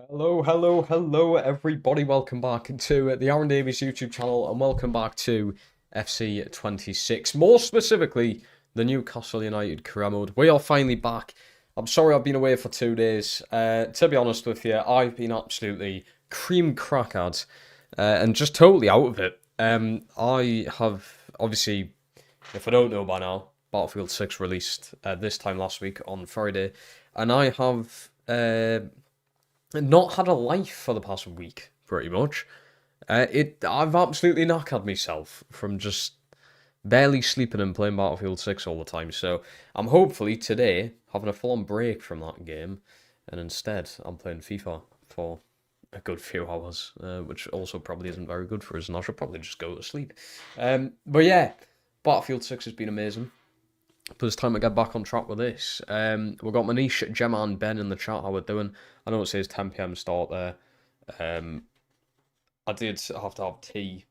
Hello, everybody. Welcome back to the Aaron Davies YouTube channel, and welcome back to FC26. More specifically, the Newcastle United career mode. We are finally back. I'm sorry I've been away for 2 days. To be honest with you, I've been absolutely cream crackered and just totally out of it. I have, obviously, if I don't know by now, Battlefield 6 released this time last week on Friday, and I have not had a life for the past week, pretty much. I've absolutely knackered myself from just barely sleeping and playing Battlefield 6 all the time. So I'm hopefully today having a full-on break from that game, and instead I'm playing FIFA for a good few hours, which also probably isn't very good for us, and I should probably just go to sleep. But yeah, Battlefield 6 has been amazing. But it's time to get back on track with this. We've got Manish, Gemma, and Ben in the chat. How we're doing? I know it says 10 p.m. start there. I did have to have tea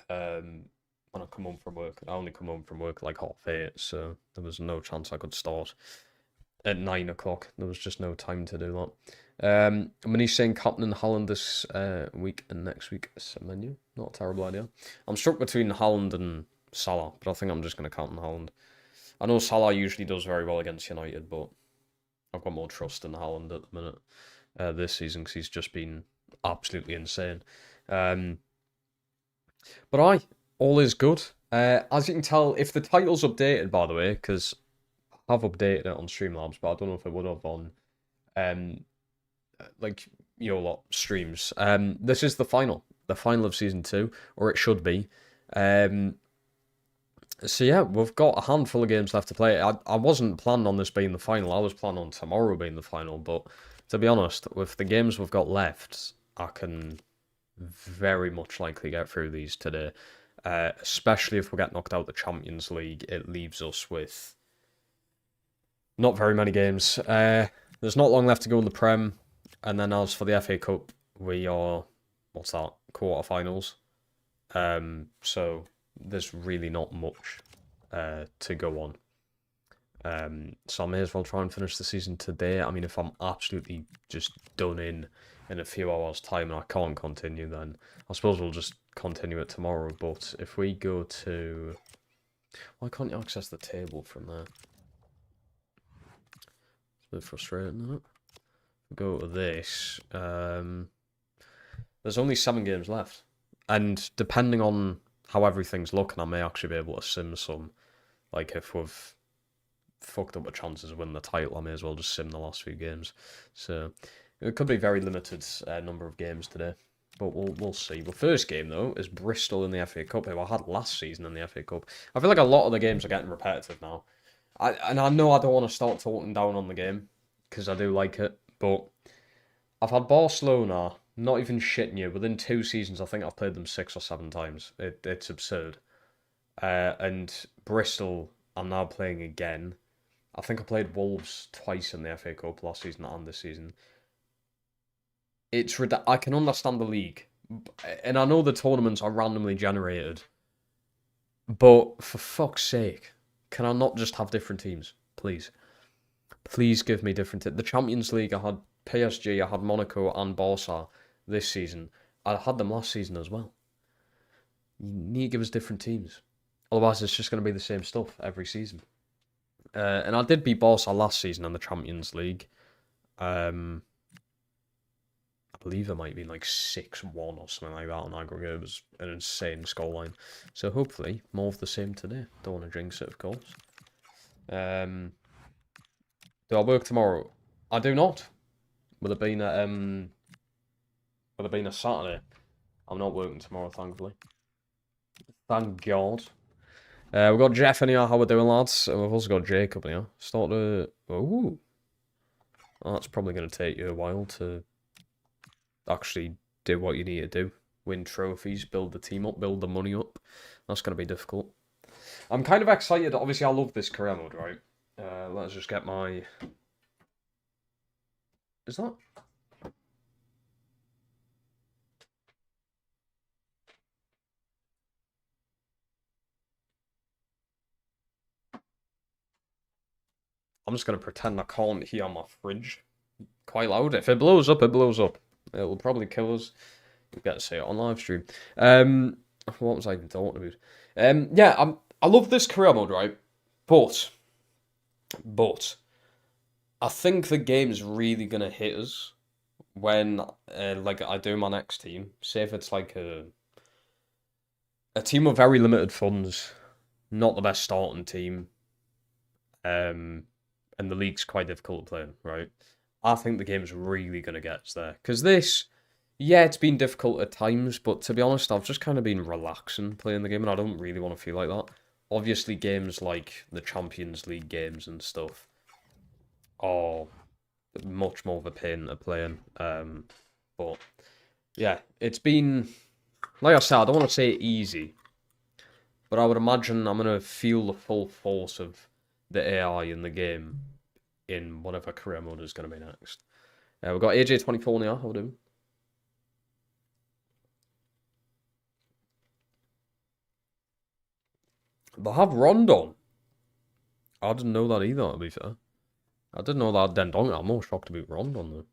when I come home from work. I only come home from work like 8:30, so there was no chance I could start at 9 o'clock. There was just no time to do that. Manish saying Captain and Haaland this week and next week. Menu. Not a terrible idea. I'm stuck between Haaland and Salah, but I think I'm just going to Captain Haaland. I know Salah usually does very well against United, but I've got more trust in Haaland at the minute this season because he's just been absolutely insane. But all is good. As you can tell, if the title's updated, by the way, because I've updated it on Streamlabs, but I don't know if it would have on like your lot streams. This is the final of season 2, or it should be. So yeah, we've got a handful of games left to play. I wasn't planning on this being the final. I was planning on tomorrow being the final. But to be honest, with the games we've got left, I can very much likely get through these today. Especially if we get knocked out the Champions League, it leaves us with not very many games. There's not long left to go in the Prem. And then as for the FA Cup, we are, what's that, quarterfinals. So there's really not much to go on. So I may as well try and finish the season today. I mean, if I'm absolutely just done in a few hours' time and I can't continue, then I suppose we'll just continue it tomorrow. But if we go to... Why can't you access the table from there? It's a bit frustrating, isn't it? Go to this. There's only 7 games left. And depending on how everything's looking, I may actually be able to sim some. Like, if we've fucked up the chances of winning the title, I may as well just sim the last few games. So, it could be very limited number of games today. But we'll see. The first game, though, is Bristol in the FA Cup, who I had last season in the FA Cup. I feel like a lot of the games are getting repetitive now. And I know I don't want to start talking down on the game, because I do like it. But I've had Barcelona, not even shitting you, within 2 seasons, I think I've played them 6 or 7 times. It's absurd. And Bristol, I'm now playing again. I think I played Wolves twice in the FA Cup last season and this season. I can understand the league, and I know the tournaments are randomly generated, but for fuck's sake, can I not just have different teams, please? Please give me different. The Champions League, I had PSG, I had Monaco and Barca this season. I had them last season as well. You need to give us different teams. Otherwise, it's just going to be the same stuff every season. And I did beat Barca last season in the Champions League. I believe it might be like 6-1 or something like that on aggregate. It was an insane scoreline. So hopefully, more of the same today. Don't want to jinx it, of course. Do I work tomorrow? I do not. Would it been a Saturday? I'm not working tomorrow, thankfully. Thank God. We've got Jeff in here. How we doing, lads? And we've also got Jacob in here. Start to... Ooh. Oh, that's probably going to take you a while to actually do what you need to do. Win trophies, build the team up, build the money up. That's going to be difficult. I'm kind of excited. Obviously, I love this career mode, right? Let's just get my... Is that... I'm just going to pretend I can't hear my fridge. quite loud. If it blows up, it blows up. It will probably kill us. You get to see it on live stream. What was I even talking about? Yeah, I love this career mode, right? But I think the game's really gonna hit us when like I do my next team. Say if it's like a team with very limited funds, not the best starting team, and the league's quite difficult to play in, right? I think the game's really gonna get us there because this. Yeah, it's been difficult at times, but to be honest, I've just kind of been relaxing playing the game, and I don't really want to feel like that. Obviously, games like the Champions League games and stuff are much more of a pain to play in. But yeah, it's been, like I said, I don't want to say easy, but I would imagine I'm going to feel the full force of the AI in the game in whatever career mode is going to be next. We've got AJ24 now, how do? They have Rondon. I didn't know that either, to be fair. I didn't know that Dendonka. I'm more shocked about Rondon, though.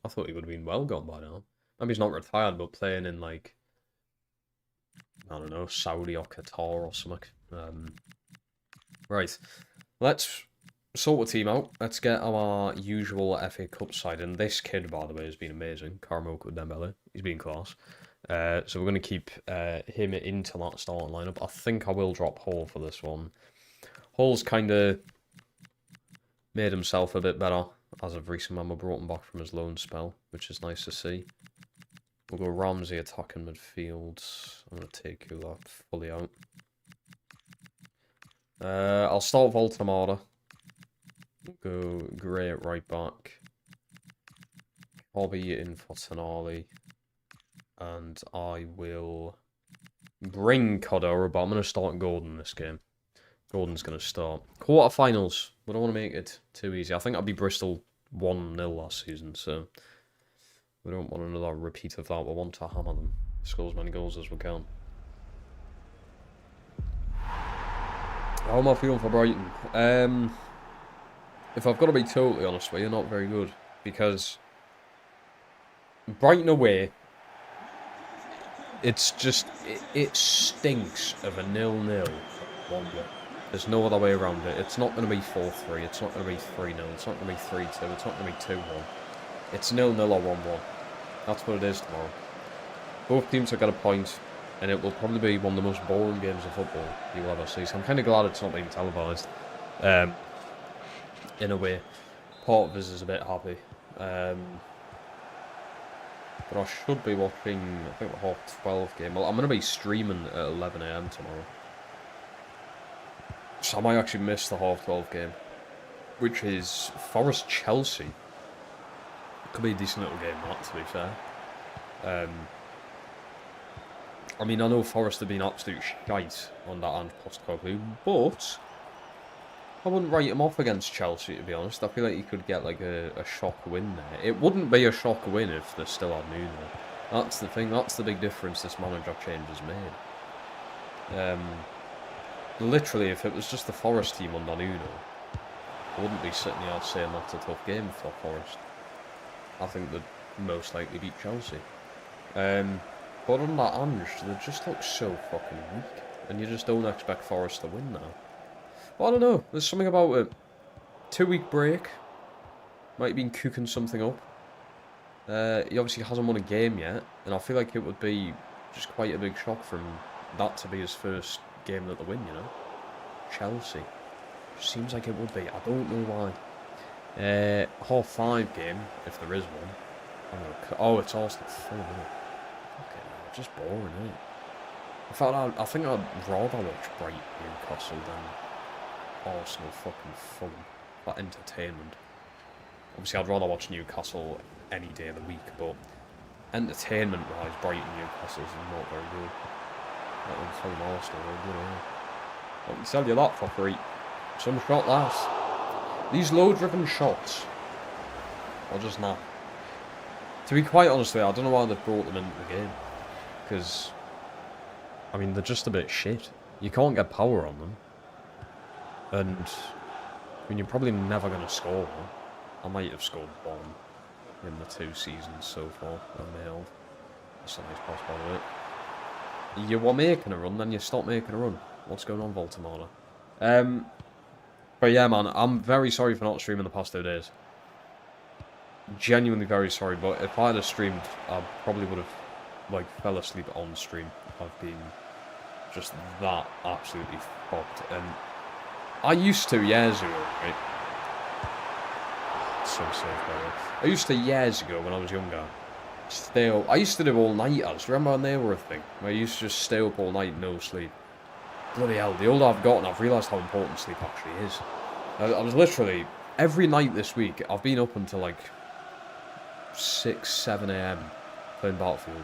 I thought he would have been well gone by now. Maybe he's not retired, but playing in, like, I don't know, Saudi or Qatar or something. Right. Let's sort the team out. Let's get our usual FA Cup side. And this kid, by the way, has been amazing. Karmoko Dembele. He's been class. So we're going to keep him into that starting lineup. I think I will drop Hall for this one. Hall's kind of made himself a bit better as of recent when we brought him back from his loan spell, which is nice to see. We'll go Ramsey attacking midfield. I'm going to take you that fully out. I'll start Voltamada. We'll go Gray at right back. Hobby in for Finale. And I will bring Codora, but I'm going to start Gordon this game. Gordon's going to start. Quarterfinals. We don't want to make it too easy. I think I'll be Bristol 1-0 last season, so we don't want another repeat of that. We want to hammer them. Score as many goals as we can. How am I feeling for Brighton? If I've got to be totally honest with you, not very good. Because Brighton away, it's just, it stinks of a 0-0 1-1. There's no other way around it. It's not going to be 4-3. It's not going to be 3-0. It's not going to be 3-2. It's not going to be 2-1. It's 0-0 or 1-1. That's what it is tomorrow. Both teams have got a point, and it will probably be one of the most boring games of football you'll ever see. So I'm kind of glad it's not being televised. In a way, part of us is a bit happy. But I should be watching, I think, the half-12 game. Well, I'm going to be streaming at 11 AM tomorrow. So I might actually miss the half-12 game, which is Forest-Chelsea. Could be a decent little game, that, to be fair. I mean, I know Forest have been absolute shite on that and Postecoglou, but I wouldn't write him off against Chelsea, to be honest. I feel like he could get like a shock win there. It wouldn't be a shock win if they still had Nuno. That's the thing. That's the big difference this manager change has made. Literally, if it was just the Forest team under Nuno, I wouldn't be sitting here saying that's a tough game for Forest. I think they'd most likely beat Chelsea. But on that Ange, they just look so fucking weak. And you just don't expect Forest to win now. But I don't know, there's something about it. 2-week break. Might have been cooking something up. He obviously hasn't won a game yet. And I feel like it would be just quite a big shock for him that to be his first game that they win, you know. Chelsea. Seems like it would be. I don't know why. Half-5 game, if there is one. Oh, it's Arsenal full, isn't it? Okay, just boring, isn't it? In fact, I think I'd rather watch Brighton Newcastle than Arsenal fucking Fulham. That entertainment. Obviously, I'd rather watch Newcastle any day of the week, but entertainment-wise, Brighton Newcastle is not very good. That one's Fulham Arsenal, though, you know. I can tell you that for free. Some shot last. These low-driven shots are just not. To be quite honest with you, I don't know why they've brought them into the game. Because, I mean, they're just a bit shit. You can't get power on them. And, I mean, you're probably never going to score one. I might have scored one. in the 2 seasons so far. That's a nice pass, by the way. You were making a run, then you stopped making a run. What's going on, Baltimore? But yeah, man, I'm very sorry for not streaming the past 2 days. Genuinely very sorry, but if I had streamed, I probably would have, like, fell asleep on stream. I've been just that absolutely fucked. And I used to years ago, right? So safe, by the way. I used to years ago when I was younger. I used to do all-nighters. Remember when they were a thing? Where I used to just stay up all night, no sleep. Bloody hell, the older I've gotten, I've realised how important sleep actually is. I was literally, every night this week, I've been up until like 6, 7 AM playing Battlefield.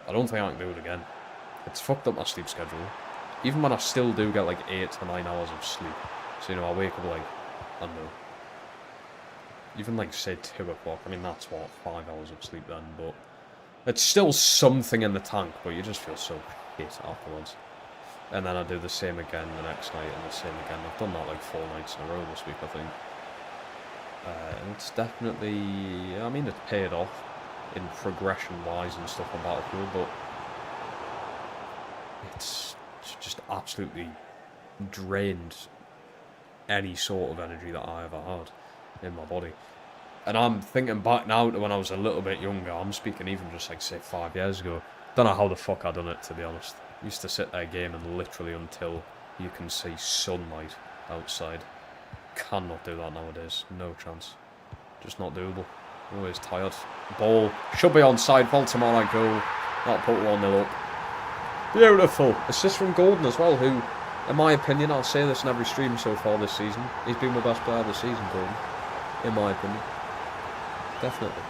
I don't think I can do it again. It's fucked up my sleep schedule. Even when I still do get like 8 to 9 hours of sleep. So, you know, I wake up like, I don't know. Even like, say, 2 o'clock. I mean, that's what, 5 hours of sleep then, but it's still something in the tank, but you just feel so shit afterwards. And then I do the same again the next night and the same again. I've done that like 4 nights in a row this week, I think. And it's definitely, I mean, it's paid off in progression-wise and stuff on Battlefield, but it's just absolutely drained any sort of energy that I ever had in my body. And I'm thinking back now to when I was a little bit younger. I'm speaking even just like, say, 5 years ago. Don't know how the fuck I done it, to be honest. Used to sit there gaming literally until you can see sunlight outside. Cannot do that nowadays. No chance. Just not doable. Always tired. Ball. Should be onside. Baltimore I go. That'll put 1-0 up. Beautiful. Assist from Gordon as well, who, in my opinion, I'll say this in every stream so far this season, he's been the best player of the season, Gordon. In my opinion. Definitely.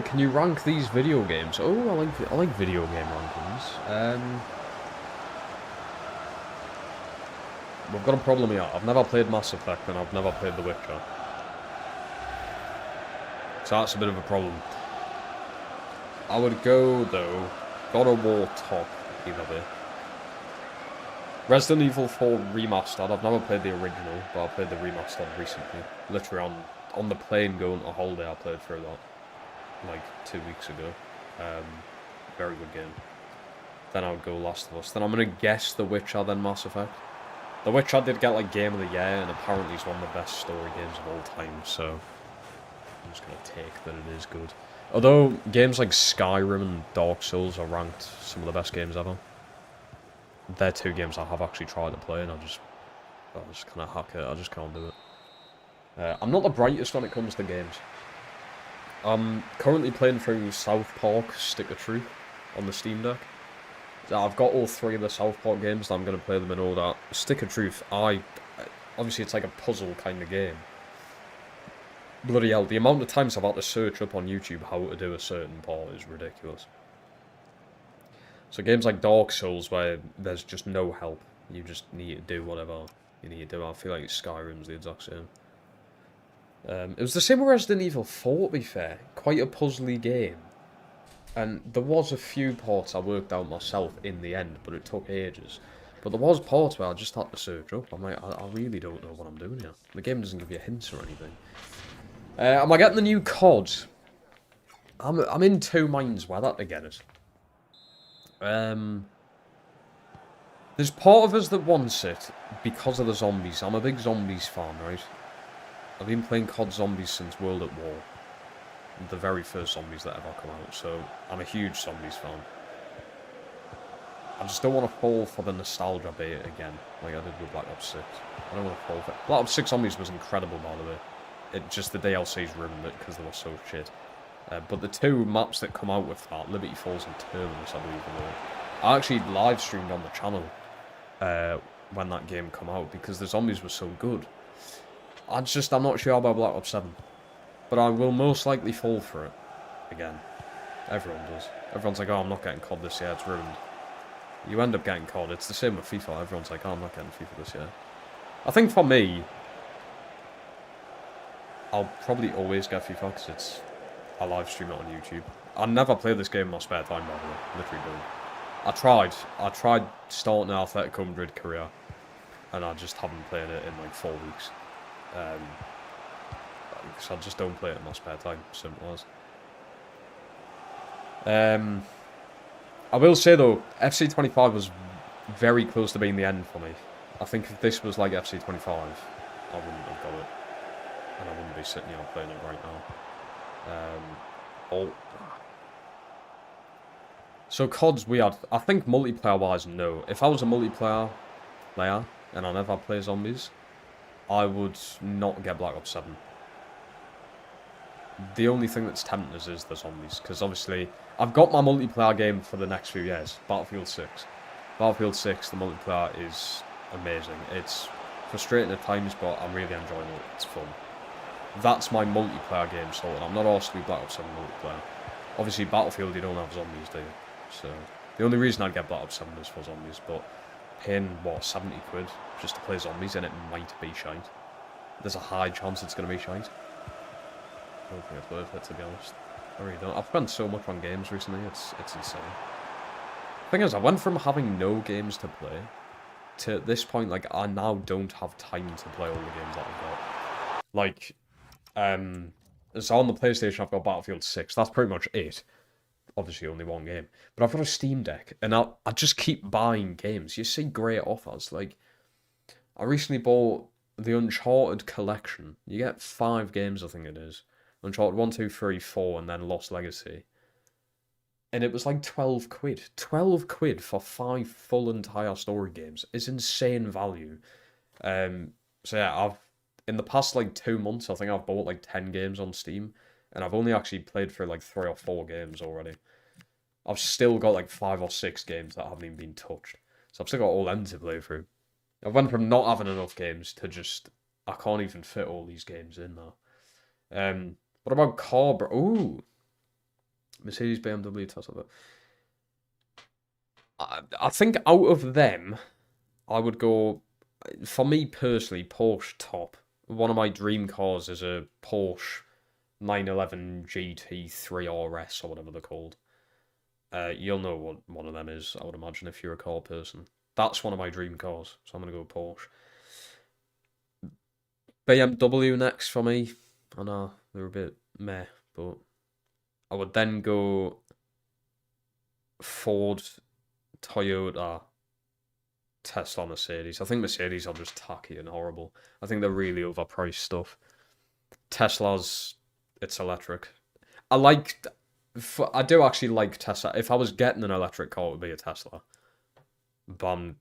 Can you rank these video games? Oh, I like video game rankings. We've got a problem here. I've never played Mass Effect and I've never played The Witcher. So that's a bit of a problem. I would go, though, God of War top, either way. Resident Evil 4 Remastered. I've never played the original, but I played the remastered recently. Literally on the plane going on holiday, I played through that. Like 2 weeks ago. Very good game. Then I would go Last of Us. Then I'm going to guess The Witcher, then Mass Effect. The Witcher did get like Game of the Year, and apparently it's one of the best story games of all time, so I'm just going to take that it is good. Although games like Skyrim and Dark Souls are ranked some of the best games ever. They're 2 games I have actually tried to play, and I just kind of hack it. I just can't do it. I'm not the brightest when it comes to games. I'm currently playing through South Park Stick of Truth on the Steam Deck. I've got all 3 of the South Park games, and I'm going to play them in order. Stick of Truth, obviously it's like a puzzle kind of game. Bloody hell, the amount of times I've had to search up on YouTube how to do a certain part is ridiculous. So games like Dark Souls, where there's just no help, you just need to do whatever you need to do. I feel like Skyrim's the exact same. It was the same with Resident Evil 4, to be fair. Quite a puzzly game. And there was a few parts I worked out myself in the end, but it took ages. But there was parts where I just had to search up. I'm like, I really don't know what I'm doing here. The game doesn't give you hints or anything. Am I getting the new COD? I'm in 2 minds whether to get it. There's part of us that wants it because of the zombies. I'm a big zombies fan, right? I've been playing COD Zombies since World at War. The very first zombies that ever come out, so I'm a huge zombies fan. I just don't want to fall for the nostalgia bait again, like I did with Black Ops 6. I don't want to fall for it. Black Ops 6 Zombies was incredible, by the way. Just the DLCs ruined it because they were so shit. But the 2 maps that come out with that, Liberty Falls and Terminus, I believe they were. I actually live streamed on the channel when that game came out because the zombies were so good. I'm not sure about Black Ops 7. But I will most likely fall for it again. Everyone does. Everyone's like, oh, I'm not getting COD this year, it's ruined. You end up getting COD. It's the same with FIFA. Everyone's like, oh, I'm not getting FIFA this year. I think for me, I'll probably always get FIFA because I live stream it on YouTube. I never play this game in my spare time, by the way. Literally don't. I tried starting an Athletic Madrid career, and I just haven't played it in like 4 weeks. because I just don't play it in my spare time. Simple as. I will say though, FC25 was very close to being the end for me. I think if this was like FC25, I wouldn't have got it, and I wouldn't be sitting here playing it right now. So CODs we had, I think multiplayer wise, no. If I was a multiplayer player and I never play zombies, I would not get Black Ops 7. The only thing that's tempting us is the zombies, because obviously I've got my multiplayer game for the next few years, Battlefield 6. Battlefield 6, the multiplayer is amazing. It's frustrating at times, but I'm really enjoying it. It's fun. That's my multiplayer game sorted. I'm not asked to be Black Ops 7 multiplayer. Obviously, Battlefield, you don't have zombies, do you? So, the only reason I'd get Black Ops 7 is for zombies, but paying, what, 70 quid just to play zombies, and it might be shite. There's a high chance it's going to be shite. I don't think it's worth it, to be honest. I really don't. I've spent so much on games recently, it's insane. The thing is, I went from having no games to play to at this point, like, I now don't have time to play all the games that I've got. Like, so on the PlayStation, I've got Battlefield 6. That's pretty much it. Obviously, only one game. But I've got a Steam Deck, and I just keep buying games. You see great offers. Like, I recently bought the Uncharted Collection. You get 5 games, I think it is. Uncharted 1, 2, 3, 4, and then Lost Legacy. And it was like 12 quid. 12 quid for 5 full entire story games is insane value. So yeah, in the past like 2 months, I think I've bought like 10 games on Steam. And I've only actually played through like 3 or 4 games already. I've still got like 5 or 6 games that haven't even been touched. So I've still got all them to play through. I went from not having enough games to just, I can't even fit all these games in now. What about car? Ooh. Mercedes, BMW, Tesla. I think out of them, I would go, for me personally, Porsche top. One of my dream cars is a Porsche 911 GT3 RS or whatever they're called. You'll know what one of them is, I would imagine, if you're a car person. That's one of my dream cars, so I'm going to go Porsche. BMW next for me. I know, they're a bit meh, but I would then go Ford, Toyota, Tesla, Mercedes. I think Mercedes are just tacky and horrible. I think they're really overpriced stuff. Tesla's, it's electric. I do actually like Tesla. If I was getting an electric car, it would be a Tesla. But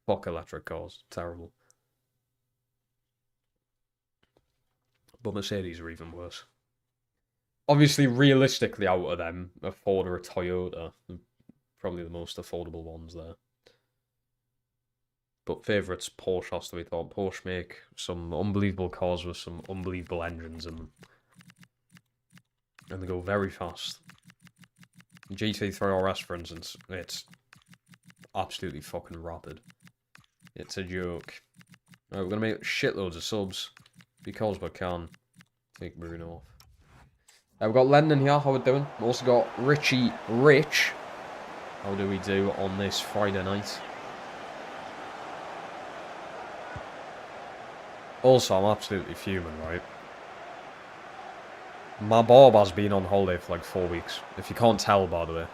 fuck electric cars. Terrible. But Mercedes are even worse. Obviously, realistically, out of them, a Ford or a Toyota, probably the most affordable ones there. But favourites, Porsche has to be thought. Porsche make some unbelievable cars with some unbelievable engines in them. And they go very fast. GT3 RS, for instance, it's absolutely fucking rapid. It's a joke. Right, we're going to make shitloads of subs. Because we can. Take Bruno off. We've got Lennon here, how we doing? We've also got Richie Rich. How do we do on this Friday night? Also, I'm absolutely fuming, right? My Bob has been on holiday for like 4 weeks. If you can't tell, by the way.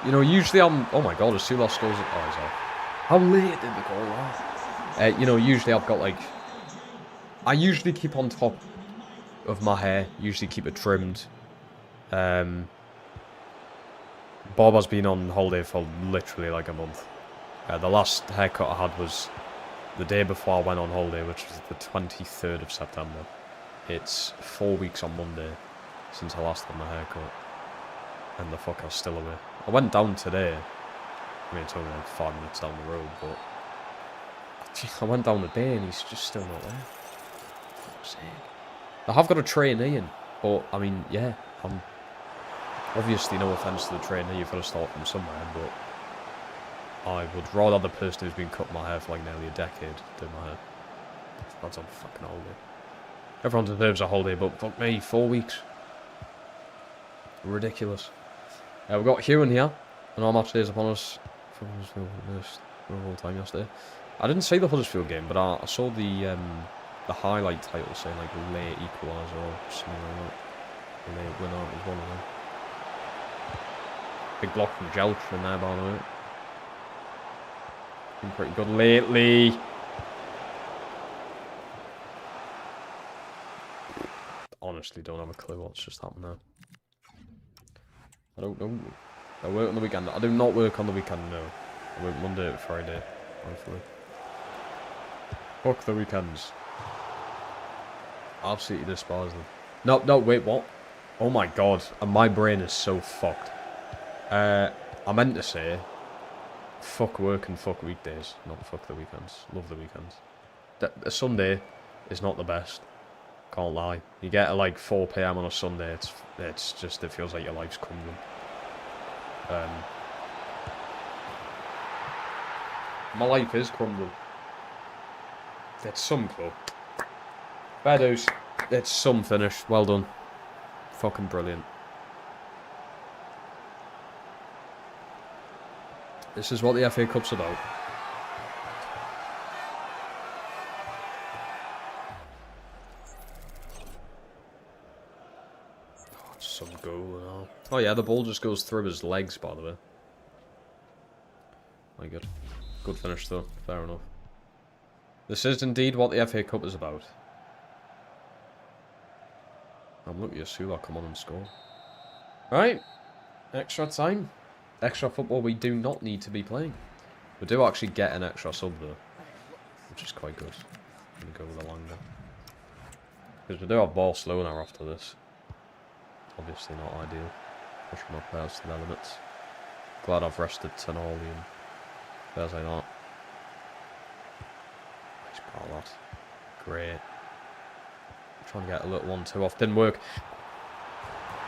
You know, usually I'm... Oh my god, as Sulas goes... Oh, he's off. How late did the goal last? You know, usually I've got like... I usually keep on top of my hair. Usually keep it trimmed. Bob has been on holiday for literally like a month. The last haircut I had was the day before I went on holiday, which was the 23rd of September. It's 4 weeks on Monday since I last had my haircut. And the fucker's still away. I went down today. I mean, it's only like 5 minutes down the road, but... I went down today and he's just still not there. I have got a trainee in, but I mean, yeah, I'm obviously no offence to the trainee, you've got to start from somewhere, but I would rather the person who's been cutting my hair for like nearly a decade do my hair. That's on fucking holiday. Everyone deserves a holiday, but fuck me, 4 weeks. Ridiculous. We've got Hugh in here, and our match day is upon us. The whole time yesterday. I didn't see the Huddersfield game, but I saw the the highlight title saying like late equaliser or something like that. And they win out as one of them. Big block from Jelch in there, by the way. Been pretty good lately. Honestly, don't have a clue what's just happened there. I don't know. I work on the weekend. I do not work on the weekend, no. I work Monday to Friday, hopefully. Fuck the weekends. Absolutely despise them. No, no, wait, what? Oh my god, and my brain is so fucked. I meant to say, fuck work and fuck weekdays, not fuck the weekends. Love the weekends. A Sunday is not the best. Can't lie. You get at like 4 PM on a Sunday, it's just, it feels like your life's crumbling. My life is crumbling. It's some club. Fair dues. It's some finish. Well done. Fucking brilliant. This is what the FA Cup's about. Oh, some goal and all. Oh yeah, the ball just goes through his legs, by the way. My god. Good finish though. Fair enough. This is indeed what the FA Cup is about. I'm looking at Sula come on and score. Right. Extra time. Extra football we do not need to be playing. We do actually get an extra sub though, which is quite good. I'm going to go with a longer. Because we do have Barcelona after this. Obviously not ideal. Pushing my players to their limits. Glad I've rested Tenali and players like that. Nice part of that. Great. Trying to get a little 1-2 off. Didn't work.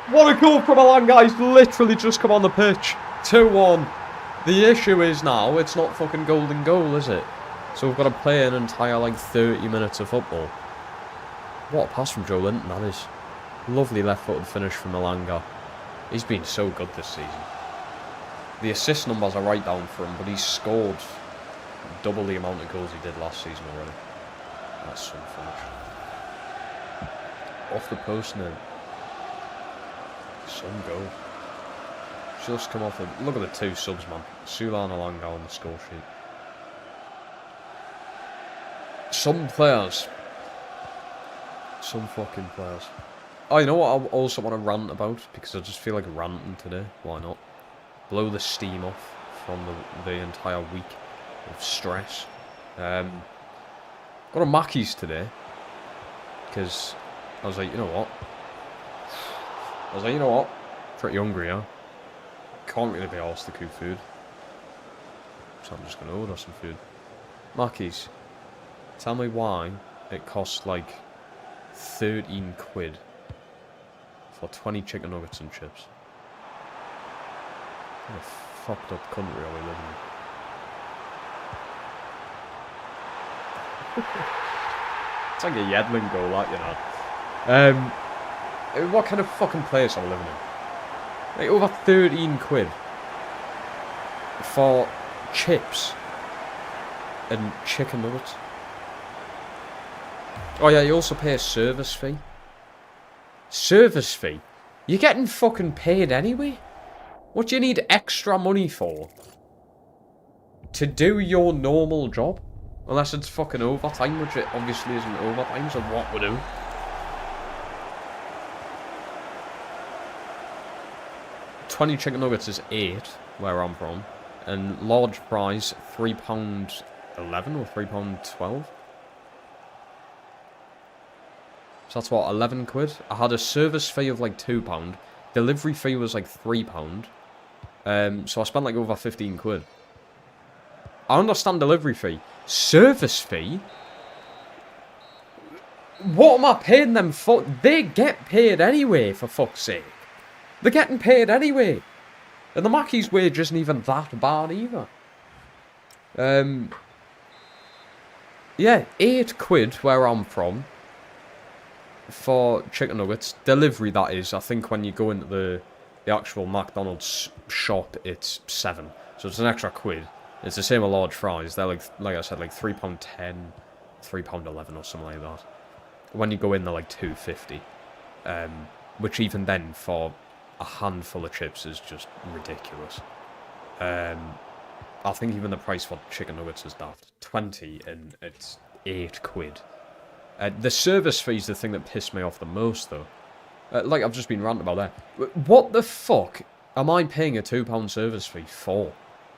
What a goal from Alanga. He's literally just come on the pitch. 2-1. The issue is now, it's not fucking golden goal, is it? So we've got to play an entire, like, 30 minutes of football. What a pass from Joe Linton, that is. Lovely left-footed finish from Alanga. He's been so good this season. The assist numbers are right down for him, but he's scored double the amount of goals he did last season already. That's some finish. Off the post now. Some goal. Just come off. Look at the two subs, man. Sula and Alanga on the score sheet. Some players. Some fucking players. Oh, you know what I also want to rant about? Because I just feel like ranting today. Why not? Blow the steam off from the entire week of stress. Got a Mackey's today. Because I was like, you know what? Pretty hungry, huh? Can't really be arsed to cook food. So I'm just going to order some food. Mackey's. Tell me why it costs like 13 quid for 20 chicken nuggets and chips. What a fucked up country are we living in? It's like a Yedlin goal, that, you know. What kind of fucking place are we living in? Like over 13 quid for chips and chicken nuggets. Oh yeah, you also pay a service fee. Service fee? You're getting fucking paid anyway? What do you need extra money for? To do your normal job? Unless it's fucking overtime, which it obviously isn't overtime, so what we do? £20 chicken nuggets is 8, where I'm from. And large fries, £3.11 or £3.12. So that's what, 11 quid? I had a service fee of like £2. Delivery fee was like £3. So I spent like over 15 quid. I understand delivery fee. Service fee? What am I paying them for? They get paid anyway, for fuck's sake. They're getting paid anyway. And the Mackey's wage isn't even that bad either. Yeah, 8 quid where I'm from. For chicken nuggets. Delivery, that is. I think when you go into the actual McDonald's shop, it's 7. So it's an extra quid. It's the same with large fries. They're like I said, like £3.10 £3.11 or something like that. When you go in, they're like £2.50. Which even then, for a handful of chips, is just ridiculous. I think even the price for chicken nuggets is daft. 20 and it's £8. The service fee is the thing that pissed me off the most, though. Like I've just been ranting about that. What the fuck am I paying a £2 service fee for?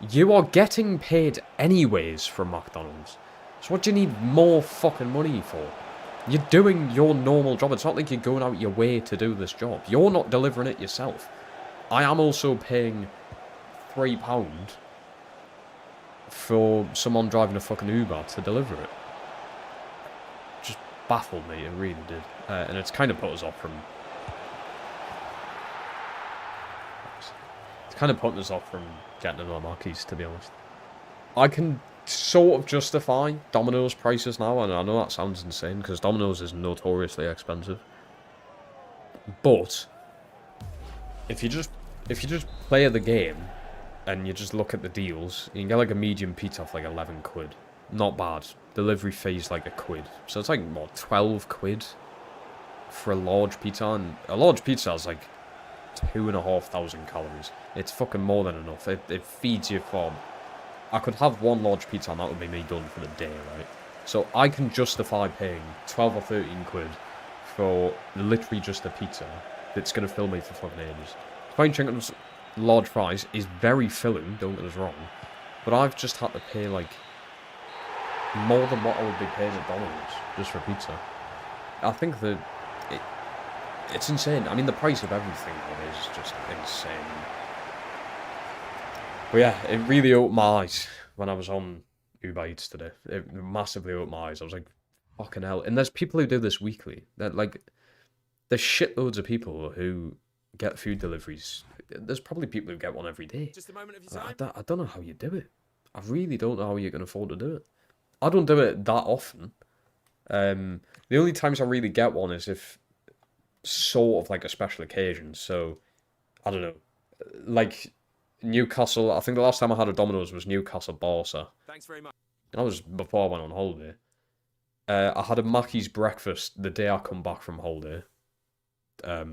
You are getting paid anyways from McDonald's. So what do you need more fucking money for? You're doing your normal job. It's not like you're going out your way to do this job. You're not delivering it yourself. I am also paying £3 for someone driving a fucking Uber to deliver it. Just baffled me, it really did. And it's kind of put us off from... It's kind of putting us off from getting another Mackey's, to be honest. I can sort of justify Domino's prices now, and I know that sounds insane, because Domino's is notoriously expensive. But if you just play the game and you just look at the deals, you can get like a medium pizza for like £11. Not bad. Delivery fee's like £1. So it's like, what, £12 for a large pizza? And a large pizza is like 2,500 calories. It's fucking more than enough. It feeds you for... I could have one large pizza and that would be me done for the day, right? So I can justify paying 12 or 13 quid for literally just a pizza that's going to fill me for fucking ages. Fine chicken, large fries is very filling, don't get us wrong. But I've just had to pay, like, more than what I would be paying at Domino's just for pizza. I think that it's insane. I mean, the price of everything is just insane. But yeah, it really opened my eyes when I was on Uber Eats today. It massively opened my eyes. I was like, fucking hell. And there's people who do this weekly. That, like, there's shitloads of people who get food deliveries. There's probably people who get one every day. Just a moment of your time. I don't know how you do it. I really don't know how you can afford to do it. I don't do it that often. The only times I really get one is if sort of like a special occasion. So, I don't know. Like... Newcastle, I think the last time I had a Domino's was Newcastle Barca. Thanks very much. That was before I went on holiday. I had a Mackey's breakfast the day I come back from holiday.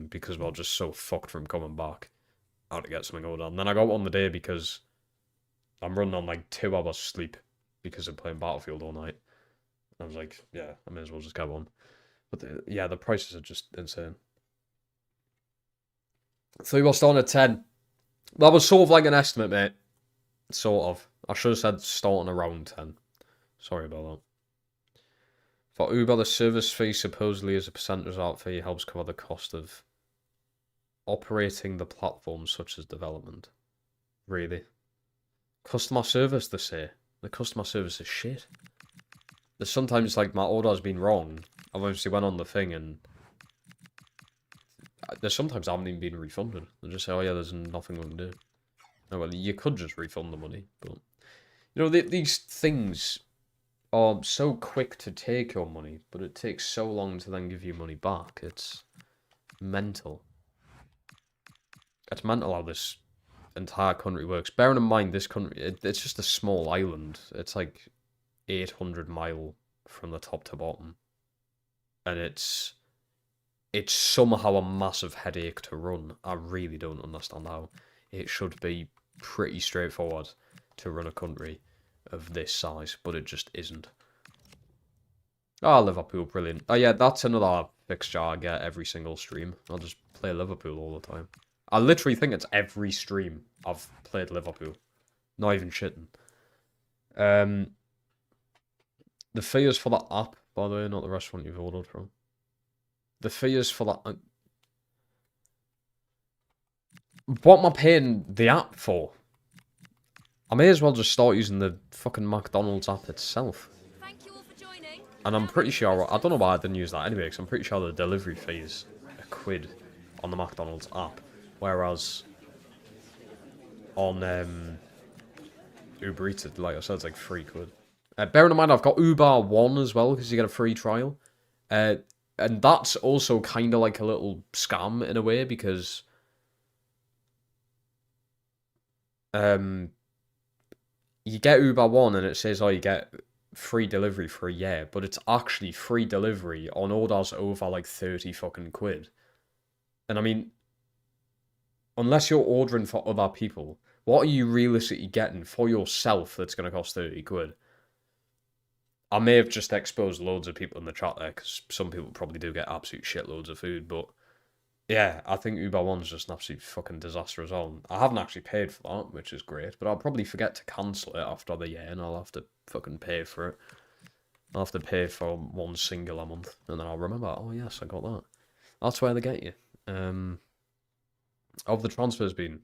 Because we're just so fucked from coming back. I had to get something ordered. And then I got one the day because I'm running on like 2 hours sleep because of playing Battlefield all night. I was like, yeah, I may as well just get one. But yeah, the prices are just insane. 3 was starting at 10. That was sort of like an estimate, mate. Sort of. I should have said starting around 10. Sorry about that. For Uber, the service fee supposedly is a percentage of that fee helps cover the cost of operating the platform such as development. Really? Customer service, they say. The customer service is shit. There's sometimes, like, my order has been wrong. I've obviously went on the thing and... There's sometimes I haven't even been refunded. They just say, oh yeah, there's nothing we can do. Oh, well, you could just refund the money, but... You know, these things are so quick to take your money, but it takes so long to then give you money back. It's mental. It's mental how this entire country works. Bearing in mind, this country, it's just a small island. It's like 800 mile from the top to bottom. And it's somehow a massive headache to run. I really don't understand how. It should be pretty straightforward to run a country of this size, but it just isn't. Ah, Liverpool, brilliant. Oh yeah, that's another fixture I get every single stream. I'll just play Liverpool all the time. I literally think it's every stream I've played Liverpool. Not even shitting. The fee is for the app, by the way, not the restaurant you've ordered from. The fee is for that. What am I paying the app for? I may as well just start using the fucking McDonald's app itself. Thank you all for joining. And I'm pretty sure, I don't know why I didn't use that anyway, because I'm pretty sure the delivery fee is £1 on the McDonald's app. Whereas on Uber Eats, like I said, it's like £3. Bearing in mind, I've got Uber One as well, because you get a free trial. And that's also kind of like a little scam in a way, because you get Uber One and it says, oh, you get free delivery for a year, but it's actually free delivery on orders over like 30 fucking quid. And I mean, unless you're ordering for other people, what are you realistically getting for yourself that's going to cost 30 quid? I may have just exposed loads of people in the chat there, because some people probably do get absolute shitloads of food, but yeah, I think Uber One's just an absolute fucking disaster as well. I haven't actually paid for that, which is great, but I'll probably forget to cancel it after the year, and I'll have to fucking pay for it. I'll have to pay for one singular month, and then I'll remember, oh yes, I got that. That's where they get you. Of the transfers been?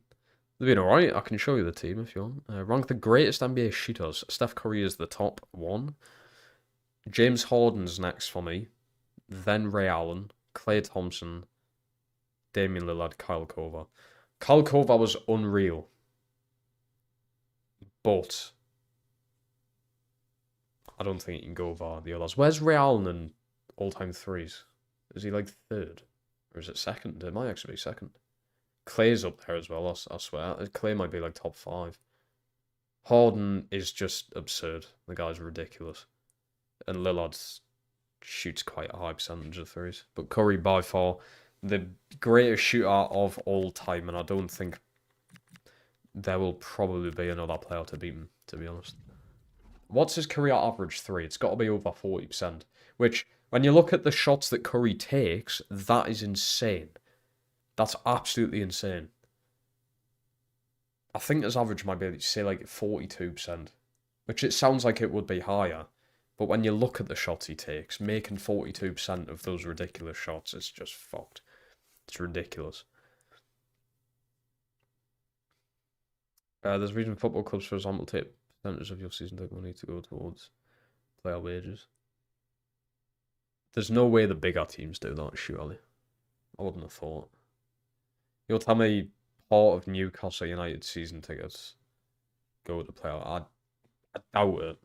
They've been alright. I can show you the team if you want. Rank the greatest NBA shooters. Steph Curry is the top one. James Harden's next for me. Then Ray Allen, Klay Thompson, Damian Lillard, Kyle Korver. Kyle Korver was unreal. But I don't think he can go over the others. Where's Ray Allen in all-time threes? Is he like third? Or is it second? It might actually be second. Clay's up there as well, I swear. Clay might be like top 5. Harden is just absurd. The guy's ridiculous. And Lillard shoots quite a high percentage of threes. But Curry, by far, the greatest shooter of all time. And I don't think there will probably be another player to beat him, to be honest. What's his career average 3? It's got to be over 40%. Which, when you look at the shots that Curry takes, that is insane. That's absolutely insane. I think his average might be, say, like 42%. Which it sounds like it would be higher. But when you look at the shots he takes, making 42% of those ridiculous shots, it's just fucked. It's ridiculous. There's reason football clubs, for example, take percentage of your season ticket money to go towards player wages. There's no way the bigger teams do that, surely. I wouldn't have thought. You'll tell me part of Newcastle United season tickets go to player. I doubt it.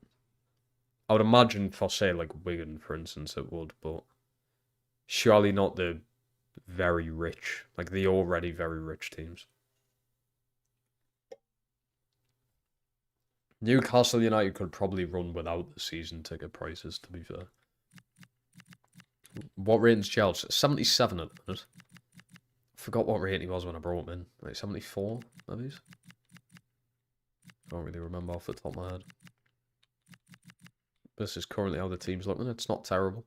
I would imagine for, say, like Wigan, for instance, it would, but surely not the very rich, like the already very rich teams. Newcastle United could probably run without the season ticket prices, to be fair. What rating's Chelsea? 77 at the minute. I forgot what rating he was when I brought him in. Like 74, maybe? Can't really remember off the top of my head. This is currently how the team's looking. It's not terrible.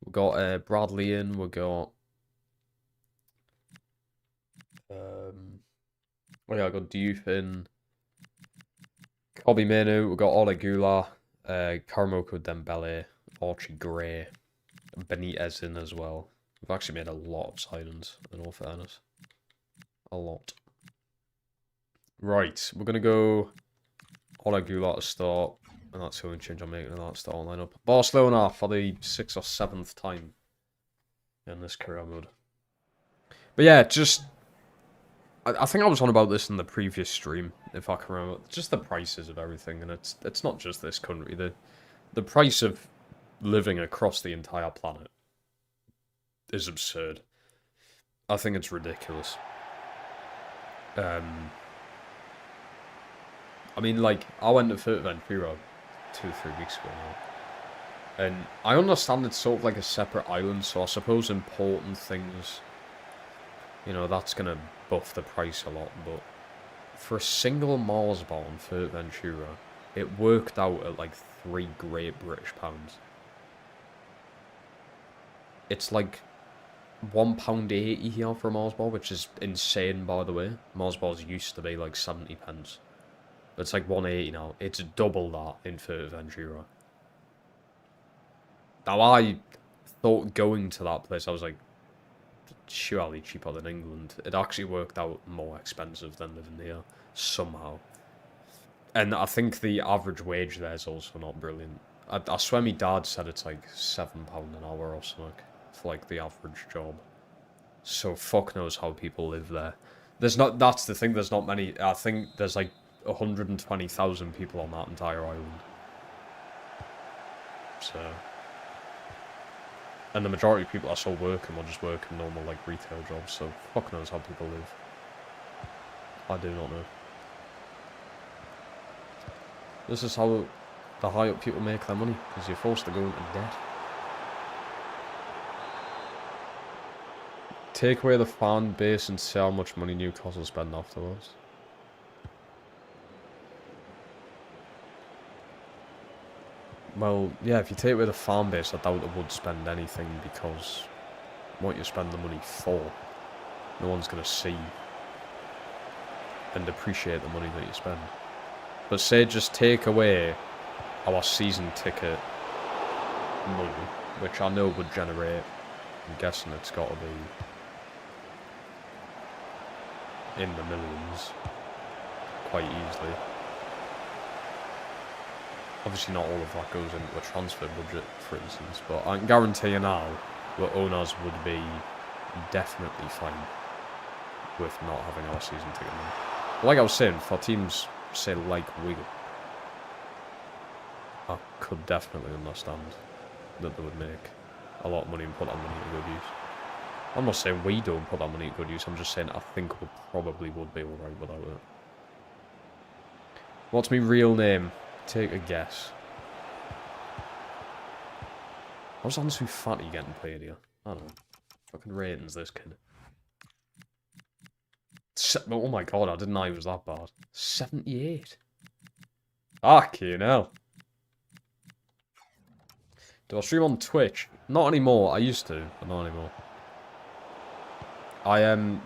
We've got Bradley in. We've got... oh yeah, I've got Diouf in. Kobe Manu. We've got Ole Goulart. Karamoko Dembele. Archie Gray. Benitez in as well. We've actually made a lot of signings, in all fairness. A lot. Right, we're going to go Ole Goulart to start. And that's the only change I'm making in that start lineup. Barcelona for the 6th or 7th time in this career mode. But yeah, just... I think I was on about this in the previous stream, if I can remember. Just the prices of everything, and it's not just this country. The price of living across the entire planet is absurd. I think it's ridiculous. I mean, like, I went to Fuerteventura 2-3 weeks ago now. And I understand it's sort of like a separate island, so I suppose important things, you know, that's going to buff the price a lot. But for a single Mars bar in Fuerteventura, it worked out at like £3 Great British pounds. It's like £1.80 here for a Mars bar, which is insane, by the way. Mars bars used to be like 70 pence. It's like 180 now. It's double that in Fuerteventura. Now, I thought going to that place, I was like, surely cheaper than England. It actually worked out more expensive than living here, somehow. And I think the average wage there is also not brilliant. I swear my dad said it's like £7 an hour or something for like the average job. So fuck knows how people live there. That's the thing, there's not many. I think there's like 120,000 people on that entire island. So, and the majority of people are still working or just working normal like retail jobs. So fuck knows how people live. I do not know. This is how the high up people make their money, because you're forced to go into debt. Take away the fan base and see how much money Newcastle spend afterwards. Well, yeah, if you take away the fan base, I doubt they would spend anything, because what you spend the money for, no one's going to see and appreciate the money that you spend. But say just take away our season ticket money, which I know would generate, I'm guessing it's got to be in the millions quite easily. Obviously not all of that goes into a transfer budget, for instance, but I can guarantee you now that owners would be definitely fine with not having our season ticket money. Like I was saying, for teams, say, like Wigan, I could definitely understand that they would make a lot of money and put that money to good use. I'm not saying we don't put that money to good use, I'm just saying I think we probably would be alright without it. What's my real name? Take a guess. How's S2FINALE getting played here? I don't know. Fucking ratings, this kid. Oh my god, I didn't know he was that bad. 78. Fucking hell. Do I stream on Twitch? Not anymore. I used to, but not anymore.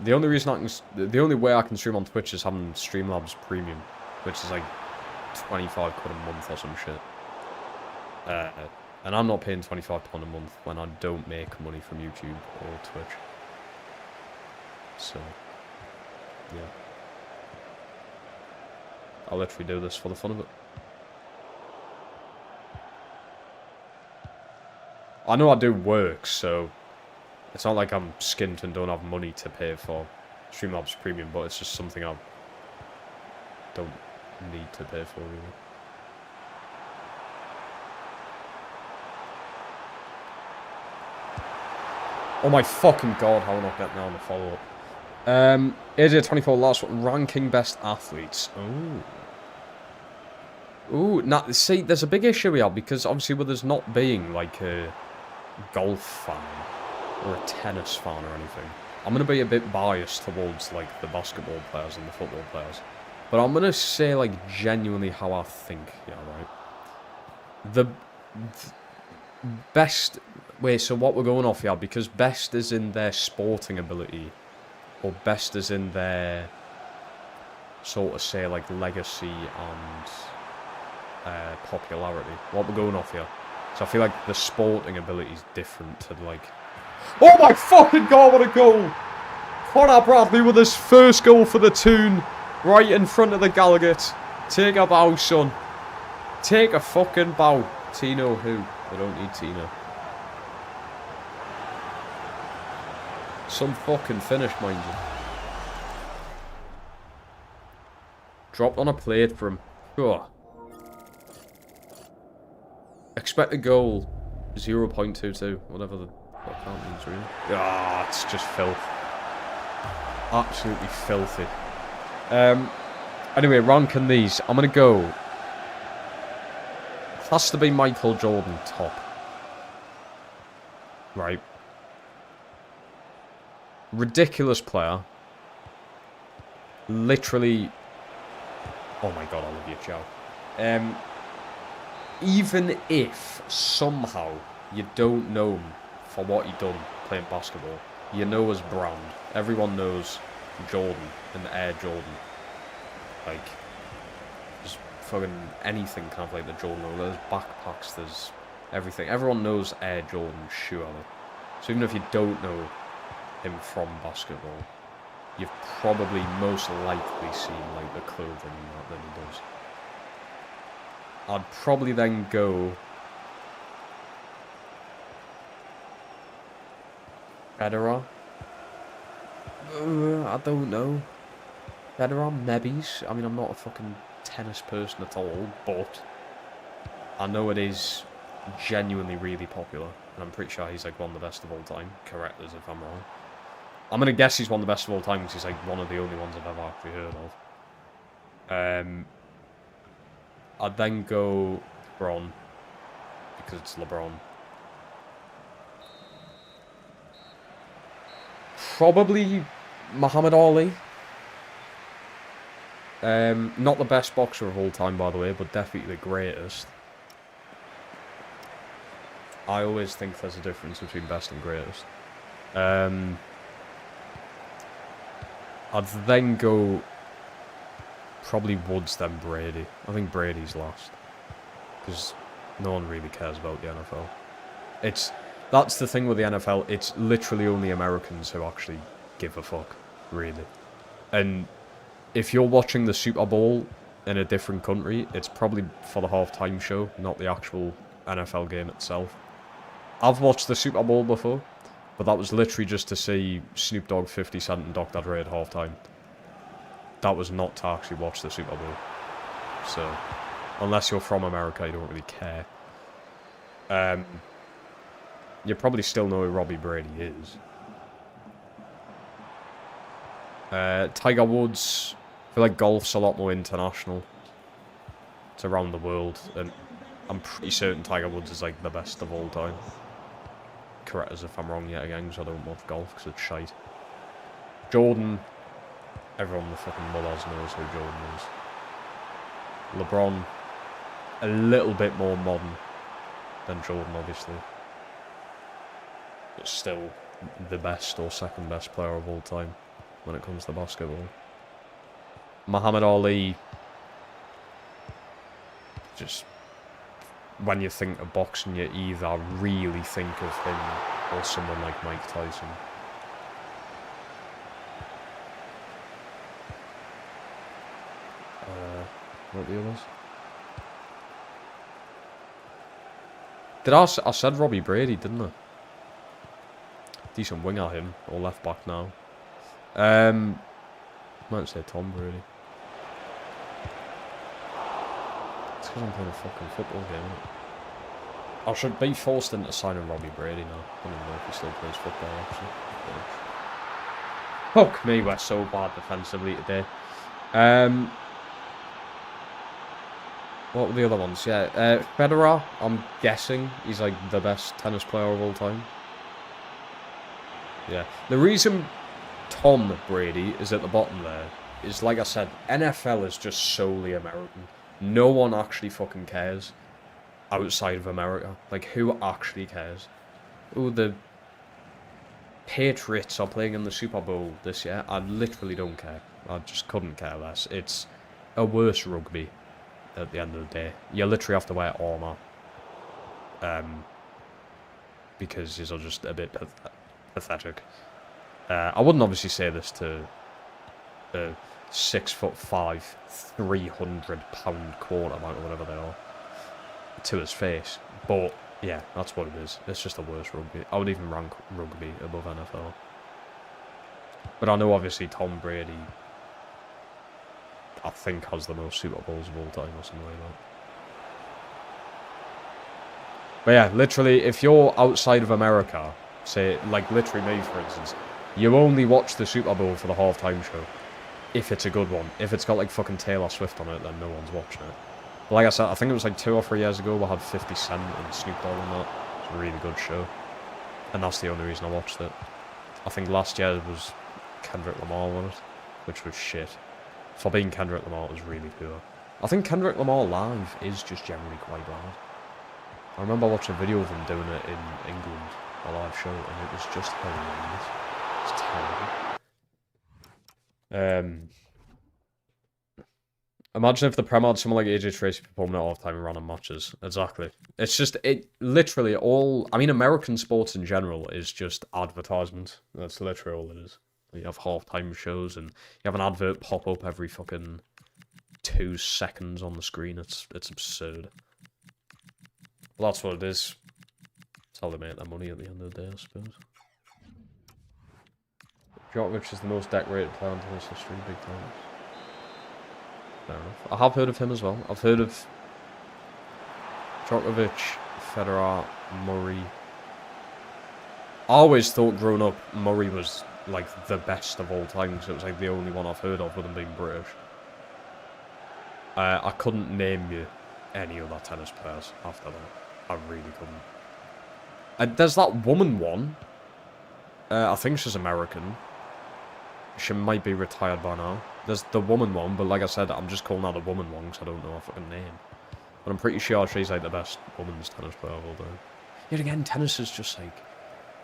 The only way I can stream on Twitch is having Streamlabs Premium, which is like 25 quid a month or some shit. And I'm not paying £25 a month when I don't make money from YouTube or Twitch. So, yeah. I'll literally do this for the fun of it. I know I do work, so it's not like I'm skint and don't have money to pay for Streamlabs Premium, but it's just something I don't need to pay for, really. Oh my fucking god, how am I not getting down the follow-up? AJ24 last one, ranking best athletes. Ooh, now, see, there's a big issue here, because obviously with us not being like a golf fan or a tennis fan or anything, I'm going to be a bit biased towards like the basketball players and the football players. But I'm going to say like genuinely how I think, yeah, right? The best... Wait, so what we're going off here, because best is in their sporting ability, or best is in their, sort of say, like, legacy and popularity. What we're going off here. So I feel like the sporting ability is different to, like... Oh my fucking god, what a goal! Connor Bradley with his first goal for the Toon, right in front of the Gallagher. Take a bow, son. Take a fucking bow. Tino who? I don't need Tino. Some fucking finish, mind you. Dropped on a plate for him. Sure. Expected goal 0.22. Whatever the fuck that means, really. Ah, it's just filth. Absolutely filthy. Anyway, ranking these. I'm gonna go. It has to be Michael Jordan top. Right. Ridiculous player. Literally. Oh my god, I love you, Joe. Even if somehow you don't know him for what he done playing basketball, you know his brand. Everyone knows Jordan and Air Jordan. Like, just fucking anything kind of like the Jordan logo. There's backpacks, there's everything. Everyone knows Air Jordan, surely. So even if you don't know him from basketball, you've probably most likely seen like the clothing that he does. I'd probably then go Federer. I don't know. Federer, maybe. I mean, I'm not a fucking tennis person at all, but I know it is genuinely really popular, and I'm pretty sure he's like one of the best of all time. Correct us if I'm wrong. I'm going to guess he's one of the best of all time because he's like one of the only ones I've ever actually heard of. I'd then go... LeBron. Because it's LeBron. Probably Muhammad Ali. Not the best boxer of all time, by the way, but definitely the greatest. I always think there's a difference between best and greatest. I'd then go probably Woods, then Brady. I think Brady's last. Because no one really cares about the NFL. That's the thing with the NFL. It's literally only Americans who actually give a fuck, really. And if you're watching the Super Bowl in a different country, it's probably for the halftime show, not the actual NFL game itself. I've watched the Super Bowl before, but that was literally just to see Snoop Dogg, 50 Cent and Dr. Dre at halftime. That was not to actually watch the Super Bowl. So, unless you're from America, you don't really care. You probably still know who Robbie Brady is. Tiger Woods, I feel like golf's a lot more international. It's around the world, and I'm pretty certain Tiger Woods is like the best of all time. Correct us if I'm wrong yet again, because I don't watch golf because it's shite. Jordan, everyone in the fucking mullahs knows who Jordan is. LeBron, a little bit more modern than Jordan, obviously. But still the best or second best player of all time when it comes to basketball. Muhammad Ali, just when you think of boxing, you either really think of him or someone like Mike Tyson. What are the others? I said Robbie Brady, didn't I? Decent winger him, or left back now. Might say Tom Brady. It's because I'm playing a fucking football game, isn't it? I should be forced into signing Robbie Brady now. I don't know if he still plays football, actually. Fuck me, we're so bad defensively today. What were the other ones? Yeah, Federer, I'm guessing he's like the best tennis player of all time. Yeah. The reason Tom Brady is at the bottom there is, like I said, NFL is just solely American. No one actually fucking cares outside of America. Like, who actually cares? Oh, the Patriots are playing in the Super Bowl this year. I literally don't care. I just couldn't care less. It's a worse rugby at the end of the day. You literally have to wear armour. Because these are just a bit pathetic. I wouldn't obviously say this to a 6'5", 300-pound quarterback or whatever they are to his face. But yeah, that's what it is. It's just a worse rugby. I would even rank rugby above NFL. But I know obviously Tom Brady, I think, has the most Super Bowls of all time or something like that. But yeah, literally, if you're outside of America, say, like literally me, for instance, you only watch the Super Bowl for the halftime show. If it's a good one. If it's got like fucking Taylor Swift on it, then no one's watching it. But like I said, I think it was like 2 or 3 years ago we had 50 Cent and Snoop Dogg on that. It was a really good show. And that's the only reason I watched it. I think last year was Kendrick Lamar on it, which was shit. For being Kendrick Lamar, it was really poor. I think Kendrick Lamar live is just generally quite bad. I remember watching a video of him doing it in England, a live show, and it was just hilarious. It's terrible. Imagine if the Prem had someone like AJ Tracy performing at halftime and random matches. Exactly. It's just, it literally all, I mean, American sports in general is just advertisement. That's literally all it is. You have halftime shows and you have an advert pop up every fucking 2 seconds on the screen. It's absurd. Well, that's what it is. That's how they make their money at the end of the day, I suppose. Djokovic is the most decorated player in tennis history, big time. Fair enough. I have heard of him as well. I've heard of Djokovic, Federer, Murray. I always thought growing up Murray was like the best of all time, because it was like the only one I've heard of with him being British. I couldn't name you any other tennis players after that. I really couldn't. And there's that woman one. I think she's American. She might be retired by now. There's the woman one, but like I said, I'm just calling her the woman one because I don't know her fucking name. But I'm pretty sure she's like the best women's tennis player of all time. Yet again, tennis is just like...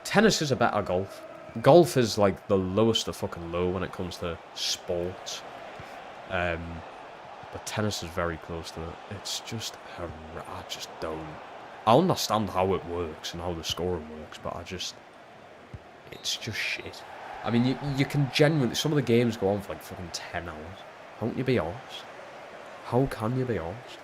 Tennis is a better golf. Golf is like the lowest of fucking low when it comes to sports. But tennis is very close to it. It's just... I just don't... I understand how it works and how the scoring works, but I just... It's just shit. I mean, you can genuinely... Some of the games go on for like fucking 10 hours. How can you be honest? How can you be honest?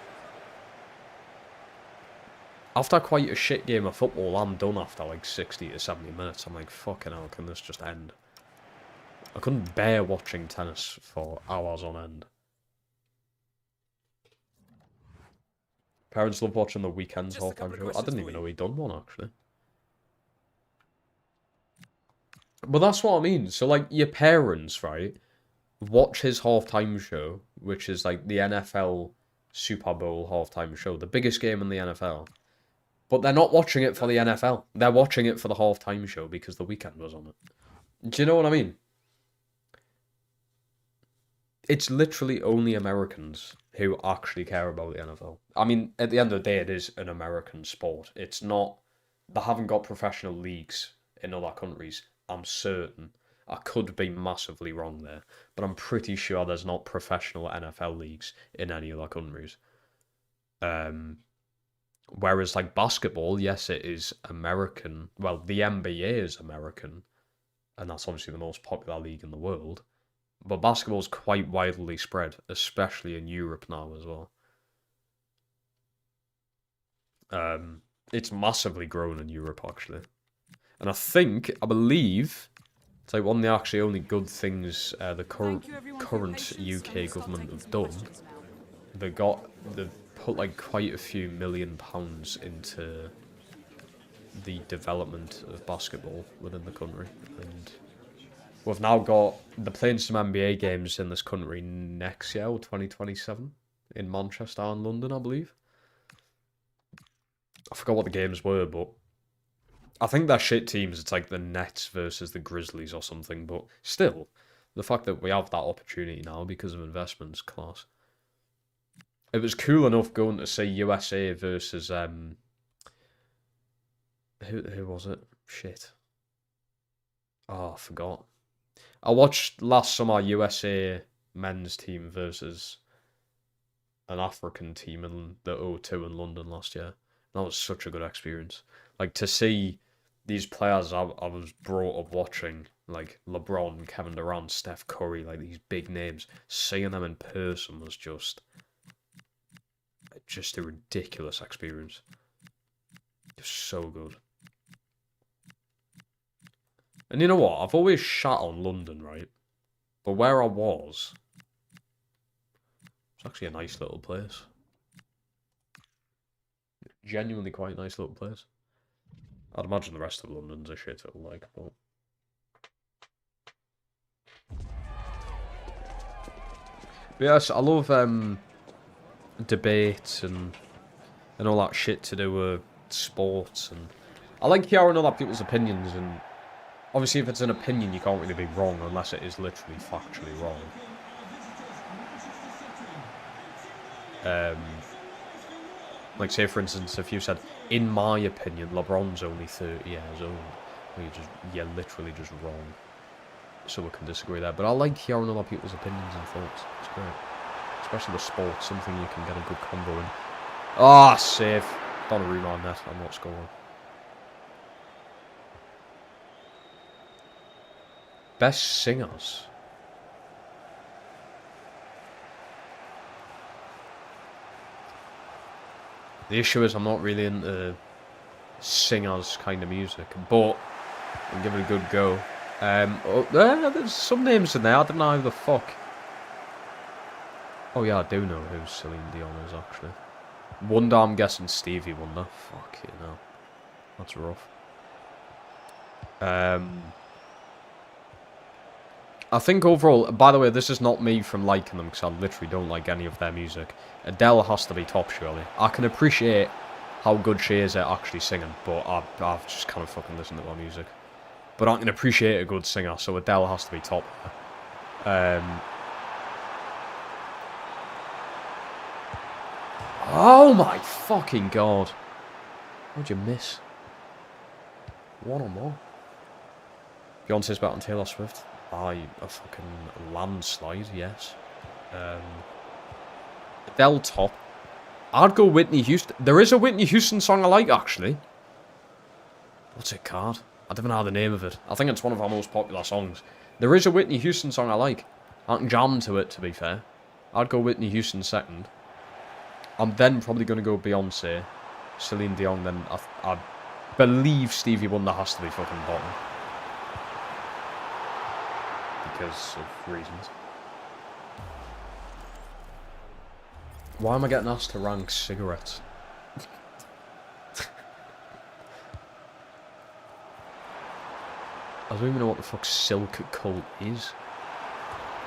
After quite a shit game of football, I'm done after like 60 to 70 minutes. I'm like, fucking hell, can this just end? I couldn't bear watching tennis for hours on end. Parents love watching the weekends half-time show. I didn't even know he'd done one, actually. But that's what I mean. So, like, your parents, right, watch his half-time show, which is, like, the NFL Super Bowl half-time show, the biggest game in the NFL. But they're not watching it for the NFL. They're watching it for the half-time show because the weekend was on it. Do you know what I mean? It's literally only Americans who actually care about the NFL. I mean, at the end of the day, it is an American sport. It's not... They haven't got professional leagues in other countries. I'm certain. I could be massively wrong there. But I'm pretty sure there's not professional NFL leagues in any other countries. Whereas, like, basketball, yes, it is American. Well, the NBA is American. And that's obviously the most popular league in the world. But basketball's quite widely spread, especially in Europe now as well. It's massively grown in Europe, actually. And I believe, it's like one of the actually only good things the current UK government have done. They've put like quite a few £1 million into the development of basketball within the country. And we've now got, they're playing some NBA games in this country next year, or 2027, in Manchester and London, I believe. I forgot what the games were, but I think they're shit teams. It's like the Nets versus the Grizzlies or something, but still, the fact that we have that opportunity now because of investments, class. It was cool enough going to see USA versus, who was it? Shit. Oh, I forgot. I watched last summer USA men's team versus an African team in the O2 in London last year. That was such a good experience. Like, to see these players I was brought up watching, like LeBron, Kevin Durant, Steph Curry, like these big names, seeing them in person was just a ridiculous experience. Just so good. And you know what? I've always shat on London, right? But where I was, it's actually a nice little place. Genuinely quite a nice little place. I'd imagine the rest of London's a shit it'll like, but... But yes, I love debates and all that shit to do with sports, and I like hearing other people's opinions, and obviously if it's an opinion you can't really be wrong unless it is literally factually wrong. Like, say for instance, if you said, in my opinion, LeBron's only 30 years old, well, you're literally just wrong. So we can disagree there. But I like hearing other people's opinions and thoughts. It's great. Especially with sports, something you can get a good combo in. Ah, save. Donnarumma on that. I'm not scoring. Best singers. The issue is I'm not really into singers kind of music, but I'll give it a good go. There's some names in there. I don't know who the fuck. Oh yeah, I do know who Celine Dion is actually. Wonder, I'm guessing Stevie Wonder. Fuck you know. That's rough. I think overall, by the way, this is not me from liking them, because I literally don't like any of their music. Adele has to be top, surely. I can appreciate how good she is at actually singing, but I've just kind of fucking listened to her music. But I can appreciate a good singer, so Adele has to be top. Oh my fucking god. How'd you miss? One or more. Beyonce's better than Taylor Swift. By a fucking landslide, yes. Adele top. I'd go Whitney Houston. There is a Whitney Houston song I like, actually. What's it called? I don't know the name of it. I think it's one of our most popular songs. There is a Whitney Houston song I like. I can jam to it, to be fair. I'd go Whitney Houston second. I'm then probably going to go Beyonce, Celine Dion, then I believe Stevie Wonder has to be fucking bottom. Because of reasons. Why am I getting asked to rank cigarettes? I don't even know what the fuck Silk Cult is.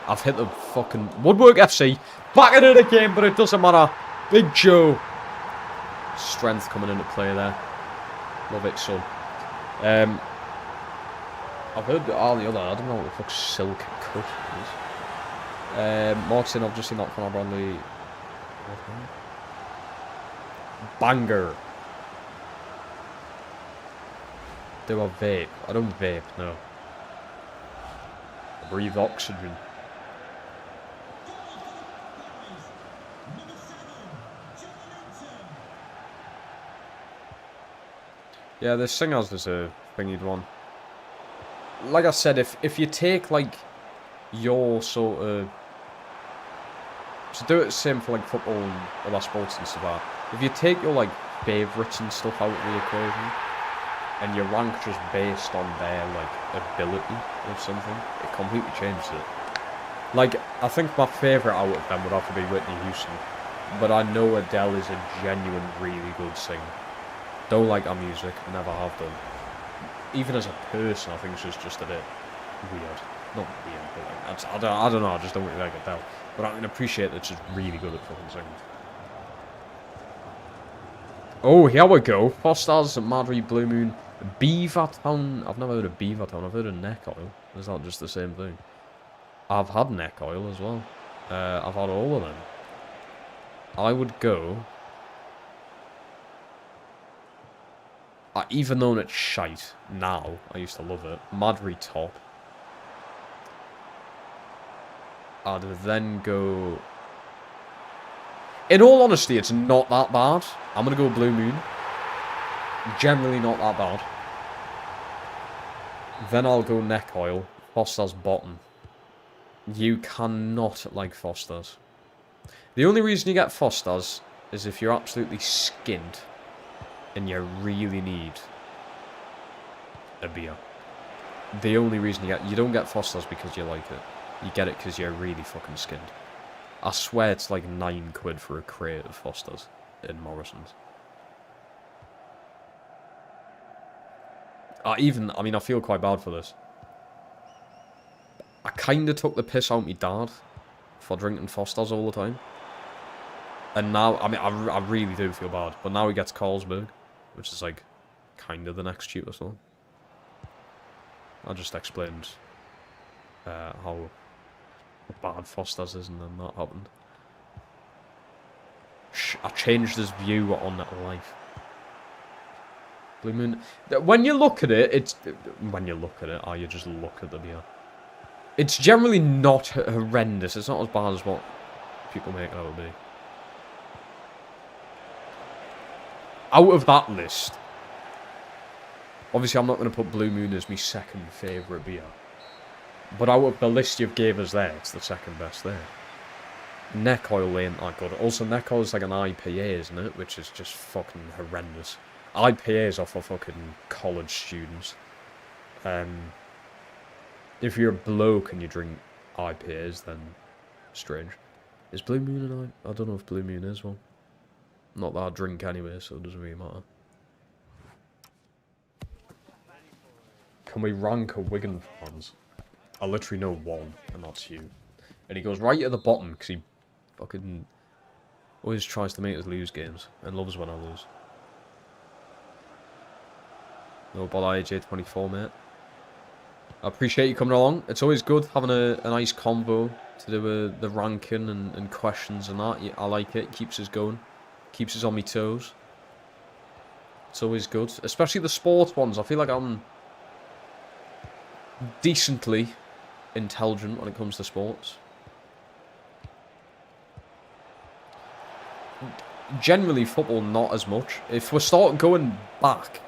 I've hit the fucking Woodwork FC. Back into the game, but it doesn't matter. Big Joe. Strength coming into play there. Love it, son. I've heard all the other. I don't know what the fuck Silk Cut is. Mark's in, I've just seen that Conor Bradley. Banger. Do I vape? I don't vape, no. I breathe oxygen. Yeah, the singers is a thingied one. Like I said, if you take like your sort of, so do it the same for like football and other sports and stuff like that. If you take your like favourites and stuff out of the equation, and you rank just based on their like ability of something, it completely changes it. Like, I think my favourite out of them would have to be Whitney Houston, but I know Adele is a genuine, really good singer. Don't like her music, never have done. Even as a person, I think she's just a bit weird. Not weird, but like, I don't know, I just don't really like Adele. But I can appreciate that she's really good at fucking singing. Oh, here we go. Foster's, Madry, Blue Moon, Beavertown. I've never heard of Beavertown, I've heard of Neck Oil. Is that just the same thing? I've had Neck Oil as well. I've had all of them. I would go... even though it's shite now, I used to love it. Madry top. I'd then go... In all honesty, it's not that bad. I'm going to go Blue Moon. Generally not that bad. Then I'll go Neck Oil. Foster's bottom. You cannot like Foster's. The only reason you get Foster's is if you're absolutely skinned and you really need a beer. The only reason you don't get Foster's because you like it. You get it because you're really fucking skinned. I swear it's like £9 for a crate of Foster's in Morrison's. I mean, I feel quite bad for this. I kind of took the piss out of my dad for drinking Foster's all the time. And now, I mean, I really do feel bad. But now he gets Carlsberg, which is like kind of the next cheapest one. I just explained how bad Foster's is, and then that happened. I changed his view on life. Blue Moon. When you look at it, or you just look at the beer, it's generally not horrendous. It's not as bad as what people make it out to be. Out of that list, obviously I'm not going to put Blue Moon as my second favourite beer. But out of the list you've gave us there, it's the second best there. Neck Oil ain't that good. Also, Neck Oil is like an IPA, isn't it? Which is just fucking horrendous. IPAs are for fucking college students. If you're a bloke and you drink IPAs, then strange. Is Blue Moon an IPA? I don't know if Blue Moon is one. Not that I drink anyway, so it doesn't really matter. Can we rank a Wigan fans? I literally know one, and that's you. And he goes right at the bottom, because he fucking always tries to make us lose games, and loves when I lose. No ball AJ24, mate. I appreciate you coming along. It's always good having a nice convo to do with the ranking and questions and that. I like it. Keeps us going. Keeps us on my toes. It's always good. Especially the sports ones. I feel like I'm decently intelligent when it comes to sports. Generally, football, not as much. If we start going back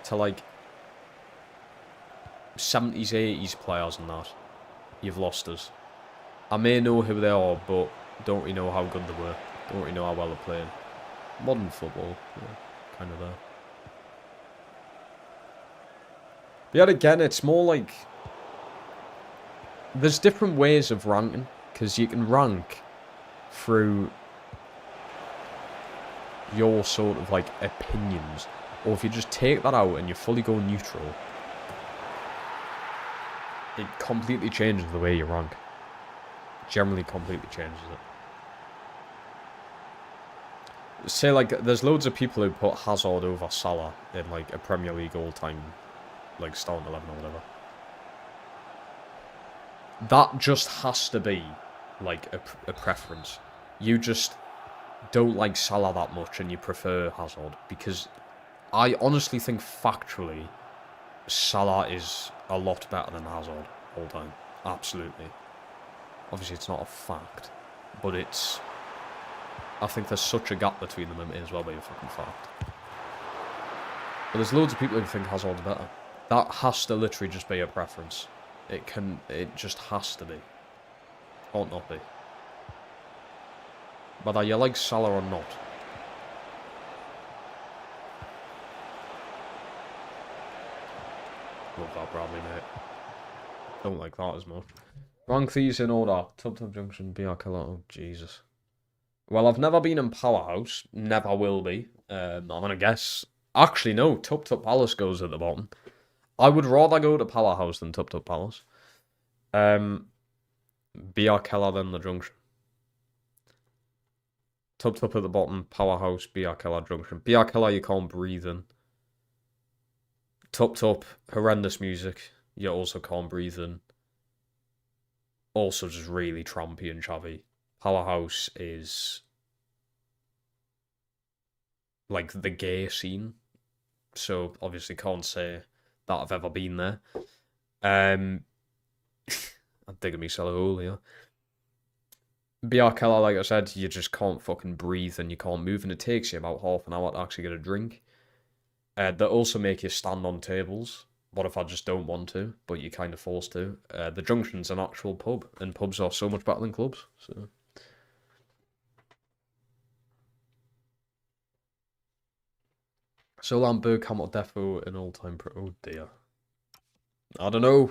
to, like, 70s, 80s players and that, you've lost us. I may know who they are, but don't really know how good they were. Don't really know how well they're playing. Modern football, yeah, kind of there. But yet again, it's more like... There's different ways of ranking, because you can rank through your sort of, like, opinions. Or if you just take that out and you fully go neutral, it completely changes the way you rank. Generally completely changes it. Say, like, there's loads of people who put Hazard over Salah in, like, a Premier League all-time, like, starting 11 or whatever. That just has to be, like, a preference. You just don't like Salah that much and you prefer Hazard. Because I honestly think, factually, Salah is a lot better than Hazard all time. Absolutely. Obviously, it's not a fact, but it's... I think there's such a gap between them, and it may as well be a fucking fact. But there's loads of people who think Hazard's better. That has to literally just be a preference. It just has to be. Ought not be. Whether you like Salah or not. Love that Bradley, mate. Don't like that as much. Rank these in order. Tub Junction, BR Killer. Oh, Jesus. Well, I've never been in Powerhouse. Never will be. I'm going to guess... Actually, no. Tub Palace goes at the bottom. I would rather go to Powerhouse than Tub Palace. BR Keller than the Junction. Tub at the bottom. Powerhouse, BR Keller, Junction. BR Keller, you can't breathe in. Tub, horrendous music. You also can't breathe in. Also just really trampy and chavvy. Powerhouse is like the gay scene. So obviously can't say that I've ever been there. I'm digging myself a hole here. BR Keller, like I said, you just can't fucking breathe and you can't move, and it takes you about half an hour to actually get a drink. They also make you stand on tables. What if I just don't want to, but you're kind of forced to? The Junction's an actual pub, and pubs are so much better than clubs. So Solan Bergkamp or Defo an all-time pro. Oh dear. I don't know.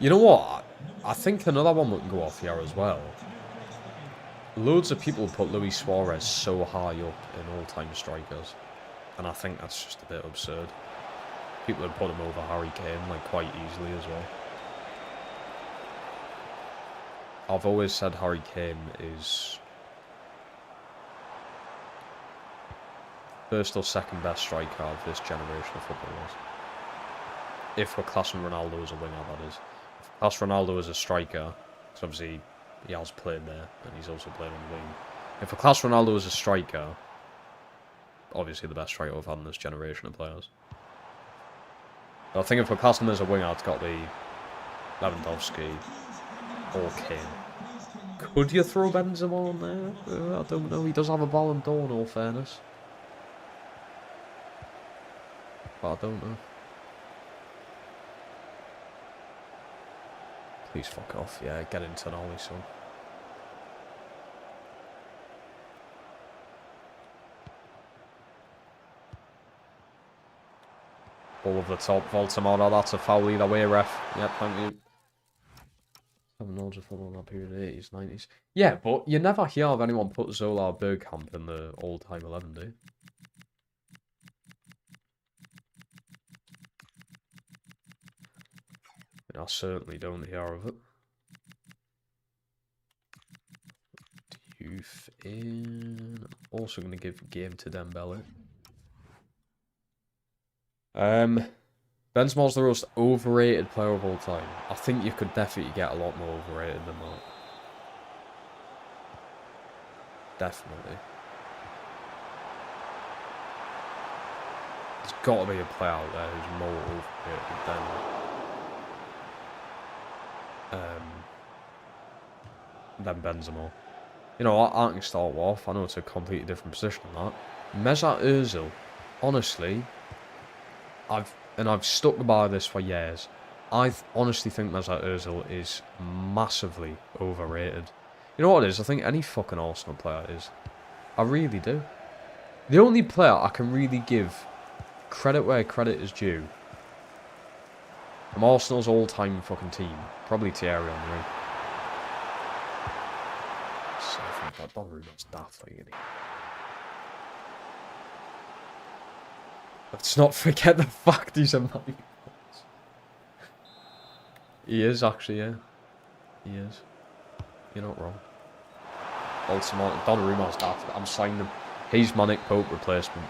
You know what? I think another one we can go off here as well. Loads of people put Luis Suarez so high up in all-time strikers. And I think that's just a bit absurd. People have put him over Harry Kane, like, quite easily as well. I've always said Harry Kane is first or second best striker of this generation of footballers. If we're classing Ronaldo as a winger, that is. If we class Ronaldo as a striker, because obviously he has played there, and he's also played on the wing. If we class Ronaldo as a striker, obviously the best striker we've had in this generation of players. But I think if we class him as a winger, it's got to be Lewandowski or Kane. Could you throw Benzema on there? I don't know. He does have a Ballon d'Or, in all fairness. But I don't know. Please fuck off. Yeah, get into an ollie, son. All of the top, Voltamora, that's a foul either way, ref. Yep, thank you. 7 loads of football in that period, 80s, 90s. Yeah, but you never hear of anyone put Zola Bergkamp in the all-time 11, do you? I certainly don't hear of it. Youth in. Also going to give game to Dembele. Benzema's the most overrated player of all time. I think you could definitely get a lot more overrated than that. Definitely. There's got to be a player out there who's more overrated than Benzema. You know, I can start off. I know it's a completely different position than that. Mesut Ozil, honestly, I've stuck by this for years. I honestly think Mesut Ozil is massively overrated. You know what it is? I think any fucking Arsenal player is. I really do. The only player I can really give credit where credit is due from Arsenal's all-time fucking team, probably Thierry Henry. So I think that Donnarumma's daft, isn't he? Let's not forget the fact he's a man. He is actually, yeah. He is. You're not wrong. Ultimately, Donnarumma's daft. I'm signing him. He's Manic Pope replacement.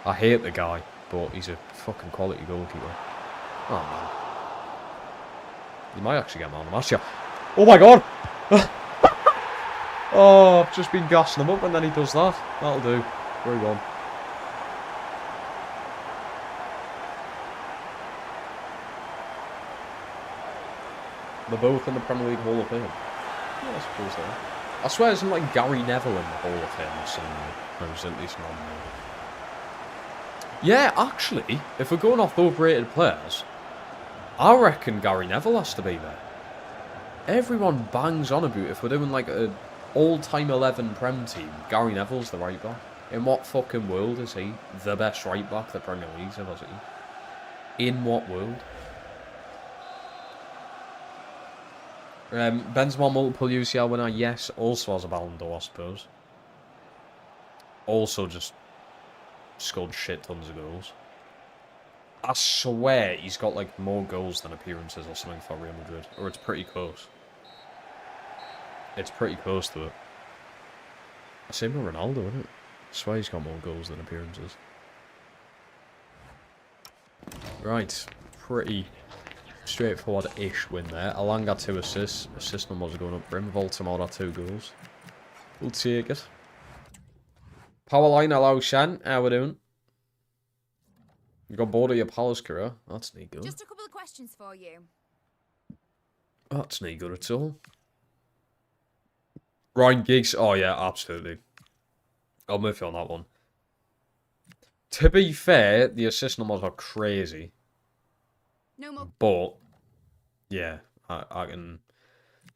I hate the guy, but he's a fucking quality goalkeeper. Oh man. You might actually get man of the match here. Oh my god! Oh, I've just been gassing him up and then he does that. That'll do. Where are we going? They're both in the Premier League Hall of Fame. Yeah, I suppose they are. I swear isn't like Gary Neville in the Hall of Fame or something. Or was at least nominated. Yeah, actually, if we're going off overrated players, I reckon Gary Neville has to be there. Everyone bangs on about if we're doing like an all-time 11 Prem team, Gary Neville's the right back. In what fucking world is he the best right back the Premier League's ever seen? In what world? Benzema multiple UCL winner, yes. Also has a Ballon d'Or, I suppose. Also just scored shit tons of goals. I swear he's got like more goals than appearances or something for Real Madrid. Or it's pretty close. It's pretty close to it. Same with Ronaldo, isn't it? I swear he's got more goals than appearances. Right. Pretty straightforward-ish win there. Alanga 2 assists. Assist numbers are going up for him. Voltemora 2 goals. We'll take it. Powerline, hello Shan. How we doing? You got bored of your Palace career? That's no good. Just a couple of questions for you. That's no good at all. Ryan Giggs. Oh yeah, absolutely. I'm with you on that one. To be fair, the assist numbers are crazy. No more. But, yeah, I can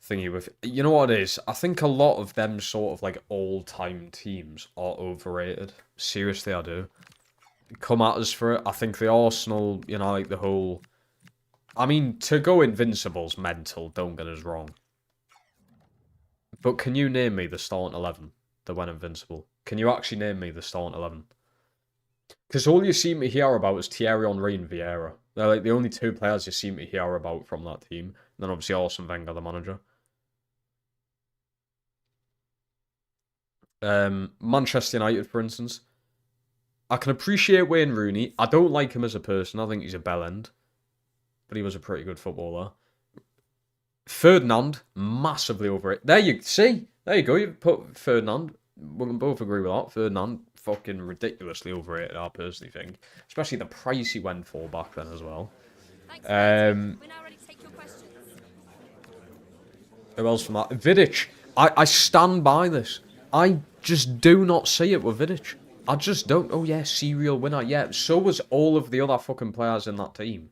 thingy with... You know what it is? I think a lot of them sort of like all-time teams are overrated. Seriously, I do. Come at us for it. I think the Arsenal, you know, like the whole... I mean, to go Invincible's mental, don't get us wrong. But can you name me the starting 11 that went Invincible? Can you actually name me the starting 11? Because all you seem to hear about is Thierry Henry and Vieira. They're like the only 2 players you seem to hear about from that team. And then obviously Arsene Wenger, the manager. Manchester United, for instance. I can appreciate Wayne Rooney. I don't like him as a person. I think he's a bellend. But he was a pretty good footballer. Ferdinand, massively overrated. There you see. There you go. You put Ferdinand. We can both agree with that. Ferdinand, fucking ridiculously overrated, I personally think. Especially the price he went for back then as well. Thanks, we're now ready to take your questions. Who else from that? Vidic. I stand by this. I just do not see it with Vidic. I just don't. Oh yeah, serial winner. Yeah, so was all of the other fucking players in that team.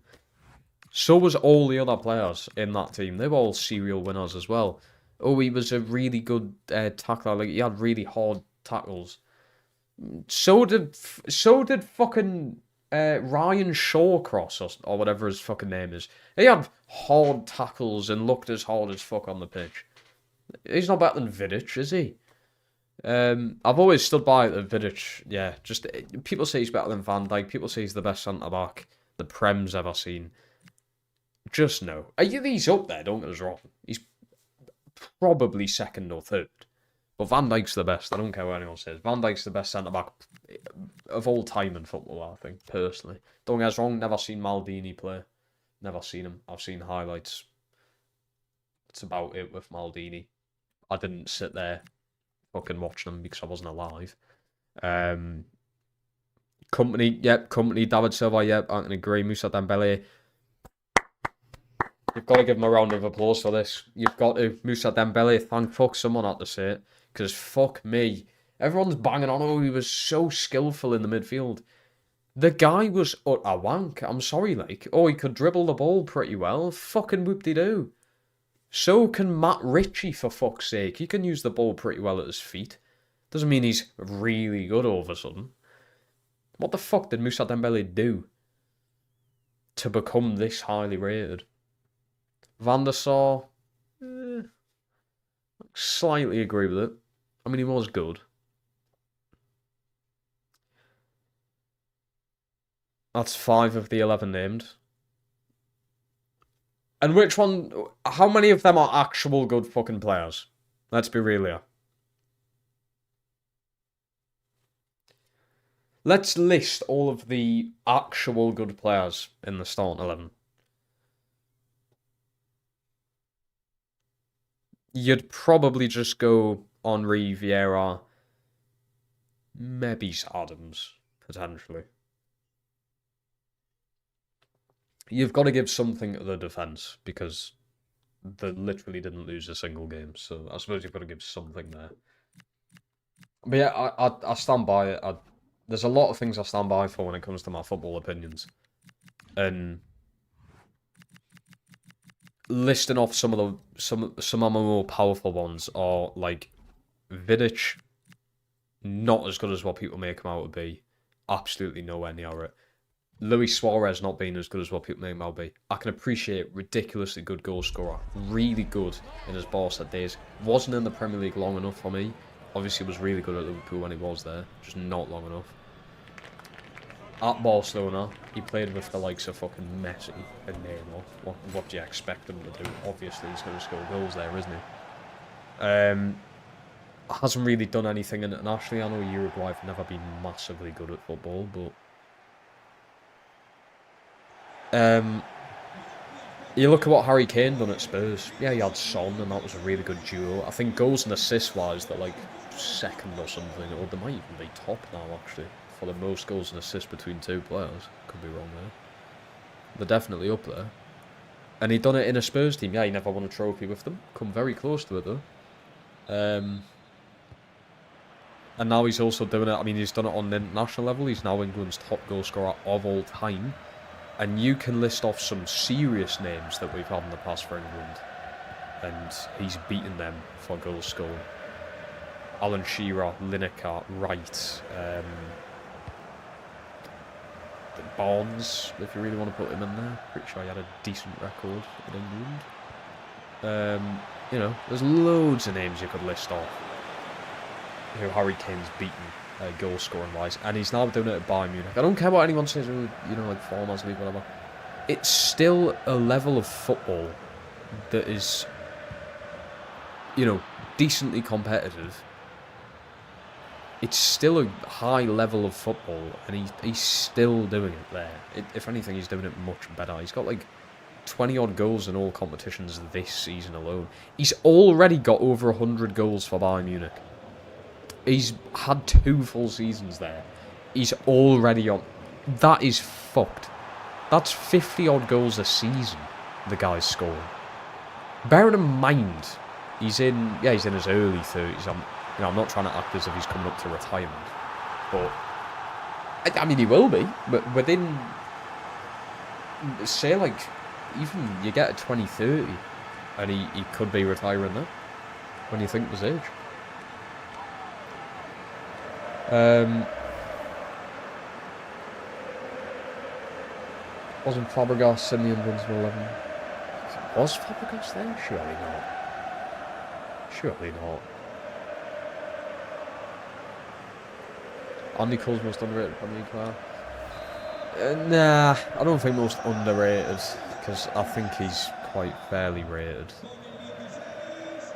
So was all the other players in that team. They were all serial winners as well. Oh, he was a really good tackler. Like, he had really hard tackles. So did fucking Ryan Shawcross or whatever his fucking name is. He had hard tackles and looked as hard as fuck on the pitch. He's not better than Vidic, is he? I've always stood by the Vidic. Yeah, just people say he's better than Van Dijk. People say he's the best centre back the Prem's ever seen. Just no. He's up there, don't get us wrong. He's probably second or third. But Van Dijk's the best. I don't care what anyone says. Van Dijk's the best centre-back of all time in football, I think, personally. Don't get us wrong, never seen Maldini play. Never seen him. I've seen highlights. That's about it with Maldini. I didn't sit there fucking watching him because I wasn't alive. Company, yep. Company, David Silva, yep. I can agree. Moussa Dembele. You've got to give him a round of applause for this. You've got to. Moussa Dembele, thank fuck someone had to say it. Because fuck me. Everyone's banging on, oh, he was so skillful in the midfield. The guy was a wank. I'm sorry, like. Oh, he could dribble the ball pretty well. Fucking whoop-de-doo. So can Matt Ritchie, for fuck's sake. He can use the ball pretty well at his feet. Doesn't mean he's really good all of a sudden. What the fuck did Moussa Dembele do to become this highly rated? Van der Sar, slightly agree with it. I mean, he was good. That's 5 of the 11 named. And which one... How many of them are actual good fucking players? Let's be real here. Let's list all of the actual good players in the starting 11. You'd probably just go Henry, Vieira, maybe Adams, potentially. You've got to give something to the defence, because they literally didn't lose a single game, so I suppose you've got to give something there. But yeah, I stand by it. There's a lot of things I stand by for when it comes to my football opinions. And listing off some of my more powerful ones are like Vidic, not as good as what people make him out to be. Absolutely nowhere near it. Luis Suarez not being as good as what people make him out to be. I can appreciate ridiculously good goal scorer. Really good in his Barca days. Wasn't in the Premier League long enough for me. Obviously was really good at Liverpool when he was there. Just not long enough. At Barcelona, he played with the likes of fucking Messi and Neymar. What do you expect him to do? Obviously, he's going to score goals there, isn't he? Hasn't really done anything internationally. I know Uruguay have never been massively good at football, but... you look at what Harry Kane done at Spurs. Yeah, he had Son, and that was a really good duo. I think goals and assists-wise, they're like second or something, or they might even be top now, actually, for the most goals and assists between two players. Could be wrong there. They're definitely up there. And he done it in a Spurs team. Yeah, he never won a trophy with them. Come very close to it, though. And now he's also doing it. I mean, he's done it on the international level. He's now England's top goal scorer of all time. And you can list off some serious names that we've had in the past for England. And he's beaten them for goals scored. Alan Shearer, Lineker, Wright, Barnes, if you really want to put him in there. Pretty sure he had a decent record in England. You know, there's loads of names you could list off who Harry Kane's beaten goal scoring wise, and he's now doing it at Bayern Munich. I don't care what anyone says, you know, like Farmers League, whatever. It's still a level of football that is, you know, decently competitive. It's still a high level of football, and he's still doing it there. If anything, he's doing it much better. He's got like 20-odd goals in all competitions this season alone. He's already got over 100 goals for Bayern Munich. He's had 2 full seasons there. He's already on... That is fucked. That's 50-odd goals a season the guy's scoring. Bearing in mind, he's in his early 30s. I'm not trying to act as if he's coming up to retirement. But, I mean, he will be. But within, say, like, even you get to 2030, and he could be retiring there, when you think of his age. Wasn't Fabregas in the Invincible 11? Was Fabregas there? Surely not. Surely not. Andy Cole's most underrated Premier League player? Nah, I don't think most underrated, Because I think he's quite fairly rated.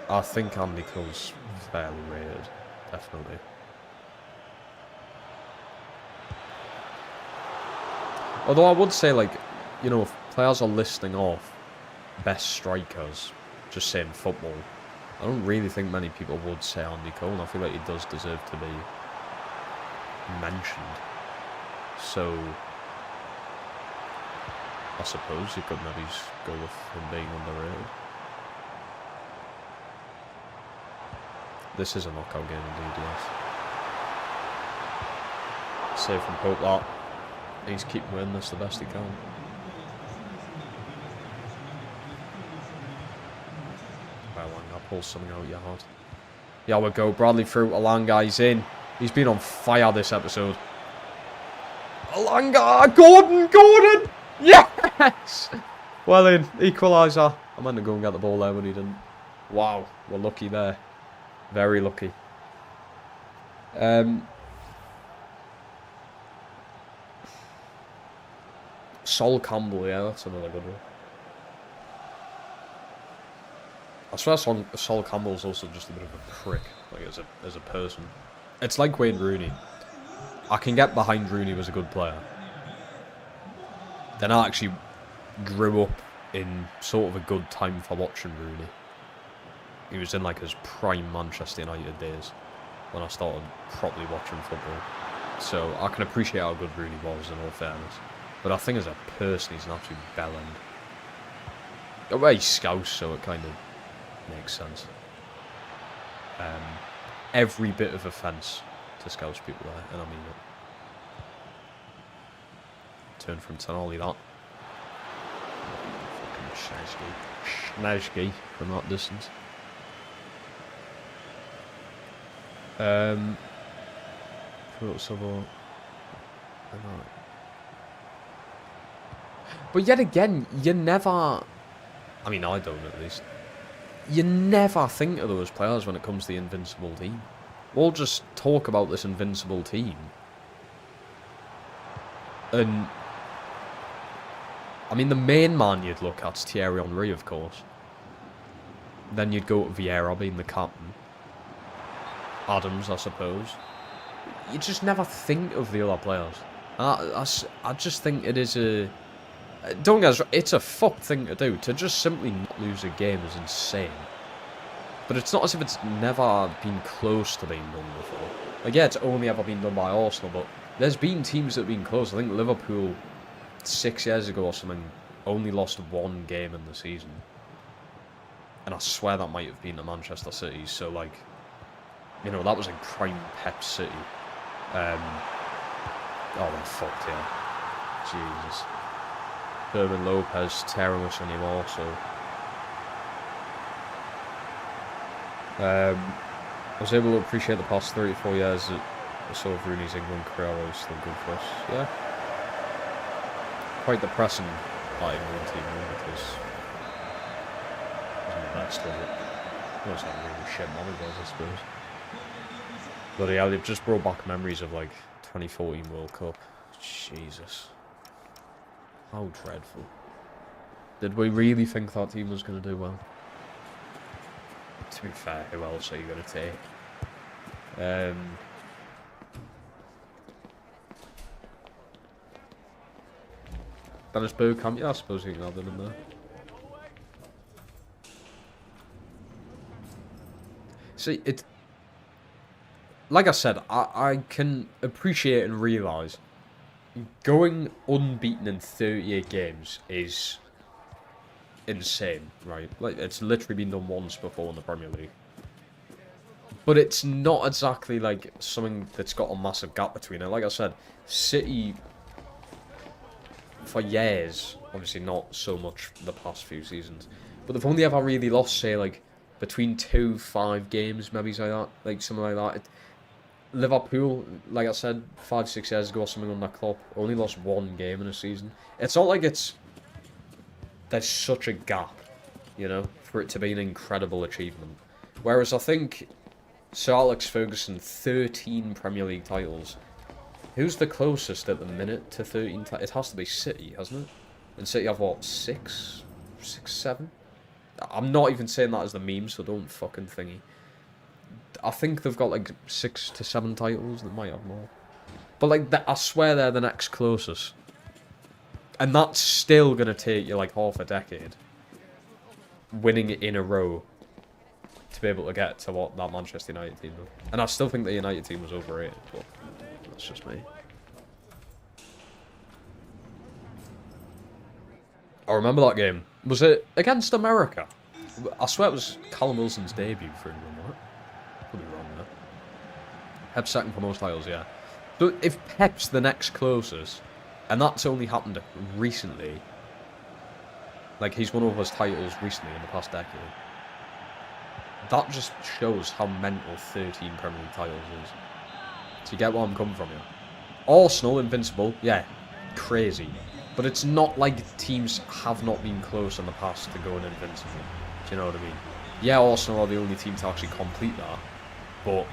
I think Andy Cole's fairly rated, definitely. Although I would say, like, you know, if players are listing off best strikers, just saying football, I don't really think many people would say Andy Cole, and I feel like he does deserve to be mentioned. So, I suppose you could maybe go with him being underrated. This is a knockout game indeed, yes. Save from Pope that. He's keeping winning this the best he can. Well, Alanga pulls something out of your heart. Yeah, we go. Bradley through. Alanga's in. He's been on fire this episode. Alanga! Gordon! Yes! Well in. Equaliser. I meant to go and get the ball there, but he didn't. Wow. We're lucky there. Very lucky. Sol Campbell, yeah, that's another good one. I swear Sol Campbell's also just a bit of a prick, like as a person. It's like Wayne Rooney. I can get behind Rooney was a good player. Then I actually grew up in sort of a good time for watching Rooney. He was in like his prime Manchester United days when I started properly watching football. So I can appreciate how good Rooney was in all fairness. But I think as a person, he's an absolute bellend. Well, he's Scouse, so it kind of makes sense. Every bit of offence to Scouse people there, and I mean it. Turn from Tonali, that. Fucking Schnazgi from that distance. But yet again, you never... I mean, I don't at least. You never think of those players when it comes to the invincible team. We'll just talk about this invincible team. And... I mean, the main man you'd look at's Thierry Henry, of course. Then you'd go to Vieira being the captain. Adams, I suppose. You just never think of the other players. I just think it is a... Don't get us wrong, it's a fucked thing to do. To just simply not lose a game is insane. But it's not as if it's never been close to being done before. Like, yeah, it's only ever been done by Arsenal, but there's been teams that have been close. I think Liverpool, 6 years ago or something, only lost one game in the season. And I swear that might have been to Manchester City, so, like, you know, that was in prime Pep City. Oh, they're fucked, yeah. Jesus. Herman Lopez tearing us anymore, so... I was able to appreciate the past 34 years that I saw of Rooney's England career was still good for us. Yeah. Quite depressing, that England team, because... it wasn't the best, was it? It was like really shit managers, I suppose. But yeah, they've just brought back memories of, like, 2014 World Cup. Jesus. How dreadful. Did we really think that team was going to do well? To be fair, who else are you going to take? Dennis Bergkamp, yeah, I suppose you can have them in there. See, it... Like I said, I can appreciate and realise going unbeaten in 38 games is insane, right? Like, it's literally been done once before in the Premier League. But it's not exactly, like, something that's got a massive gap between it. Like I said, City, for years, obviously not so much the past few seasons, but they've only ever really lost, say, like, between 2-5 games, maybe like that, like, something like that. Liverpool, like I said, 5-6 years ago or something on that club, only lost one game in a season. It's not like there's such a gap, you know, for it to be an incredible achievement. Whereas I think Sir Alex Ferguson, 13 Premier League titles. Who's the closest at the minute to 13 titles? It has to be City, hasn't it? And City have, what, 6, 7? I'm not even saying that as the meme, so don't fucking thingy. I think they've got, like, 6 to 7 titles. They might have more. But, like, I swear they're the next closest. And that's still going to take you, like, half a decade. Winning it in a row. To be able to get to what that Manchester United team did. And I still think the United team was overrated, but that's just me. I remember that game. Was it against America? I swear it was Callum Wilson's debut for England, wasn't it? Could be wrong there. Pep's second for most titles, yeah. But if Pep's the next closest, and that's only happened recently, like he's won all his titles recently in the past decade, that just shows how mental 13 Premier League titles is. So you get where I'm coming from here. Arsenal, invincible, yeah, crazy. But it's not like teams have not been close in the past to going invincible. Do you know what I mean? Yeah, Arsenal are the only team to actually complete that. But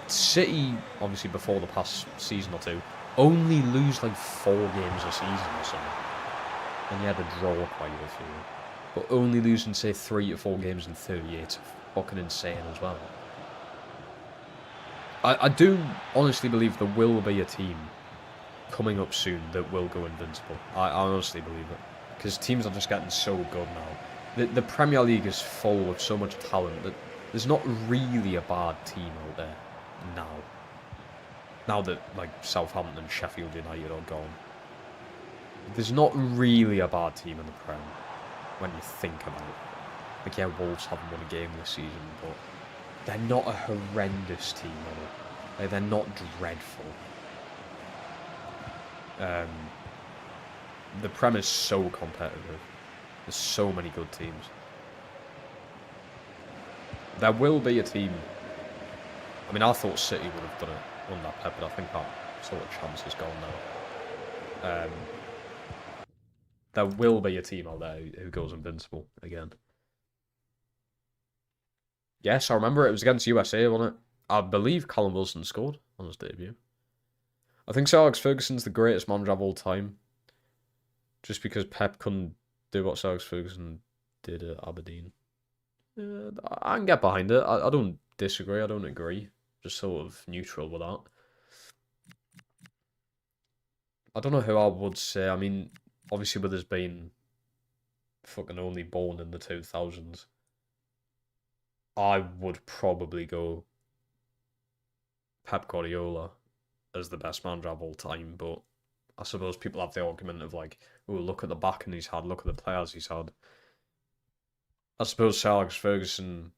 City, obviously before the past season or two, only lose like 4 games a season or something. And you had to draw quite a few. But only losing, say, 3 to 4 games in 38 fucking insane as well. I do honestly believe there will be a team coming up soon that will go invincible. I honestly believe it. Because teams are just getting so good now. The Premier League is full of so much talent that there's not really a bad team out there now. Now that, like, Southampton and Sheffield United are gone. There's not really a bad team in the Prem. When you think about it. Like, yeah, Wolves haven't won a game this season, but they're not a horrendous team, are they? Like, they're not dreadful. The Prem is so competitive. There's so many good teams. There will be a team. I mean, I thought City would have done it under Pep, but I think that sort of chance is gone now. There will be a team out there who goes invincible again. Yes, I remember it was against USA, wasn't it? I believe Callum Wilson scored on his debut. I think Sir Alex Ferguson's the greatest manager of all time. Just because Pep couldn't do what Sir Alex Ferguson did at Aberdeen. I can get behind it. I don't disagree. I don't agree. Just sort of neutral with that. I don't know who I would say. I mean, obviously with us being fucking only born in the 2000s, I would probably go Pep Guardiola as the best manager of all time, but I suppose people have the argument of like, oh, look at the backing he's had, look at the players he's had. I suppose Sir Alex Ferguson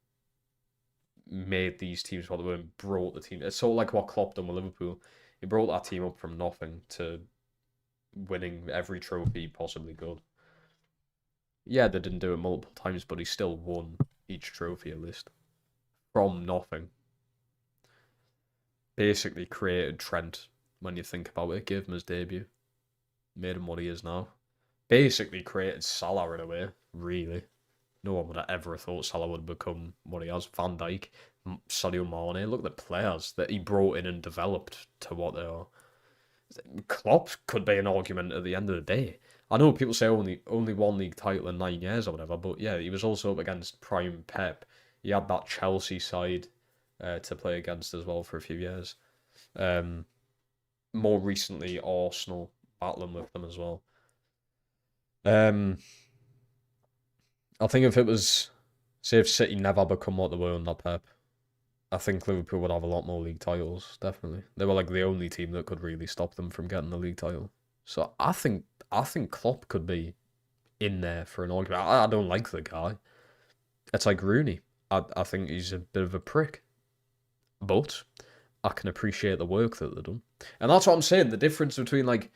made these teams what they were and brought the team. It's sort of like what Klopp done with Liverpool. He brought that team up from nothing to winning every trophy possibly could. Yeah, they didn't do it multiple times, but he still won each trophy at least. From nothing. Basically created Trent, when you think about it. Gave him his debut. Made him what he is now. Basically created Salah in a way, really. No one would have ever thought Salah would become what he has. Van Dijk, Sadio Mane. Look at the players that he brought in and developed to what they are. Klopp could be an argument at the end of the day. I know people say only 1 league title in 9 years or whatever, but yeah, he was also up against prime Pep. He had that Chelsea side to play against as well for a few years. More recently, Arsenal battling with them as well. I think if it was, say if City never become what they were under Pep, I think Liverpool would have a lot more league titles, definitely. They were like the only team that could really stop them from getting the league title. So I think Klopp could be in there for an argument. I don't like the guy. It's like Rooney. I think he's a bit of a prick. But I can appreciate the work that they've done. And that's what I'm saying. The difference between like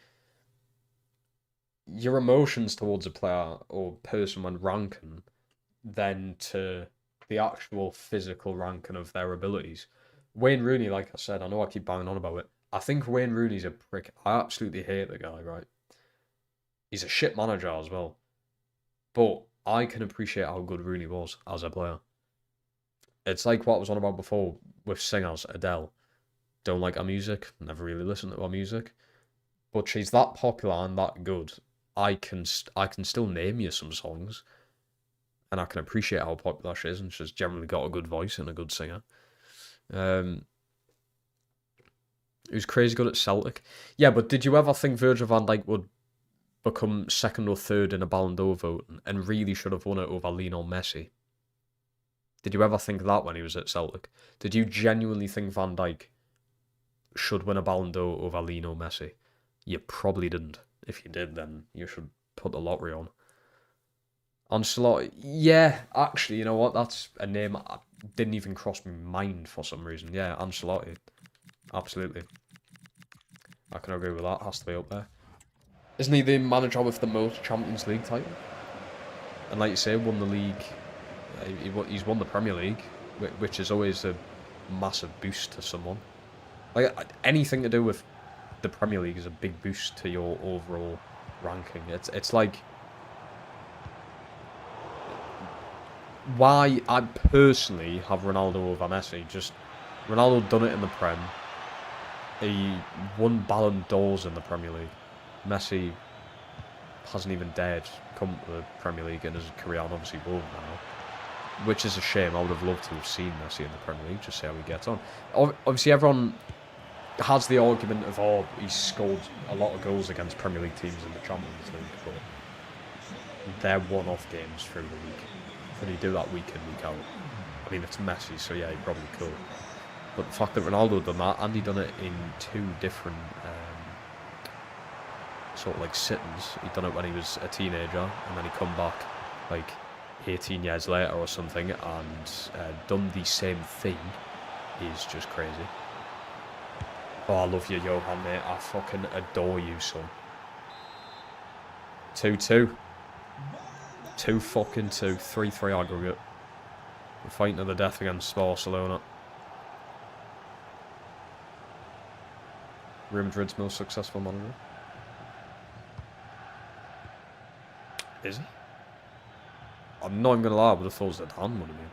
your emotions towards a player or person when ranking than to the actual physical ranking of their abilities. Wayne Rooney, like I said, I know I keep banging on about it. I think Wayne Rooney's a prick. I absolutely hate the guy, right? He's a shit manager as well. But I can appreciate how good Rooney was as a player. It's like what I was on about before with singers, Adele. Don't like her music, never really listened to her music. But she's that popular and that good I can still name you some songs, and I can appreciate how popular she is, and she's generally got a good voice and a good singer. Who's crazy good at Celtic. Yeah, but did you ever think Virgil van Dijk would become second or third in a Ballon d'Or vote and really should have won it over Lionel Messi? Did you ever think that when he was at Celtic? Did you genuinely think Van Dijk should win a Ballon d'Or over Lionel Messi? You probably didn't. If you did, then you should put the lottery on. Ancelotti, yeah, actually, you know what? That's a name that didn't even cross my mind for some reason. Yeah, Ancelotti. Absolutely. I can agree with that. Has to be up there. Isn't he the manager with the most Champions League titles? And like you say, won the league. He's won the Premier League, which is always a massive boost to someone. Like, anything to do with the Premier League is a big boost to your overall ranking. It's like why I personally have Ronaldo over Messi. Just Ronaldo done it in the Prem. He won Ballon d'Ors in the Premier League. Messi hasn't even dared come to the Premier League in his career, and obviously won't now, which is a shame. I would have loved to have seen Messi in the Premier League, just see how he gets on. Obviously, everyone has the argument of, oh, he's scored a lot of goals against Premier League teams in the Champions League, but they're one-off games through the week. Can he do that week in, week out? I mean, it's Messi, so yeah, he probably could. But the fact that Ronaldo done that, and he done it in two different sort of like sittings. He done it when he was a teenager, and then he come back like 18 years later or something, and done the same thing, is just crazy. Oh, I love you, Johan, mate. I fucking adore you, son. 2-2. 2-2. 3-3 aggregate. We're fighting to the death against Barcelona. Real Madrid's most successful manager. Is he? I'm not even going to lie, I would have thought Zidane would have been.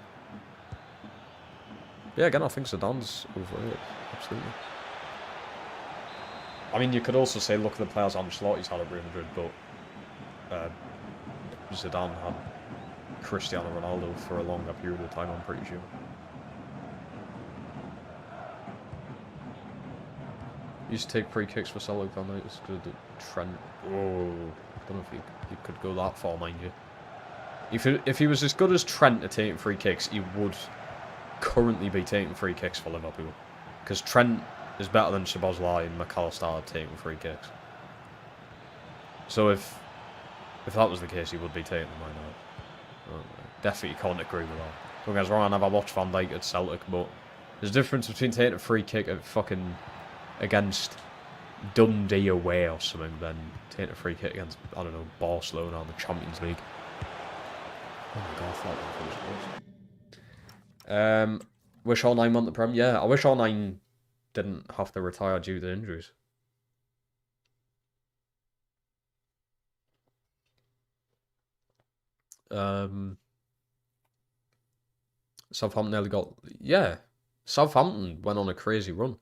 Yeah, again, I think Zidane's overrated. Absolutely. I mean, you could also say, look at the players Ancelotti's had at Real Madrid, but Zidane had Cristiano Ronaldo for a longer period of time, I'm pretty sure. Used to take free kicks for Celtic that night. It was good at Trent. Oh, I don't know if he could go that far, mind you. If he was as good as Trent at taking free kicks, he would currently be taking free kicks for Liverpool. Because Trent is better than Szoboszlai and McAllister at taking free kicks. So if that was the case, he would be taking them right now. Definitely can't agree with that. Don't get us wrong, I never watched Van Dijk at Celtic, but there's a difference between taking a free kick at fucking against Dundee away or something than taking a free kick against, I don't know, Barcelona or the Champions League. Oh my god, that was close. Wish R9 won the Prem. Yeah, I wish R9 didn't have to retire due to injuries. Southampton nearly got... Yeah, Southampton went on a crazy run.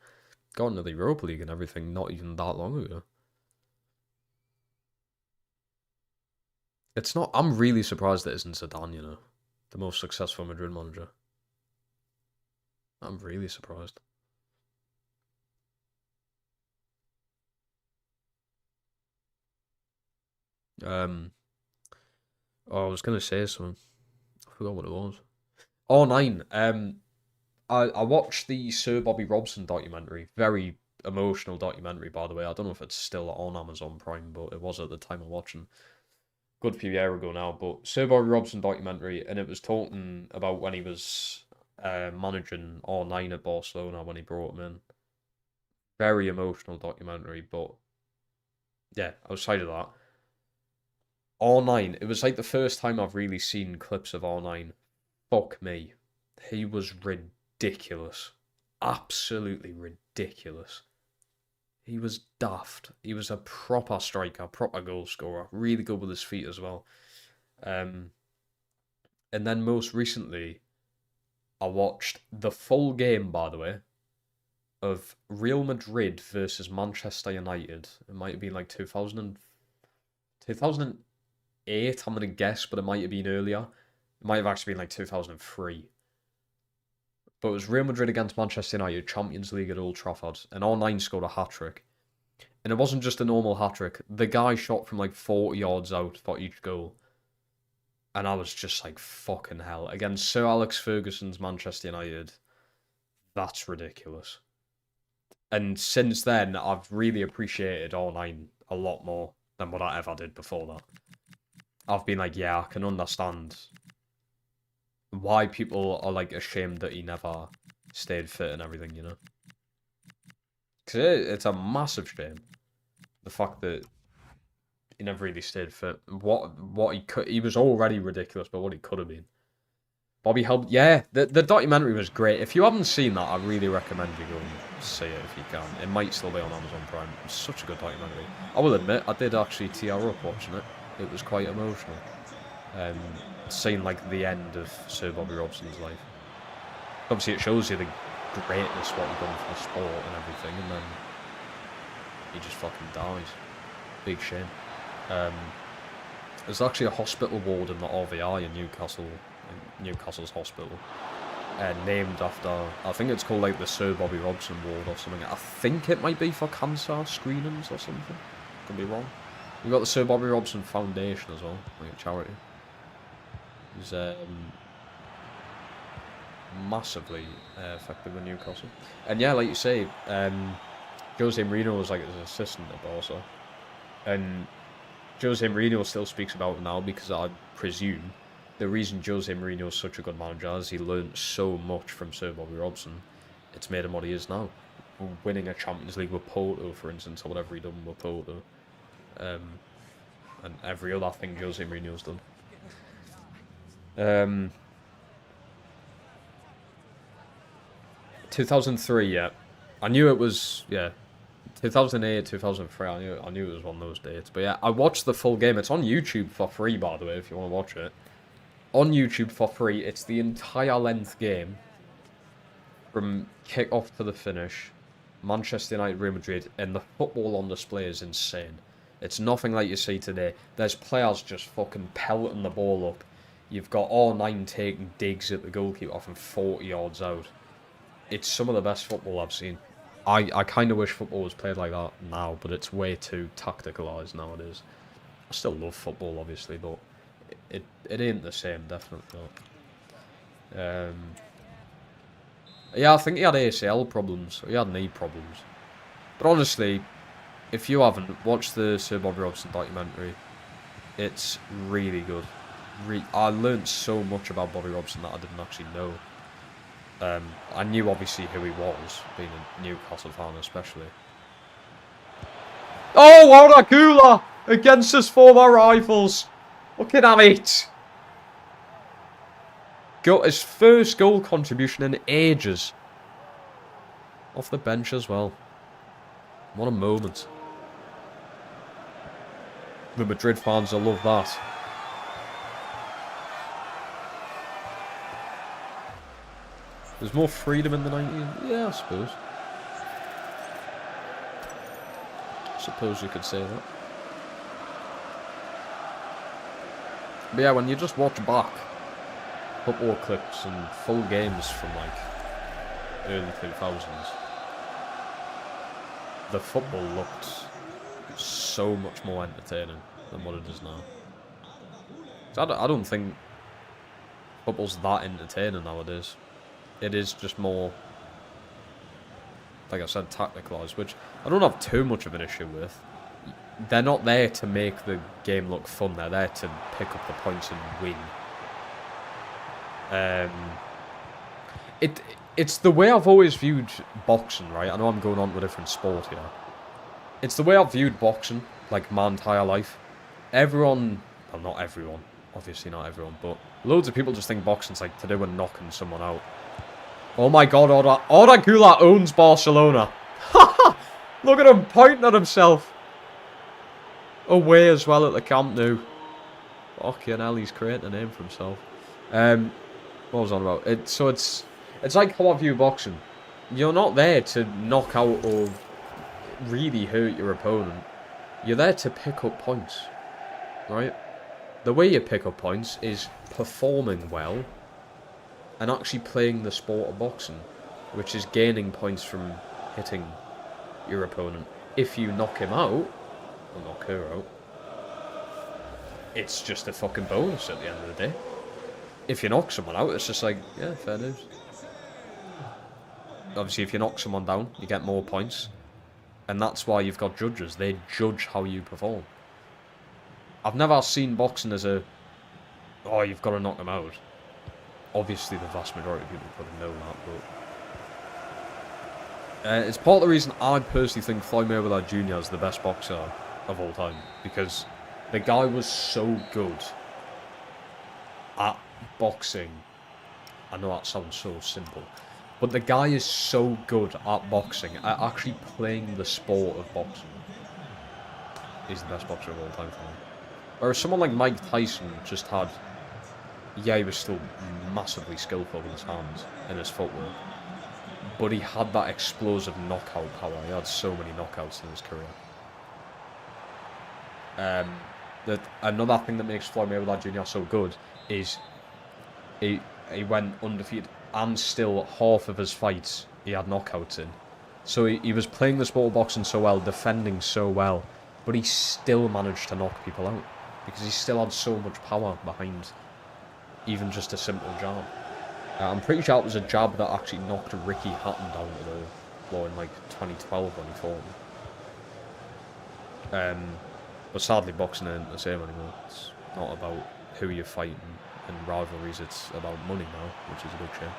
Got into the Europa League and everything not even that long ago. It's not... I'm really surprised it isn't Zidane, you know. The most successful Madrid manager. I'm really surprised. Oh, I was going to say something. I forgot what it was. Oh, 9. I watched the Sir Bobby Robson documentary. Very emotional documentary, by the way. I don't know if it's still on Amazon Prime, but it was at the time of watching. Good few years ago now. But Sir Bobby Robson documentary, and it was talking about when he was managing R9 at Barcelona when he brought him in. Very emotional documentary, but yeah, outside of that, R9, it was like the first time I've really seen clips of R9. Fuck me. He was ridiculous. Absolutely ridiculous. He was daft. He was a proper striker, proper goal scorer. Really good with his feet as well. And then most recently, I watched the full game, by the way, of Real Madrid versus Manchester United. It might have been like 2015 2008, I'm going to guess, but it might have been earlier. It might have actually been like 2003. But it was Real Madrid against Manchester United, Champions League at Old Trafford, and R9 scored a hat-trick. And it wasn't just a normal hat-trick. The guy shot from like 40 yards out for each goal. And I was just like, fucking hell. Against Sir Alex Ferguson's Manchester United, that's ridiculous. And since then, I've really appreciated R9 a lot more than what I ever did before that. I've been like, yeah, I can understand why people are like ashamed that he never stayed fit and everything, you know? Because it's a massive shame. The fact that he never really stayed fit. What he was already ridiculous, but what he could have been. Bobby helped. Yeah, the documentary was great. If you haven't seen that, I really recommend you go and see it if you can. It might still be on Amazon Prime. It's such a good documentary. I will admit, I did actually tear up watching it. It was quite emotional. Seeing like the end of Sir Bobby Robson's life. Obviously, it shows you the greatness what he done for the sport and everything, and then he just fucking dies. Big shame. There's actually a hospital ward in the RVI in Newcastle. Newcastle's hospital, named after, I think it's called like the Sir Bobby Robson ward or something. I think it might be for cancer screenings or something. Could be wrong. We've got the Sir Bobby Robson Foundation as well, like a charity. He's massively effective in Newcastle. And yeah, like you say, Jose Mourinho was like his assistant at Barca. And Jose Mourinho still speaks about it now because I presume the reason Jose Mourinho is such a good manager is he learned so much from Sir Bobby Robson. It's made him what he is now. Winning a Champions League with Porto, for instance, or whatever he done with Porto. And every other thing Jose Mourinho's done. 2003, yeah. I knew it was, 2008, 2003, I knew it was one of those dates. But yeah, I watched the full game. It's on YouTube for free, by the way, if you want to watch it. On YouTube for free, it's the entire length game. From kick-off to the finish. Manchester United, Real Madrid, and the football on display is insane. It's nothing like you see today. There's players just fucking pelting the ball up. You've got R9 taking digs at the goalkeeper from 40 yards out. It's some of the best football I've seen. I kind of wish football was played like that now, but it's way too tacticalised nowadays. I still love football, obviously, but it ain't the same, definitely not. Yeah, I think he had ACL problems. He had knee problems. But honestly, if you haven't watched the Sir Bobby Robson documentary, it's really good. I learned so much about Bobby Robson that I didn't actually know. I knew obviously who he was, being a Newcastle fan especially. Oh, Wadagula against his former rivals. Looking at it. Got his first goal contribution in ages. Off the bench as well. What a moment. The Madrid fans will love that. There's more freedom in the 90s. Yeah, I suppose. Suppose you could say that. But yeah, when you just watch back football clips and full games from like early 2000s, the football looked so much more entertaining than what it is now. I don't think football's that entertaining nowadays. It is just more, like I said, tacticalised, which I don't have too much of an issue with. They're not there to make the game look fun. They're there to pick up the points and win. It's the way I've always viewed boxing, right? I know I'm going on to a different sport here. It's the way I've viewed boxing, like, my entire life. Everyone, well, not everyone, obviously not everyone, but loads of people just think boxing's like to do with knocking someone out. Oh my god, Wadagula owns Barcelona. Look at him pointing at himself. Away as well at the Camp Nou. Fucking hell, he's creating a name for himself. What was I on about? It's like how I view boxing. You're not there to knock out or really hurt your opponent. You're there to pick up points. right? The way you pick up points is performing well and actually playing the sport of boxing, which is gaining points from hitting your opponent. If you knock him out, or knock her out, it's just a fucking bonus at the end of the day. If you knock someone out, it's just like, yeah, fair dues. Obviously, if you knock someone down, you get more points. And that's why you've got judges. They judge how you perform. I've never seen boxing as a, oh, you've got to knock them out. Obviously, the vast majority of people probably know that, but... it's part of the reason I personally think Floyd Mayweather Jr. is the best boxer of all time. Because the guy was so good at boxing. I know that sounds so simple. But the guy is so good at boxing, at actually playing the sport of boxing. He's the best boxer of all time for me. Whereas someone like Mike Tyson just had... Yeah, he was still massively skillful with his hands and his footwork. But he had that explosive knockout power. He had so many knockouts in his career. Another thing that makes Floyd Mayweather Jr. so good is he went undefeated and still half of his fights he had knockouts in. So he was playing the sport of boxing so well, defending so well, but he still managed to knock people out because he still had so much power behind even just a simple jab. I'm pretty sure it was a jab that actually knocked Ricky Hatton down to the floor in like 2012 when he fought him. But sadly, boxing ain't the same anymore. It's not about who you're fighting and rivalries, it's about money now, which is a big shame.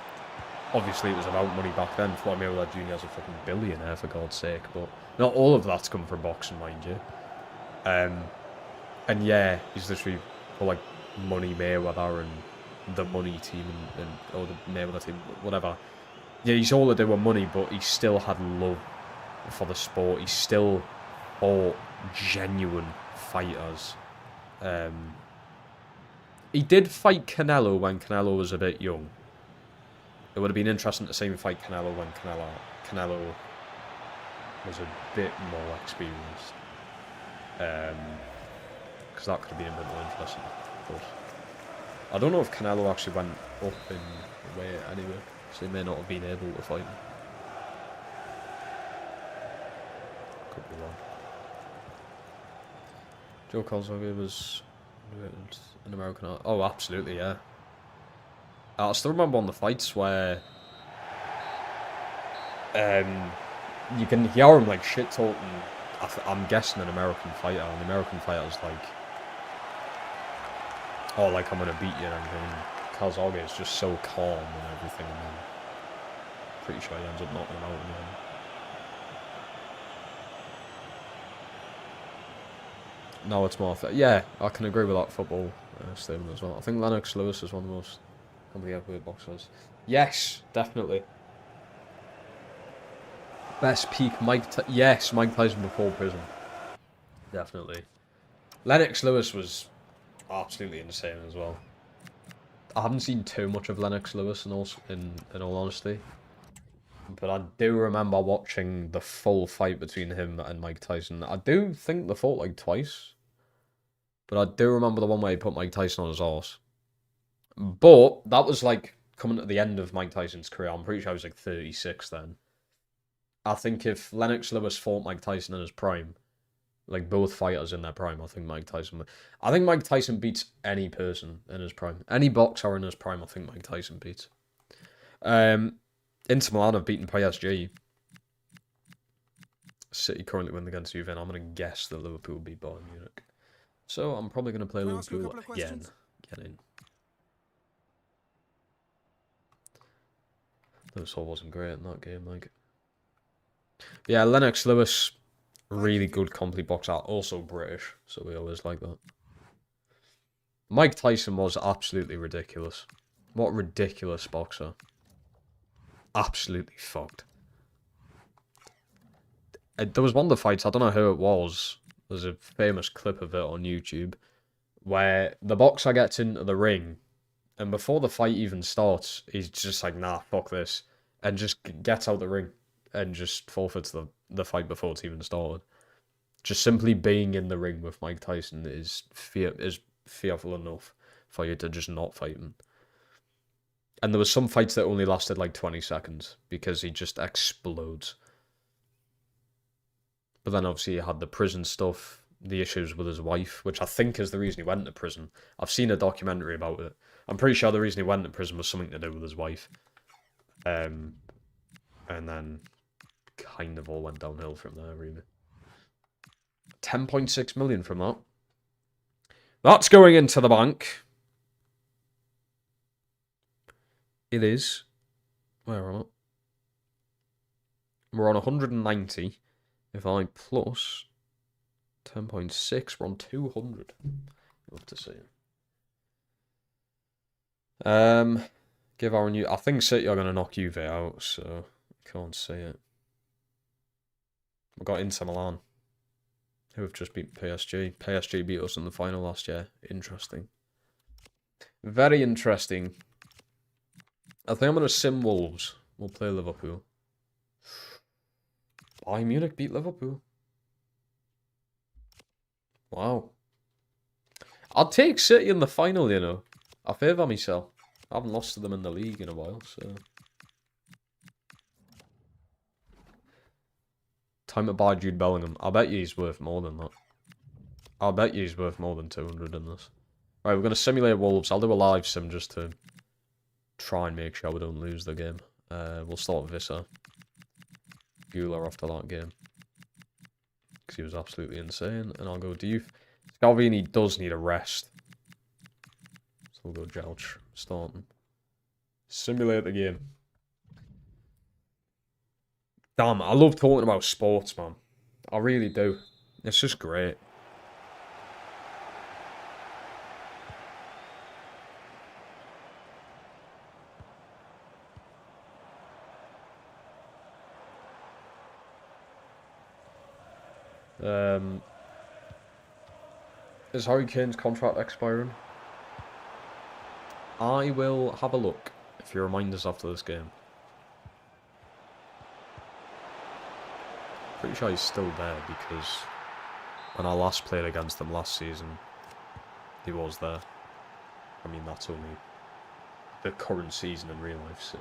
Obviously, it was about money back then. Floyd Mayweather Jr. is a fucking billionaire, for God's sake, but not all of that's come from boxing, mind you. And yeah, he's literally for like Money Mayweather and the Money team or the Mayweather team, whatever. Yeah, he's all to do with money, but he still had love for the sport. He still fought genuine fighters. He did fight Canelo when Canelo was a bit young. It would have been interesting to see him fight Canelo when Canelo was a bit more experienced. Because that could have been a bit more interesting. But I don't know if Canelo actually went up in weight anyway, so he may not have been able to fight him. Could be wrong. Joe Cosgrove was an American art. Oh, absolutely, yeah. I still remember on the fights where you can hear him like shit talking. I'm guessing an American fighter. An American fighter's like, oh, like I'm gonna beat you and everything. Cosgrove is just so calm and everything, and then pretty sure he ends up knocking him out in the end. No, it's more. Yeah, I can agree with that football statement as well. I think Lennox Lewis is one of the most heavyweight boxers. Yes, definitely. Best peak yes, Mike Tyson before prison. Definitely. Lennox Lewis was absolutely insane as well. I haven't seen too much of Lennox Lewis in all honesty. But I do remember watching the full fight between him and Mike Tyson. I do think they fought like twice. But I do remember the one where he put Mike Tyson on his arse. But that was like coming at the end of Mike Tyson's career. I'm pretty sure I was like 36 then. I think if Lennox Lewis fought Mike Tyson in his prime, like both fighters in their prime, I think Mike Tyson beats any person in his prime. Any boxer in his prime, I think Mike Tyson beats. Inter Milan have beaten PSG. City currently win against Juve, and I'm going to guess that Liverpool beat Bayern Munich. So I'm probably going to play Liverpool again. Get in. Liverpool wasn't great in that game, like. Yeah, Lennox Lewis, really good complete boxer. Also British, so we always like that. Mike Tyson was absolutely ridiculous. What a ridiculous boxer. Absolutely fucked. There was one of the fights, I don't know who it was. There's a famous clip of it on YouTube where the boxer gets into the ring and before the fight even starts, he's just like, nah, fuck this, and just gets out the ring and just forfeits the fight before it's even started. Just simply being in the ring with Mike Tyson is fearful enough for you to just not fight him. And there was some fights that only lasted like 20 seconds because he just explodes. But then obviously he had the prison stuff, the issues with his wife, which I think is the reason he went to prison. I've seen a documentary about it. I'm pretty sure the reason he went to prison was something to do with his wife. And then kind of all went downhill from there, really. 10.6 million from that. That's going into the bank. It is. Where am I? We're on 190. If I plus 10.6, we're on 200. Love to see it. Give our new. I think City are going to knock Juve out, so I can't see it. We've got Inter Milan, who have just beat PSG. PSG beat us in the final last year. Interesting. Very interesting. I think I'm going to sim Wolves. We'll play Liverpool. Bayern Munich beat Liverpool. Wow. I'd take City in the final, you know. I favour myself. I haven't lost to them in the league in a while, so... Time to buy Jude Bellingham. I bet you he's worth more than that. I bet you he's worth more than 200 in this. Right, we're going to simulate Wolves. I'll do a live sim just to try and make sure we don't lose the game. We'll start with Visser. Bueller after that game. Because he was absolutely insane. And I'll go Diouf. Scalvini does need a rest. So we'll go Jouch. Starting. Simulate the game. Damn, I love talking about sports, man. I really do. It's just great. Is Harry Kane's contract expiring? I will have a look if you remind us after this game. Pretty sure he's still there because when I last played against him last season, he was there. I mean, that's only the current season in real life, so...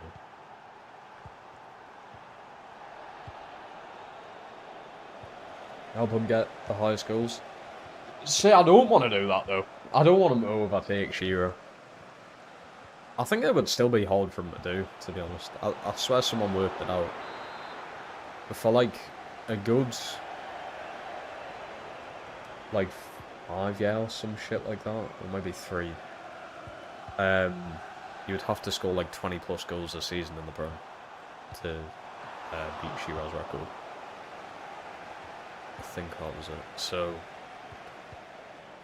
Help him get the highest goals. See, I don't want to do that, though. I don't want him to overtake Shearer. I think it would still be hard for him to do, to be honest. I swear someone worked it out. But for, like, a good... like, 5 years or some shit like that, or maybe 3. You would have to score, like, 20-plus goals a season in the Pro to beat Shearer's record. I think that was it. So...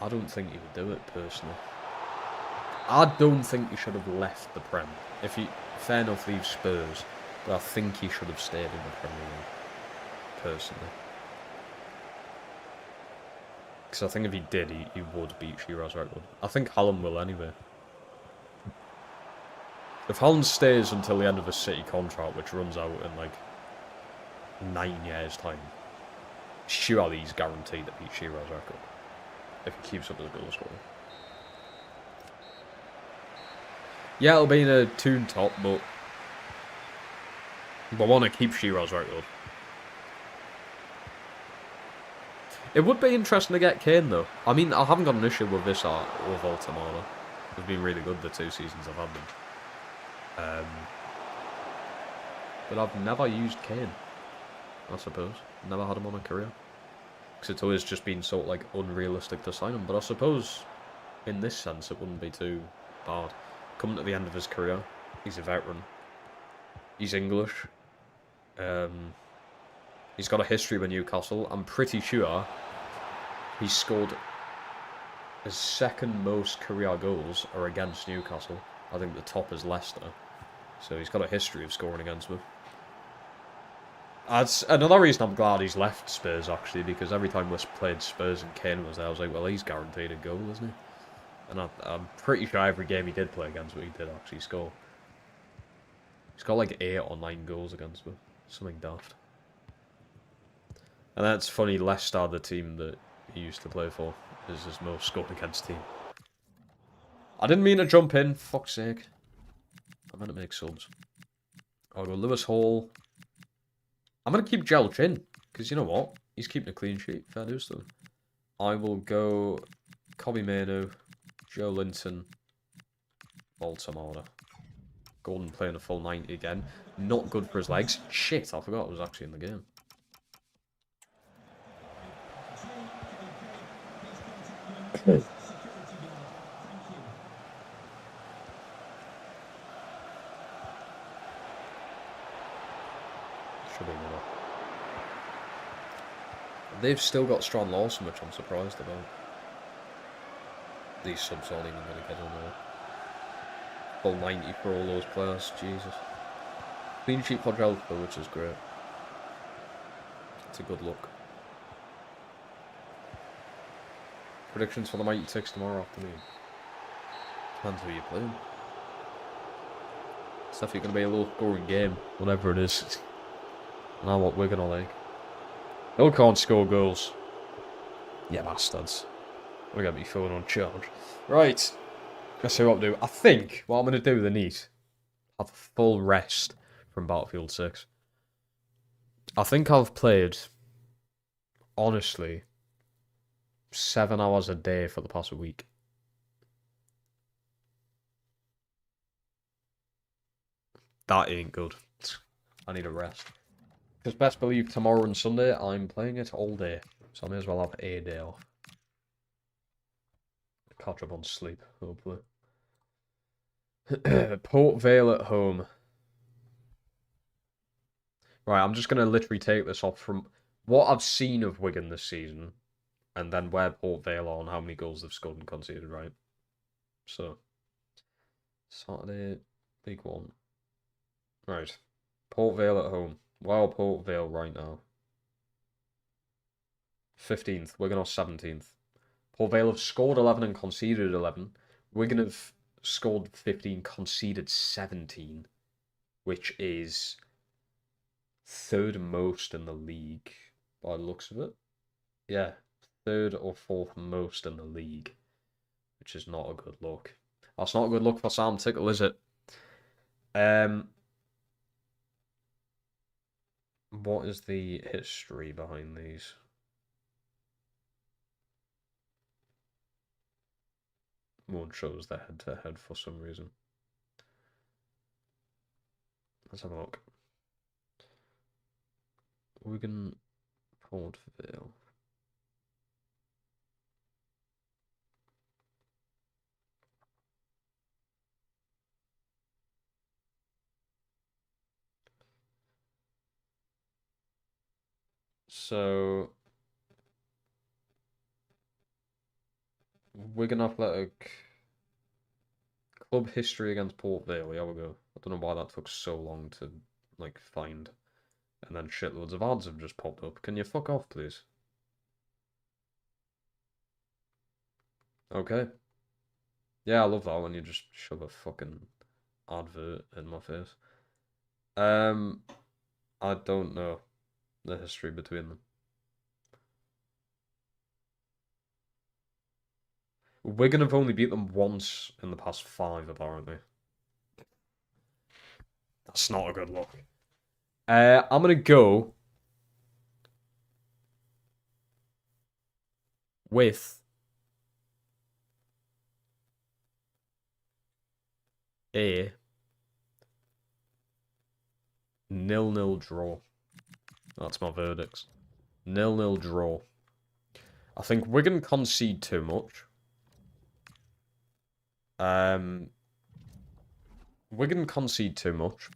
I don't think he would do it, personally. I don't think he should have left the Prem. If he, fair enough, leave Spurs, but I think he should have stayed in the Premier League, personally. Because I think if he did, he would beat Shearer's record. I think Haaland will anyway. If Haaland stays until the end of his City contract, which runs out in like 9 years' time, surely he's guaranteed to beat Shearer's record. If he keeps up his goal scoring. Yeah, it'll be in a tune top, but I want to keep Shearer's record. It would be interesting to get Kane, though. I mean, I haven't got an issue with this art or Voltamana. They've been really good the 2 seasons I've had them. But I've never used Kane, I suppose. Never had him on a career. Because it's always just been sort of like unrealistic to sign him. But I suppose in this sense it wouldn't be too bad. Coming to the end of his career, he's a veteran. He's English. He's got a history with Newcastle. I'm pretty sure he's scored his second most career goals are against Newcastle. I think the top is Leicester. So he's got a history of scoring against them. That's another reason I'm glad he's left Spurs, actually, because every time we played Spurs and Kane was there, I was like, well, he's guaranteed a goal, isn't he? And I'm pretty sure every game he did play against, he did actually score. He's got like 8 or 9 goals against me. Something daft. And that's funny, Leicester, the team that he used to play for, is his most scored against team. I didn't mean to jump in, fuck's sake. I meant to make subs. I'll go Lewis Hall. I'm going to keep Jelch in, because you know what? He's keeping a clean sheet, fair news to him. I will go Kobe Manu, Joe Linton, Baltimore. Gordon playing a full 90 again. Not good for his legs. Shit, I forgot I was actually in the game. Should be another. They've still got Strong Lawson, which I'm surprised about. These subs aren't even going to get on there. Full 90 for all those players, Jesus. Clean sheet for Jelko, which is great. It's a good look. Predictions for the Mighty Ticks tomorrow afternoon. Depends who you're playing. It's definitely going to be a low scoring game, whatever it is. Now what we're going to like. They can't score goals. Yeah, bastards. We're going to be phone on charge. Right. Let's see what I'll do. I think what I'm going to do with the NEAT, have a full rest from Battlefield 6. I think I've played, honestly, 7 hours a day for the past week. That ain't good. I need a rest. Because best believe tomorrow and Sunday, I'm playing it all day. So I may as well have a day off. Catch up on sleep, hopefully. Port Vale at home. Right, I'm just going to literally take this off from what I've seen of Wigan this season. And then where Port Vale are and how many goals they've scored and conceded, right? So, Saturday, League One. Right. Port Vale at home. Wow, Port Vale right now. 15th. Wigan are 17th. Port Vale have scored 11 and conceded 11. Wigan have scored 15, conceded 17, which is third most in the league by the looks of it. Yeah, third or fourth most in the league, which is not a good look. That's not a good look for Sam Tickle, is it? What is the history behind these? One shows the head-to-head for some reason. Let's have a look. Wigan, Port Vale. So, Wigan Athletic club history against Port Vale. Here we go. I don't know why that took so long to like find, and then shitloads of ads have just popped up. Can you fuck off, please? Okay. Yeah, I love that when you just shove a fucking advert in my face. I don't know the history between them. Wigan have only beat them once in the past 5, apparently. That's not a good look. I'm going to go with a 0-0 draw. That's my verdict. 0-0 draw. I think Wigan concede too much. Wigan concede too much.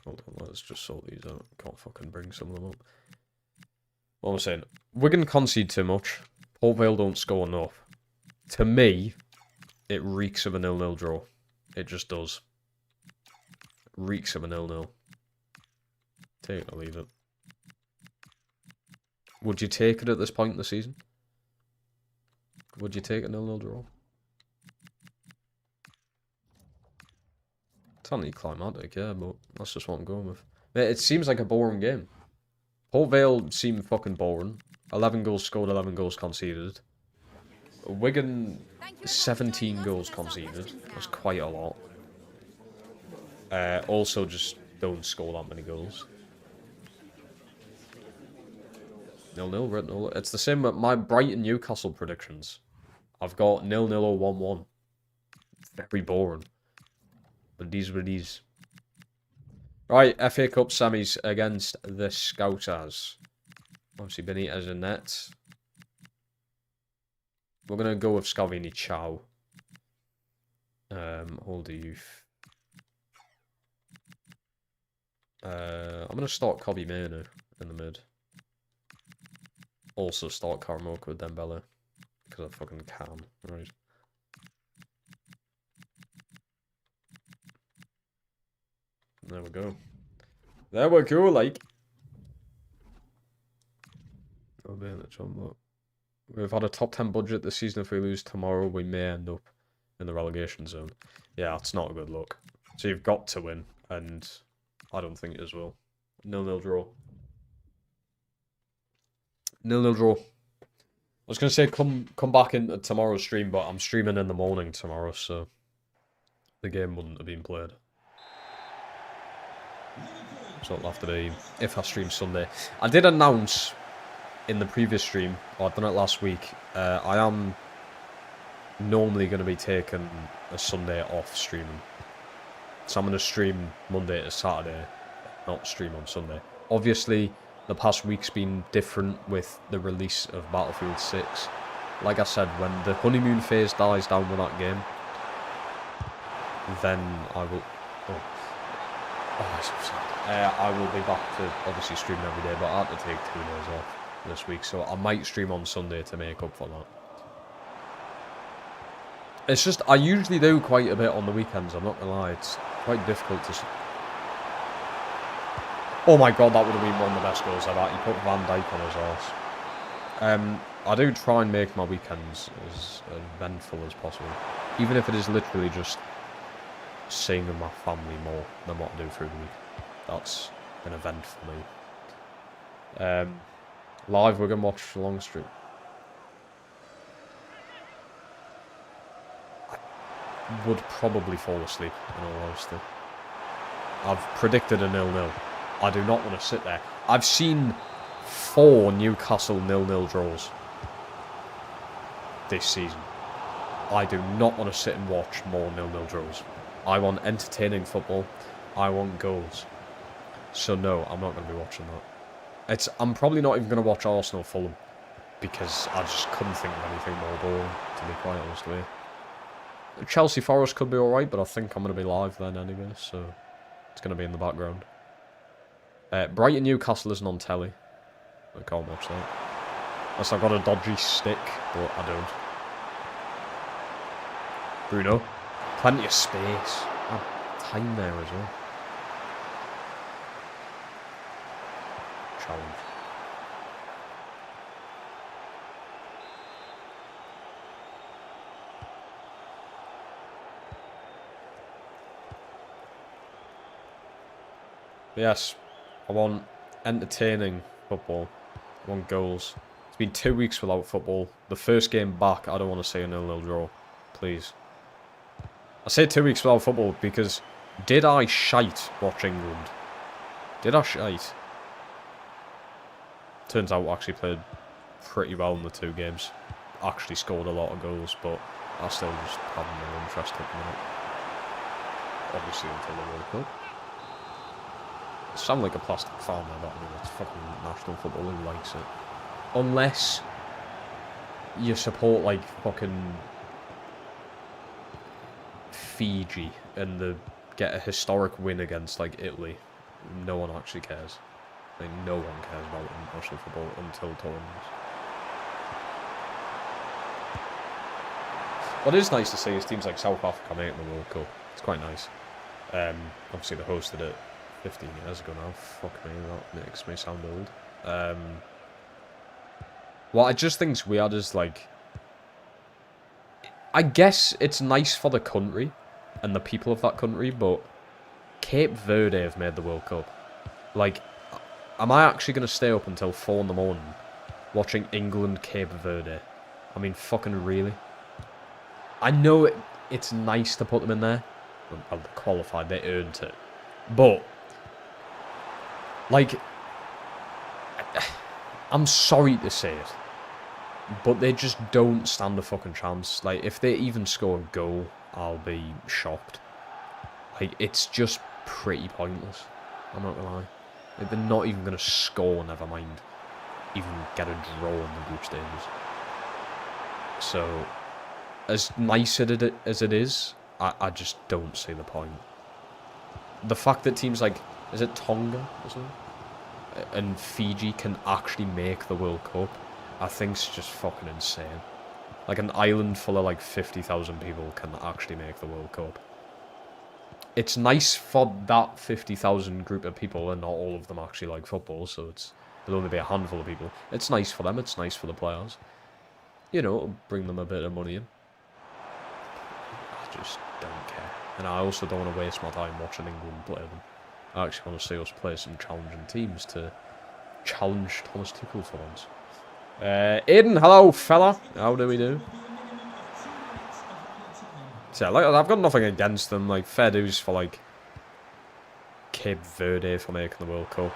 Hold on, let's just sort these out. Can't fucking bring some of them up. What am I saying? Wigan concede too much. Port Vale don't score enough. To me, it reeks of a 0-0 draw. It just does. Reeks of a 0-0. Take it or leave it. Would you take it at this point in the season? Would you take a 0-0 draw? It's only climatic, yeah, but that's just what I'm going with. It seems like a boring game. Port Vale seemed fucking boring. 11 goals scored, 11 goals conceded. Wigan, Thank you everyone for 17 joining us. goals Let's start conceded. questions That's now. quite a lot. Also, just don't score that many goals. 0-0, red 0. It's the same with my Brighton Newcastle predictions. I've got 0-0 or 1-1. Very boring. But these were these. Right, FA Cup semis against the Scousers. Obviously, Benitez in net. We're going to go with Scalvini Chow. Older youth. I'm going to start Kobe Manu in the mid. Also start Karamoka with Dembele. Because I fucking can. Right. There we go. There we go, like. Oh man, that's on. We've had a top 10 budget this season. If we lose tomorrow, we may end up in the relegation zone. Yeah, it's not a good look. So you've got to win, and I don't think it as well. 0-0 draw. 0-0 draw. I was going to say come back into tomorrow's stream, but I'm streaming in the morning tomorrow, so the game wouldn't have been played. So it'll have to be if I stream Sunday. I did announce in the previous stream, or I've done it last week, I am normally going to be taking a Sunday off streaming. So I'm going to stream Monday to Saturday, not stream on Sunday. Obviously, the past week's been different with the release of Battlefield 6. Like I said, when the honeymoon phase dies down with that game, then I will... Oh, I'm so sad. I will be back to obviously streaming every day, but I had to take 2 days off this week, so I might stream on Sunday to make up for that. It's just, I usually do quite a bit on the weekends, I'm not gonna lie, it's quite difficult to... Oh my god, that would have been one of the best goals ever. He put Van Dijk on his arse. I do try and make my weekends as eventful as possible, even if it is literally just seeing my family more than what I do through the week. That's an event for me. Live, we're going to watch the long stream. I would probably fall asleep, in all honesty. I've predicted a 0-0. I do not want to sit there. I've seen 4 Newcastle 0-0 draws this season. I do not want to sit and watch more 0-0 draws. I want entertaining football. I want goals. So no, I'm not going to be watching that. I'm probably not even going to watch Arsenal Fulham because I just couldn't think of anything more boring, to be quite honest with you. Chelsea Forest could be alright, but I think I'm going to be live then anyway, so it's going to be in the background. Brighton Newcastle isn't on telly. I can't watch that. Unless I've got a dodgy stick, but I don't. Bruno. Plenty of space. Time there as well. Challenge. But yes, I want entertaining football. I want goals. It's been 2 weeks without football. The first game back, I don't want to see a 0-0 draw. Please. I say 2 weeks without football because did I shite watch England? Did I shite? Turns out I actually played pretty well in the 2 games. Actually scored a lot of goals, but I still just have no interest at the minute. Obviously until the World Cup. I sound like a plastic farmer, but I mean, it's fucking National Football, who likes it? Unless you support like fucking Fiji and they get a historic win against like Italy, no one actually cares. Like no one cares about international football until tournaments. What is nice to see is teams like South Africa making the World Cup. It's quite nice. Obviously they hosted it 15 years ago now. Fuck me, that makes me sound old. What I just think's weird is like, I guess it's nice for the country and the people of that country, but Cape Verde have made the World Cup. Like, Am I actually going to stay up until 4 in the morning watching England, Cape Verde? I mean, fucking really? I know it's nice to put them in there. Well, they qualified, they earned it. But, like, I'm sorry to say it, but they just don't stand a fucking chance. Like, if they even score a goal, I'll be shocked. Like, it's just pretty pointless. I'm not gonna lie. Like, they're not even gonna score, never mind even get a draw in the group stages. So, as nice as it is, I just don't see the point. The fact that teams like, is it Tonga or something? And Fiji can actually make the World Cup, I think it's just fucking insane. Like, an island full of like 50,000 people can actually make the World Cup. It's nice for that 50,000 group of people, and not all of them actually like football, so there'll only be a handful of people. It's nice for them, it's nice for the players. You know, it'll bring them a bit of money in. I just don't care. And I also don't want to waste my time watching England play them. I actually want to see us play some challenging teams to challenge Thomas Tuchel for once. Aiden, hello, fella. How do we do? So, like, I've got nothing against them. Like, fair dues for, like, Cape Verde for making the World Cup.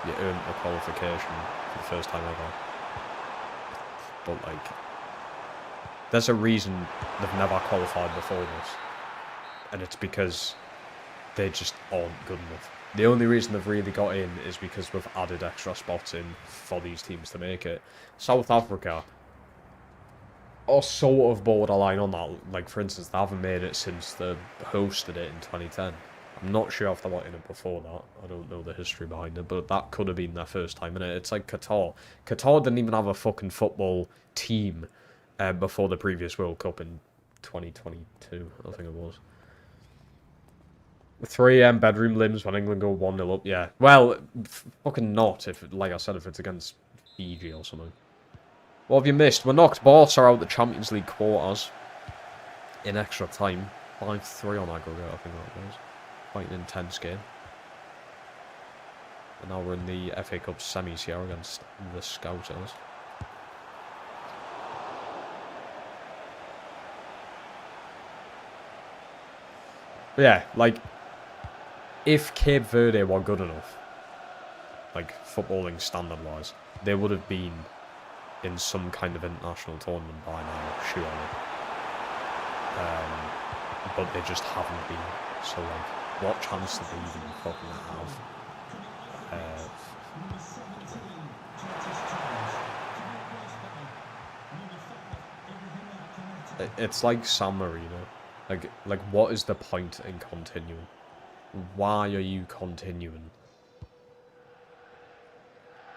You earned the qualification for the first time ever. But, like, there's a reason they've never qualified before this. And it's because they just aren't good enough. The only reason they've really got in is because we've added extra spots in for these teams to make it. South Africa are sort of borderline on that. Like, for instance, they haven't made it since they hosted it in 2010. I'm not sure if they were in it before that. I don't know the history behind it, but that could have been their first time in it. It's like Qatar. Qatar didn't even have a fucking football team before the previous World Cup in 2022, I think it was. 3 bedroom limbs when England go 1-0 up. Yeah, well, fucking not. If, like I said, if it's against Fiji or something. What have you missed? We knocked Barca out the Champions League quarters in extra time. 5-3 on aggregate, I think that was. Quite an intense game. And now we're in the FA Cup semis here against the Scousers. But yeah, like, if Cape Verde were good enough, like, footballing standard-wise, they would have been in some kind of international tournament by now, surely. But they just haven't been. So, like, what chance do they even fucking have? It's like San Marino. Like, what is the point in continuing? Why are you continuing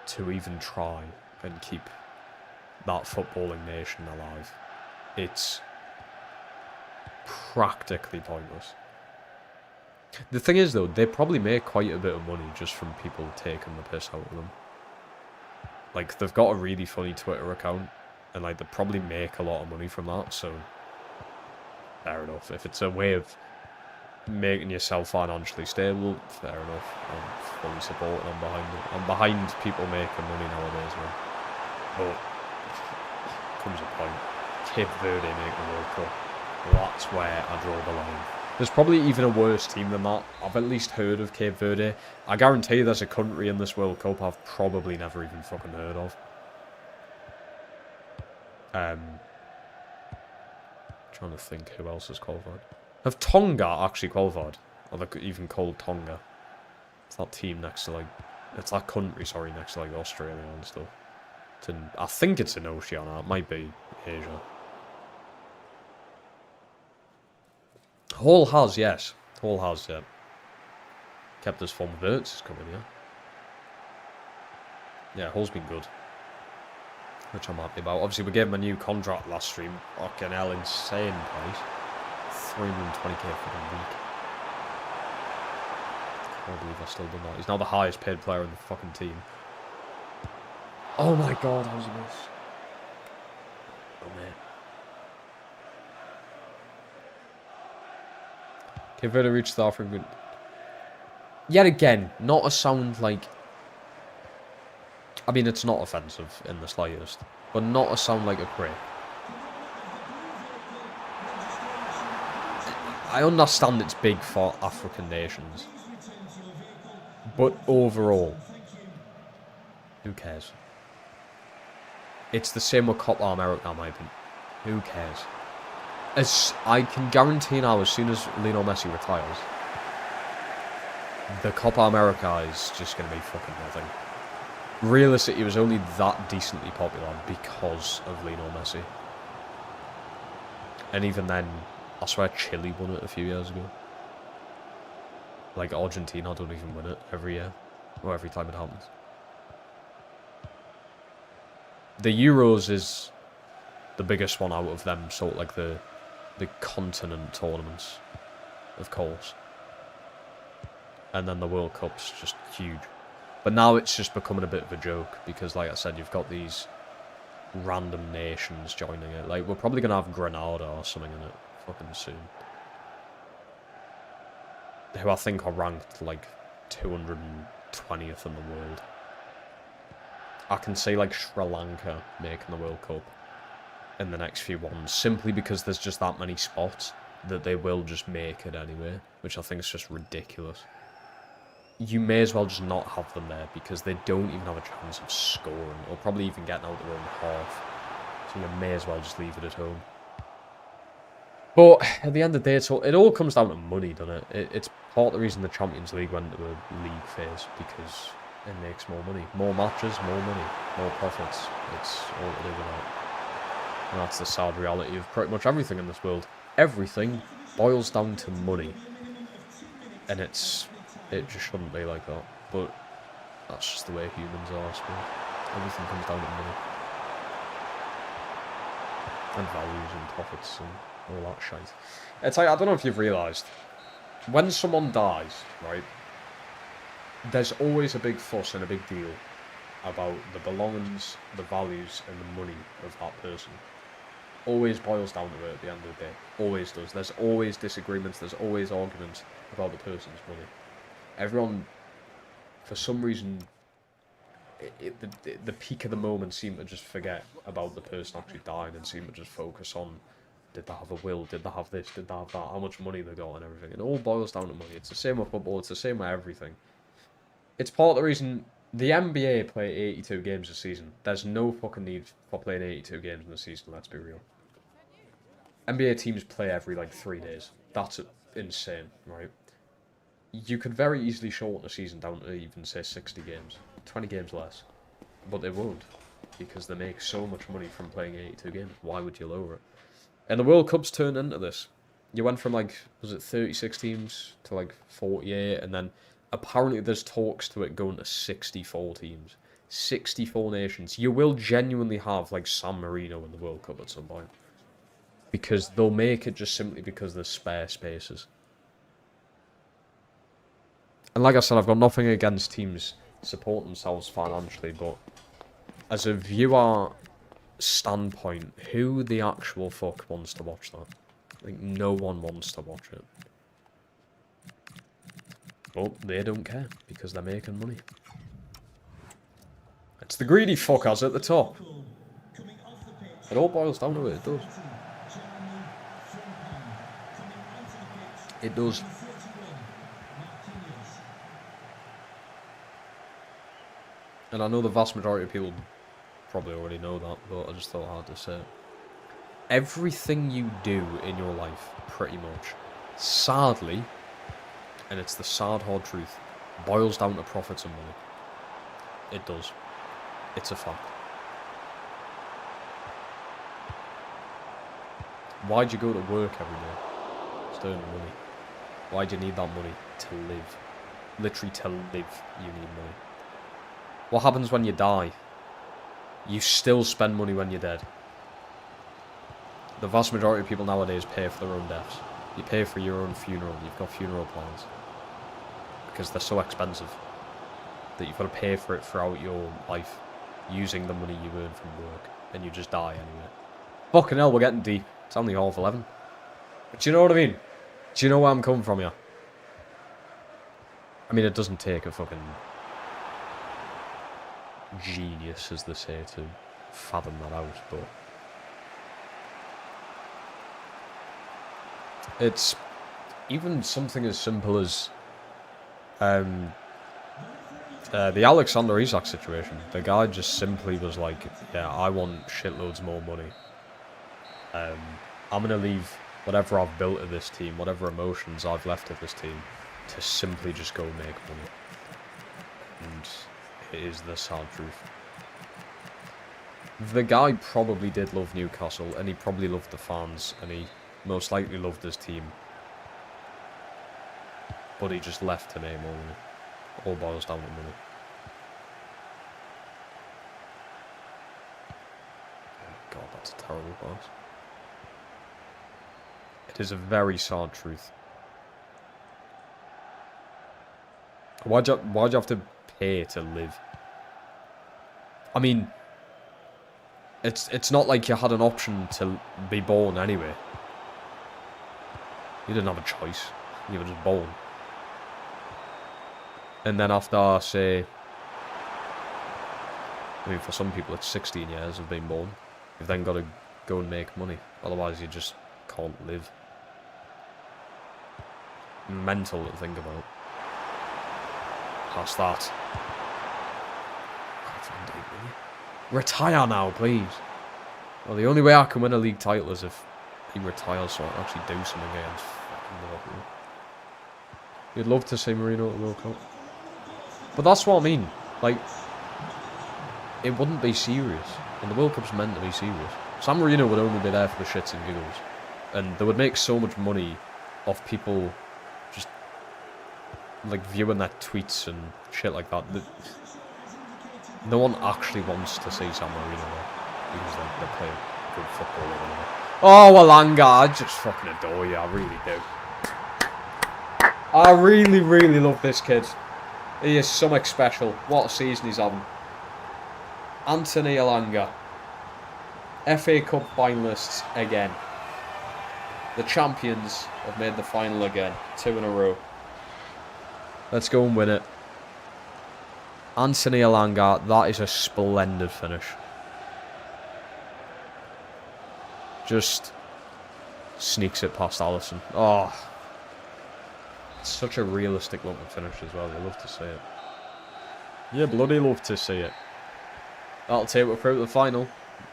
to even try and keep that footballing nation alive? It's practically pointless. The thing is, though, they probably make quite a bit of money just from people taking the piss out of them. Like, they've got a really funny Twitter account, and, like, they probably make a lot of money from that, so fair enough. If it's a way of making yourself financially stable, fair enough. I'm fully supporting, I'm behind it. I'm behind people making money nowadays, man. But comes a point. Cape Verde make the World Cup. That's where I draw the line. There's probably even a worse team than that. I've at least heard of Cape Verde. I guarantee you there's a country in this World Cup I've probably never even fucking heard of. Trying to think who else has qualified. Have Tonga actually qualified? Or they're even called Tonga. It's that team next to, like, it's that country, sorry, next to, like, Australia and stuff. It's in, I think it's in Oceania. It might be Asia. Hull has, yes. Hull has, yeah. Kept his form. Verts is coming here. Yeah, Hull's been good. Which I'm happy about. Obviously, we gave him a new contract last stream. Fucking hell, insane price. 320k for the week. I can't believe I've still done that. He's now the highest paid player in the fucking team. Oh my god, how's he miss? Oh man. Cape Verde reached the African. Yet again, not a sound like I mean, it's not offensive in the slightest, but not to sound like a prick. I understand it's big for African nations, but overall, who cares? It's the same with Copa America, in my opinion. Who cares? As I can guarantee now, as soon as Lionel Messi retires, the Copa America is just going to be fucking nothing. Realistically, it was only that decently popular because of Lionel Messi. And even then, I swear Chile won it a few years ago. Like, Argentina don't even win it every year. Or every time it happens. The Euros is the biggest one out of them, sort of like the continent tournaments, of course. And then the World Cup's just huge. But now it's just becoming a bit of a joke, because like I said, you've got these random nations joining it. Like, we're probably going to have Grenada or something in it fucking soon. Who I think are ranked like 220th in the world. I can see like Sri Lanka making the World Cup in the next few ones, simply because there's just that many spots that they will just make it anyway, which I think is just ridiculous. You may as well just not have them there, because they don't even have a chance of scoring, or probably even getting out their own half. So you may as well just leave it at home. But at the end of the day, it all comes down to money, doesn't it? It's part of the reason the Champions League went to a league phase, because it makes more money. More matches, more money, more profits. It's all to do with that. And that's the sad reality of pretty much everything in this world. Everything boils down to money. And it just shouldn't be like that. But that's just the way humans are, I suppose. Everything comes down to money. And values and profits and all that shite. It's like, I don't know if you've realised, when someone dies, right, there's always a big fuss and a big deal about the belongings, the values, and the money of that person. Always boils down to it at the end of the day. Always does. There's always disagreements, there's always arguments about the person's money. Everyone, for some reason, the peak of the moment seem to just forget about the person actually dying and seem to just focus on, did they have a will, did they have this, did they have that, how much money they got and everything. It all boils down to money. It's the same with football, it's the same with everything. It's part of the reason the NBA play 82 games a season. There's no fucking need for playing 82 games in a season, let's be real. NBA teams play every, like, 3 days. That's insane, right? You could very easily shorten a season down to even, say, 60 games. 20 games less. But they won't. Because they make so much money from playing 82 games. Why would you lower it? And the World Cup's turned into this. You went from, like, was it 36 teams to, like, 48, and then apparently there's talks to it going to 64 teams. 64 nations. You will genuinely have, like, San Marino in the World Cup at some point. Because they'll make it just simply because there's spare spaces. And like I said, I've got nothing against teams supporting themselves financially, but as a viewer standpoint, who the actual fuck wants to watch that? Like, no one wants to watch it. But they don't care, because they're making money. It's the greedy fuckers at the top. It all boils down to it, it does. It does. And I know the vast majority of people probably already know that, but I just thought I had to say it. Everything you do in your life, pretty much, sadly, and it's the sad hard truth, boils down to profits and money. It does. It's a fact. Why'd you go to work every day? It's to earn money. Why do you need that money? To live. Literally to live, you need money. What happens when you die? You still spend money when you're dead. The vast majority of people nowadays pay for their own deaths. You pay for your own funeral. You've got funeral plans. Because they're so expensive that you've got to pay for it throughout your life using the money you earn from work. And you just die anyway. Fucking hell, we're getting deep. It's only 11:30. But do you know what I mean? Do you know where I'm coming from here? I mean, it doesn't take a fucking... genius, as they say, to fathom that out, but it's even something as simple as the Alexander Isak situation. The guy just simply was like, yeah, I want shitloads more money. I'm going to leave whatever I've built at this team, whatever emotions I've left at this team, to simply just go make money. And it is the sad truth. The guy probably did love Newcastle, and he probably loved the fans, and he most likely loved his team. But he just left to make more money. All boils down to money. Oh God, that's a terrible pass. It is a very sad truth. Why'd you have to pay to live? I mean, it's not like you had an option to be born anyway. You didn't have a choice. You were just born. And then after, say, I mean, for some people it's 16 years of being born. You've then got to go and make money. Otherwise you just can't live. Mental to think about. Past that. Retire now, please. Well, the only way I can win a league title is if he retires so I can actually do something against fucking Liverpool. You'd love to see Mourinho at the World Cup. But that's what I mean. Like, it wouldn't be serious. And the World Cup's meant to be serious. San Marino would only be there for the shits and giggles. And they would make so much money off people just, like, viewing their tweets and shit like that. No one actually wants to see San Marino there. Because they play good football over there. Oh, Alanga, I just fucking adore you. I really do. I really, really love this kid. He is something special. What a season he's having. Anthony Alanga. FA Cup finalists again. The champions have made the final again. 2 in a row. Let's go and win it. Anthony Alanga, that is a splendid finish. Just sneaks it past Alisson. Oh. It's such a realistic looking finish as well. You love to see it. You bloody love to see it. That'll take it through to the final.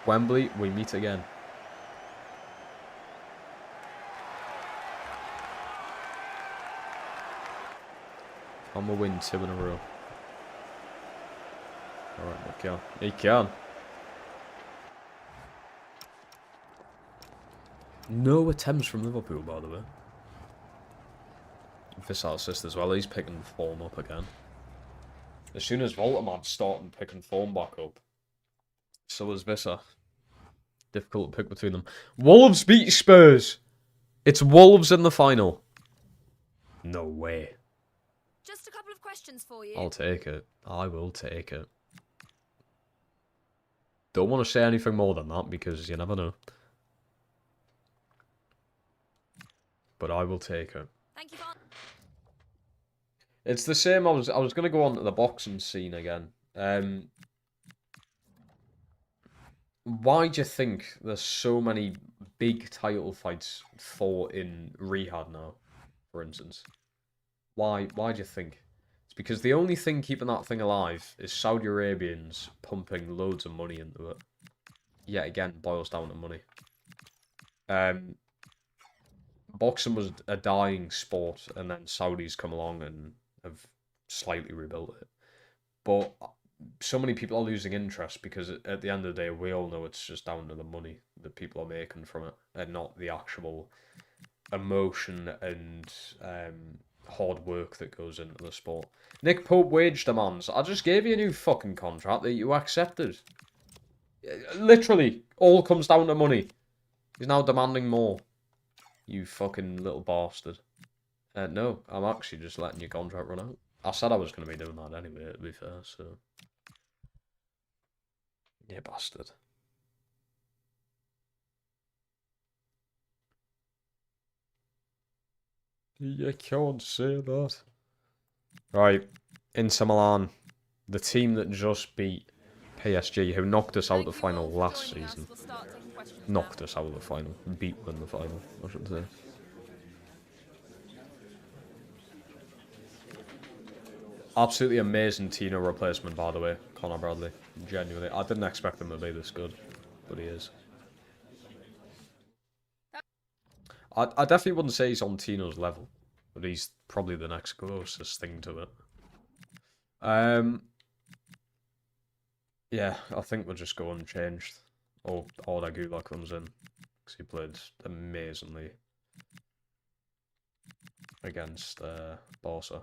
Wembley, we meet again. And we'll win 2 in a row. Alright, we can. He can. No attempts from Liverpool, by the way. This assist as well, he's picking form up again. As soon as Volterman's starting picking form back up, so is Visser. Difficult to pick between them. Wolves beat Spurs! It's Wolves in the final. No way. Just a couple of questions for you. I'll take it. I will take it. Don't want to say anything more than that because you never know. But I will take it. Thank you. It's the same. I was going to go on to the boxing scene again. Why do you think there's so many big title fights fought in Riyadh now, for instance? Why do you think? It's because the only thing keeping that thing alive is Saudi Arabians pumping loads of money into it. Yet again, boils down to money. Boxing was a dying sport, and then Saudis come along and have slightly rebuilt it. But so many people are losing interest because at the end of the day, we all know it's just down to the money that people are making from it, and not the actual emotion and hard work that goes into the sport. Nick Pope wage demands. I just gave you a new fucking contract that you accepted. Literally, all comes down to money. He's now demanding more. You fucking little bastard. No, I'm actually just letting your contract run out. I said I was going to be doing that anyway, to be fair, so... Yeah, bastard. You can't say that. Right, Inter Milan. The team that just beat PSG, who knocked us out of the Thank you all final for last joining us. season. We'll start taking questions now. Knocked us out of the final. Beat them in the final, I should say. Absolutely amazing Tino replacement, by the way, Connor Bradley. Genuinely. I didn't expect him to be this good, but he is. I definitely wouldn't say he's on Tino's level, but he's probably the next closest thing to it. Yeah, I think we'll just go unchanged. Or Ordagula comes in, because he played amazingly against Barca.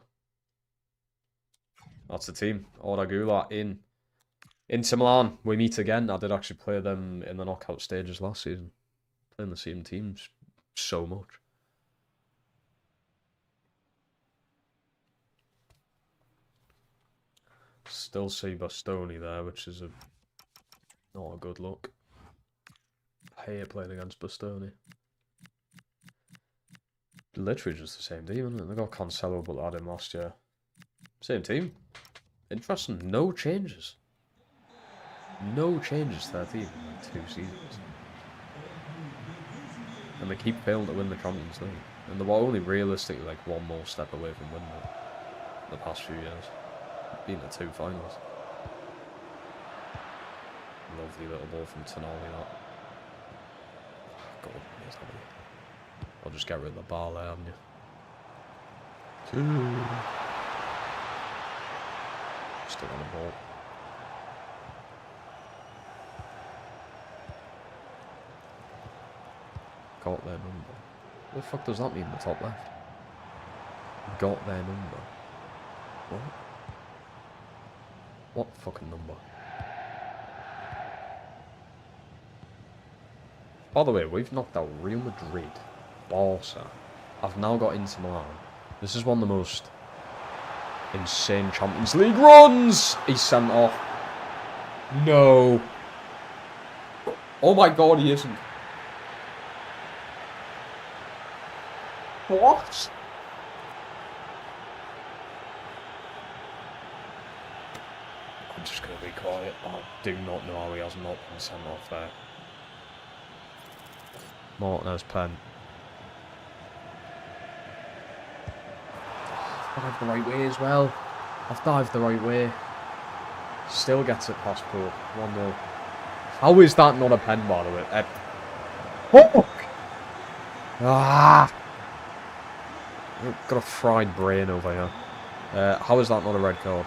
That's the team. Ordagula in Inter Milan. We meet again. I did actually play them in the knockout stages last season. Playing the same teams so much. Still see Bastoni there, which is not a good look. I hate playing against Bastoni. Literally just the same team, isn't it? They got Cancelo, but had him last year. Same team. Interesting. No changes. No changes to their team in like 2 seasons. And they keep failing to win the Champions League. And they were only realistically like one more step away from winning it the past few years. Being the 2 finals. Lovely little ball from Tonali, that. God, here's how many. I'll just get rid of the bar there, haven't you? 2. Still on the ball. Got their number. What the fuck does that mean in the top left? Got their number. What? What fucking number? By the way, we've knocked out Real Madrid, Barca. I've now got Inter Milan. This is one of the most insane Champions League runs! He's sent off. No. Oh my god, he isn't. What? I'm just going to be quiet. I do not know how he has not been sent off there. Martinez pen. I've dived the right way as well. I've dived the right way. Still gets it past Pope. 1-0. How is that not a pen, by the way? Fuck! Ah! I've got a fried brain over here. How is that not a red card?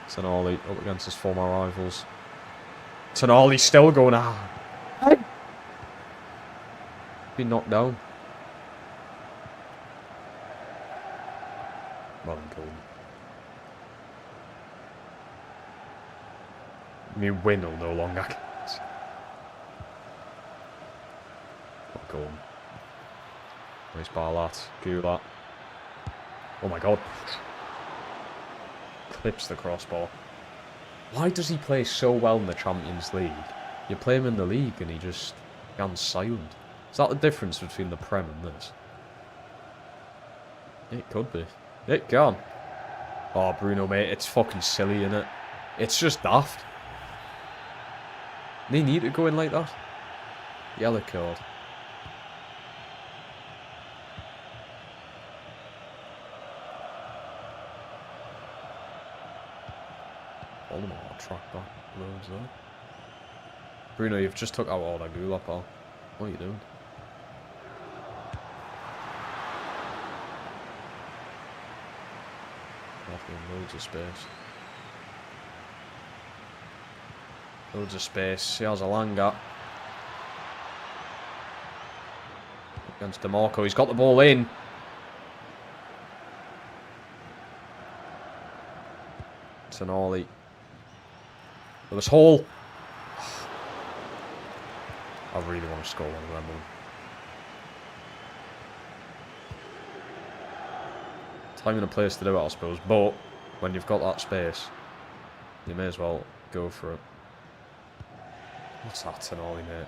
Tonali up against his former rivals. Tonali still going out. Been knocked down. Well done. I mean, win will no longer count. Not going. Nice bar that. Do that. Oh my god. Clips the crossbar. Why does he play so well in the Champions League? You play him in the league and he just goes silent. Is that the difference between the Prem and this? It could be. It can. Oh, Bruno, mate, it's fucking silly, innit? It's just daft. They need to go in like that. Yellow card. Voldemort track back loads though. Bruno, you've just took out all that gula, pal. What are you doing? Loads of space. Loads of space. He has a Langa. Against DeMarco. He's got the ball in. Tonali. Lewis Hall. I really want to score one of them. Time and a place to do it, I suppose. But when you've got that space, you may as well go for it. What's that, Tonali, mate?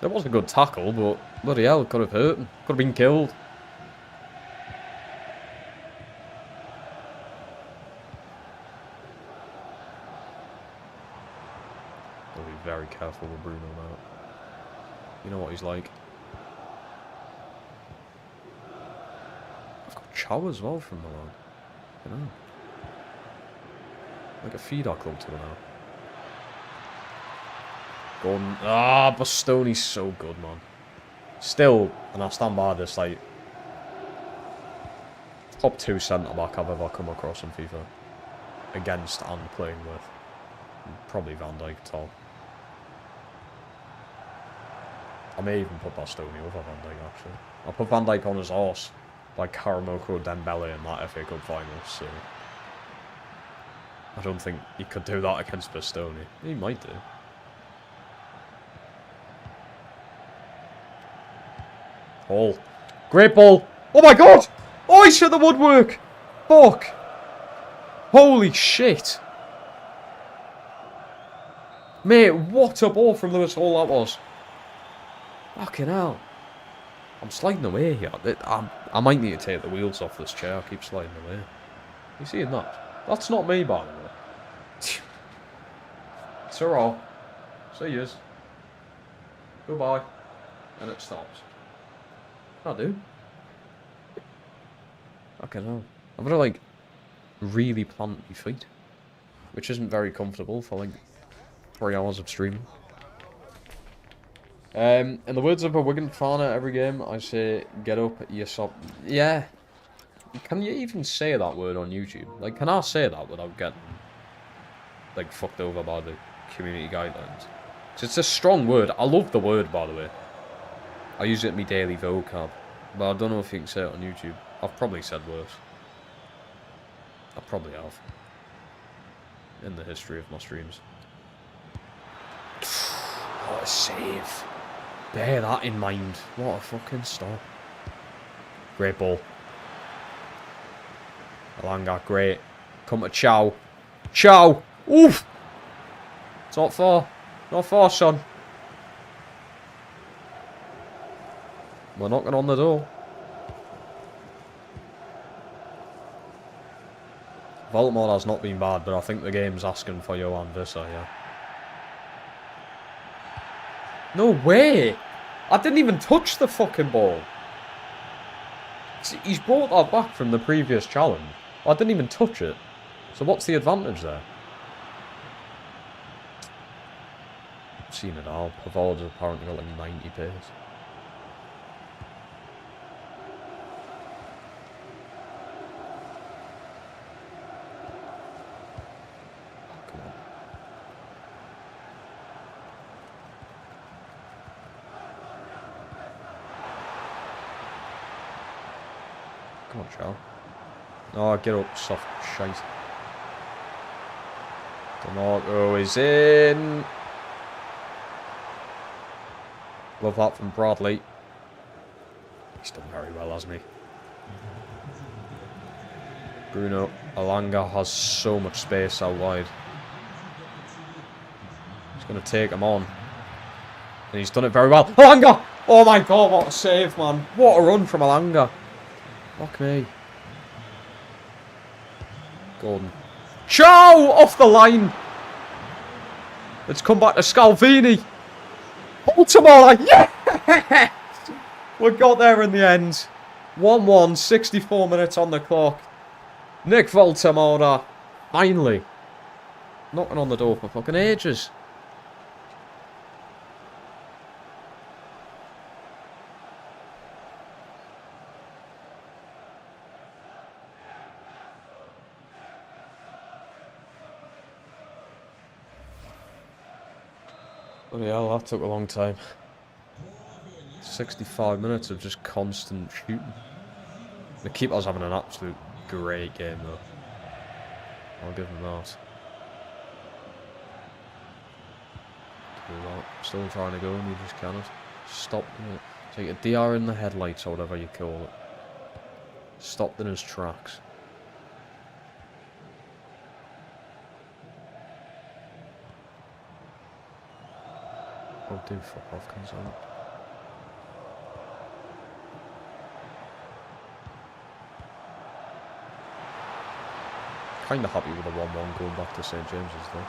That was a good tackle, but bloody hell, could have hurt him. Could have been killed. careful with Bruno now. You know what he's like. I've got Chow as well from Milan. You know. Like a feeder club to her now. Gordon. Ah, Bastoni's so good, man. Still, and I stand by this, like, top 2 centre-back I've ever come across in FIFA. Against and playing with. Probably Van Dijk top. I may even put Bastoni over Van Dijk, actually. I'll put Van Dijk on his horse. Like Karamoko Dembele in that FA Cup final, so... I don't think he could do that against Bastoni. He might do. Ball. Great ball. Oh my god! Oh, he's hit the woodwork! Fuck! Holy shit! Mate, what a ball from Lewis Hall that was. Fucking hell. I'm sliding away here. I might need to take the wheels off this chair. I keep sliding away. You seeing that? That's not me, by the way. Ta-ra. See yous. Goodbye. And it stops. I do. Fucking hell. I'm gonna, like, really plant my feet. Which isn't very comfortable for, like, 3 hours of streaming. In the words of a Wigan fan at every game, I say, get up, you sop. Yeah. Can you even say that word on YouTube? Like, can I say that without getting, like, fucked over by the community guidelines? Because it's a strong word. I love the word, by the way. I use it in my daily vocab. But I don't know if you can say it on YouTube. I've probably said worse. I probably have. In the history of my streams. What a save. Bear that in mind. What a fucking stop. Great ball. Alanga, great. Come to Chow. Chow! Oof! It's not far. Not far, son. We're knocking on the door. Voldemort has not been bad, but I think the game's asking for Johan Visser, yeah. No way! I didn't even touch the fucking ball. He's brought that back from the previous challenge. I didn't even touch it. So what's the advantage there? I've seen it all. Pavard's apparently got like 90 pace. Come on, Chow. Oh, get up, soft shite. DeMarco is in. Love that from Bradley. He's done very well, hasn't he? Bruno Alanga has so much space out wide. He's going to take him on. And he's done it very well. Alanga! Oh my god, what a save, man. What a run from Alanga. Fuck me. Gordon. Chow! Off the line! Let's come back to Scalvini. Baltimore! Yes! We got there in the end. 1-1, 64 minutes on the clock. Nick Voltemora, finally. Knocking on the door for fucking ages. Oh yeah, that took a long time. 65 minutes of just constant shooting. The keeper's having an absolute great game though. I'll give him that. Still trying to go and you just cannot. Stop it. Take a DR in the headlights or whatever you call it. Stopped in his tracks. Oh, dude, fuck off, consent. Kinda happy with the 1-1 going back to St James's though.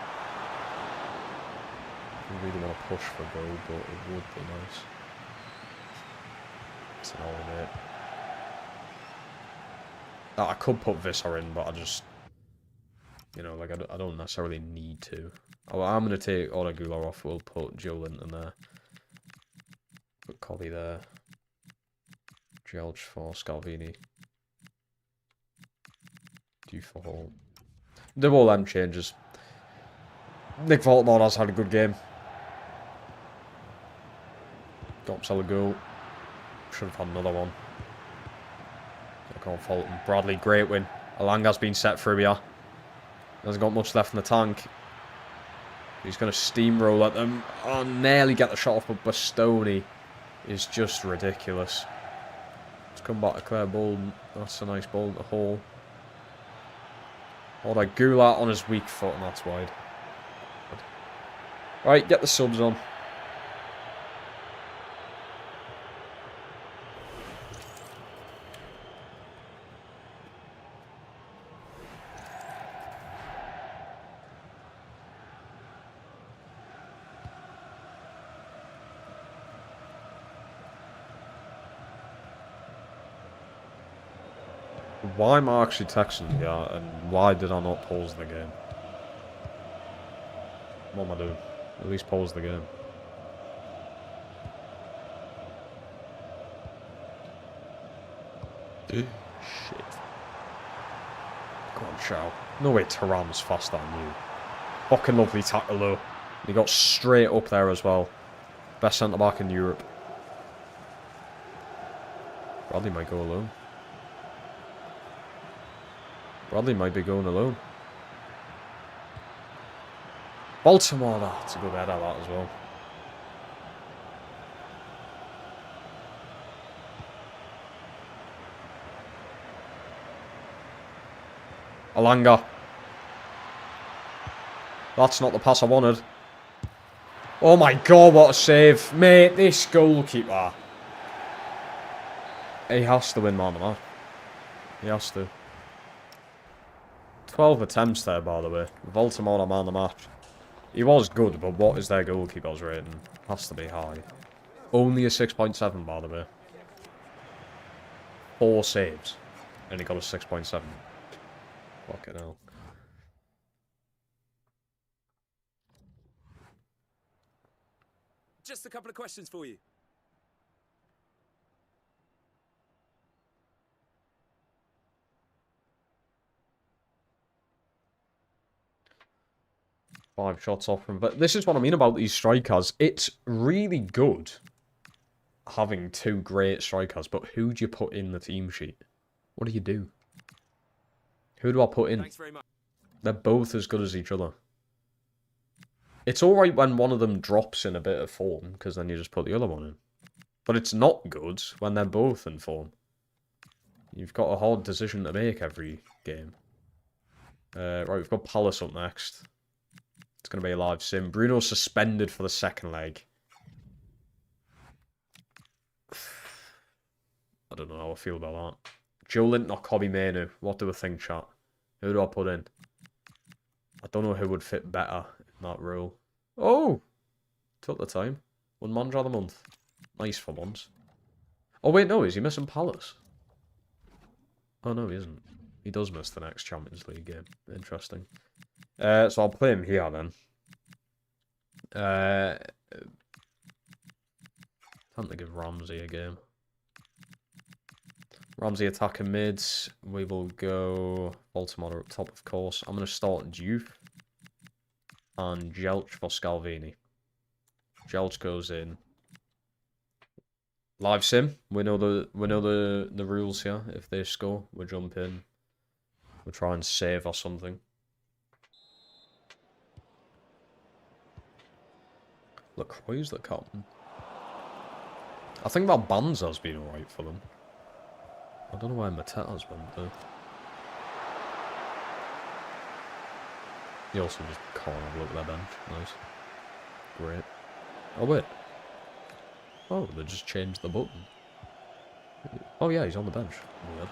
I really want to push for a goal, but it would be nice. It's an all-in. I could put Visser in, but I just... You know, like, I don't necessarily need to. Oh, I'm going to take Oregula off. We'll put Joe Linton there. Put Cobby there. Gelge for Scalvini. Due for Hall. They're all them changes. Nick Voltmore has had a good game. Got himself a goal. Should have had another one. I can't fault him. Bradley, great win. Alanga's been set through here. Hasn't got much left in the tank. He's going to steamroll at them. Oh, nearly get the shot off, but Bastoni is just ridiculous. Let's come back to Claire Bolden. That's a nice ball into Hall. Oh, that Goulart on his weak foot, and that's wide. Right, get the subs on. Why am I actually texting here, and why did I not pause the game? What am I doing? At least pause the game. Shit. Go on, Chow. No way Taram's faster than you. Fucking lovely tackle though. He got straight up there as well. Best centre back in Europe. Bradley might go alone. Bradley might be going alone. Baltimore, that's a good header that as well. Alanga. That's not the pass I wanted. Oh my god, what a save. Mate, this goalkeeper. He has to win man of the match. He has to. 12 attempts there, by the way. Baltimore man of the match. He was good, but what is their goalkeeper's rating? Has to be high. Only a 6.7, by the way. 4 saves. And he got a 6.7. Fucking hell. Just a couple of questions for you. Five shots off him. But this is what I mean about these strikers. It's really good having 2 great strikers, but who do you put in the team sheet? What do you do? Who do I put in? Thanks very much. They're both as good as each other. It's alright when one of them drops in a bit of form, because then you just put the other one in. But it's not good when they're both in form. You've got a hard decision to make every game. Right, we've got Palace up next. It's going to be a live sim. Bruno suspended for the second leg. I don't know how I feel about that. Joe Linton or Cobby Mainu? What do we think, chat? Who do I put in? I don't know who would fit better in that role. Oh! Took the time. One manager of the month. Nice for once. Oh wait, no, is he missing Palace? Oh no, he isn't. He does miss the next Champions League game. Interesting. So I'll play him here then. Time to give Ramsey a game. Ramsey attacking mids. We will go Baltimore up top, of course. I'm going to start Juve and Jelch for Scalvini. Jelch goes in. Live sim. We know the rules here. If they score, we jump in. We'll try and save or something. LaCroix's the captain. I think that Banza's been alright for them. I don't know where Mateta's went though. He also just can't have a look at their bench. Nice. Great. Oh wait. Oh, they just changed the button. Oh yeah, he's on the bench. Weird.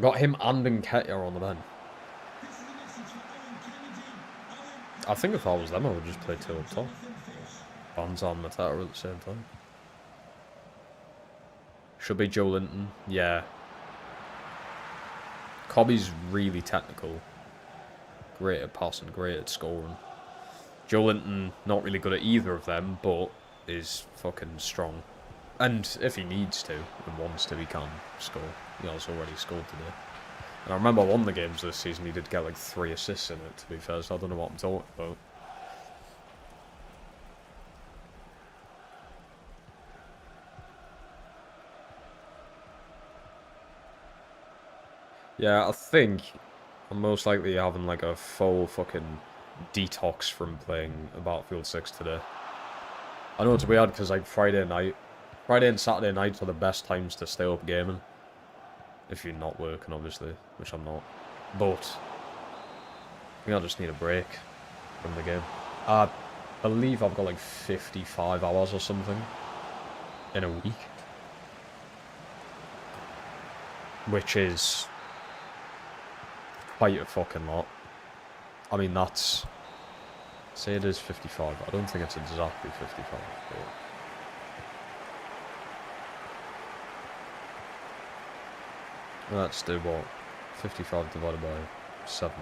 Got him and Nketiah on the bench. I think if I was them, I would just play two up top. Banzan and Matata at the same time. Should be Joe Linton. Yeah. Cobby's really technical. Great at passing, great at scoring. Joe Linton, not really good at either of them, but is fucking strong. And if he needs to and wants to, he can score. He has already scored today. And I remember one of the games this season, he did get like 3 assists in it, to be fair, so I don't know what I'm talking about. Yeah, I think I'm most likely having like a full fucking detox from playing Battlefield 6 today. I know it's weird because like Friday and Saturday nights are the best times to stay up gaming. If you're not working, obviously, which I'm not. But I think I just need a break from the game. I believe I've got like 55 hours or something in a week. Which is quite a fucking lot. I mean, that's... Say it is 55. I don't think it's exactly 55. But... Let's do what? 55 divided by 7.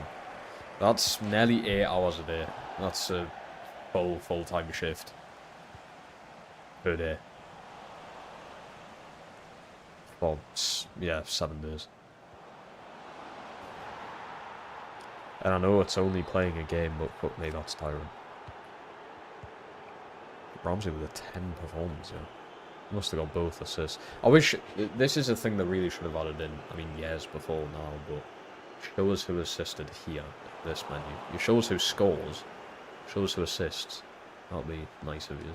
That's nearly 8 hours a day. That's a full-time shift per day. Well, yeah, 7 days. And I know it's only playing a game, but fuck me, that's tiring. Ramsey with a 10 performance, yeah. Must have got both assists. I wish... This is a thing that really should have added in, I mean, years before now, but... Show us who assisted here, this menu. You show us who scores, show us who assists. That'll be nice of you.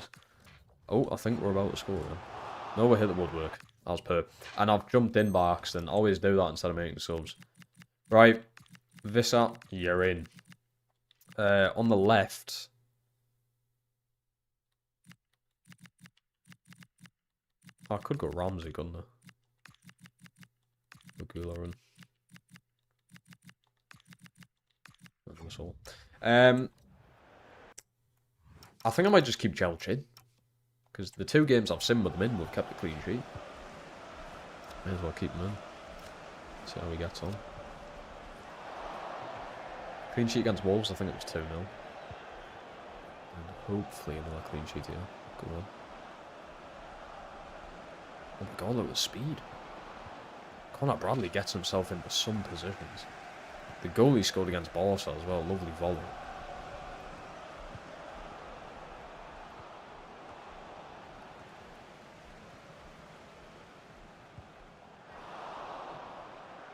Oh, I think we're about to score then. No, we hit the woodwork, as per. And I've jumped in by accident. Always do that instead of making subs. Right. Vissa, you're in. On the left... I could go Ramsey, couldn't I? Gularin. That's all. I think I might just keep Jelchin. Because the 2 games I've seen with them in, we've kept a clean sheet. May as well keep them in. See how he gets on. Clean sheet against Wolves, I think it was 2-0. And hopefully another clean sheet here. Go on. Oh my god, look at the speed. Conor Bradley gets himself into some positions. The goal he scored against Barca as well, lovely volley.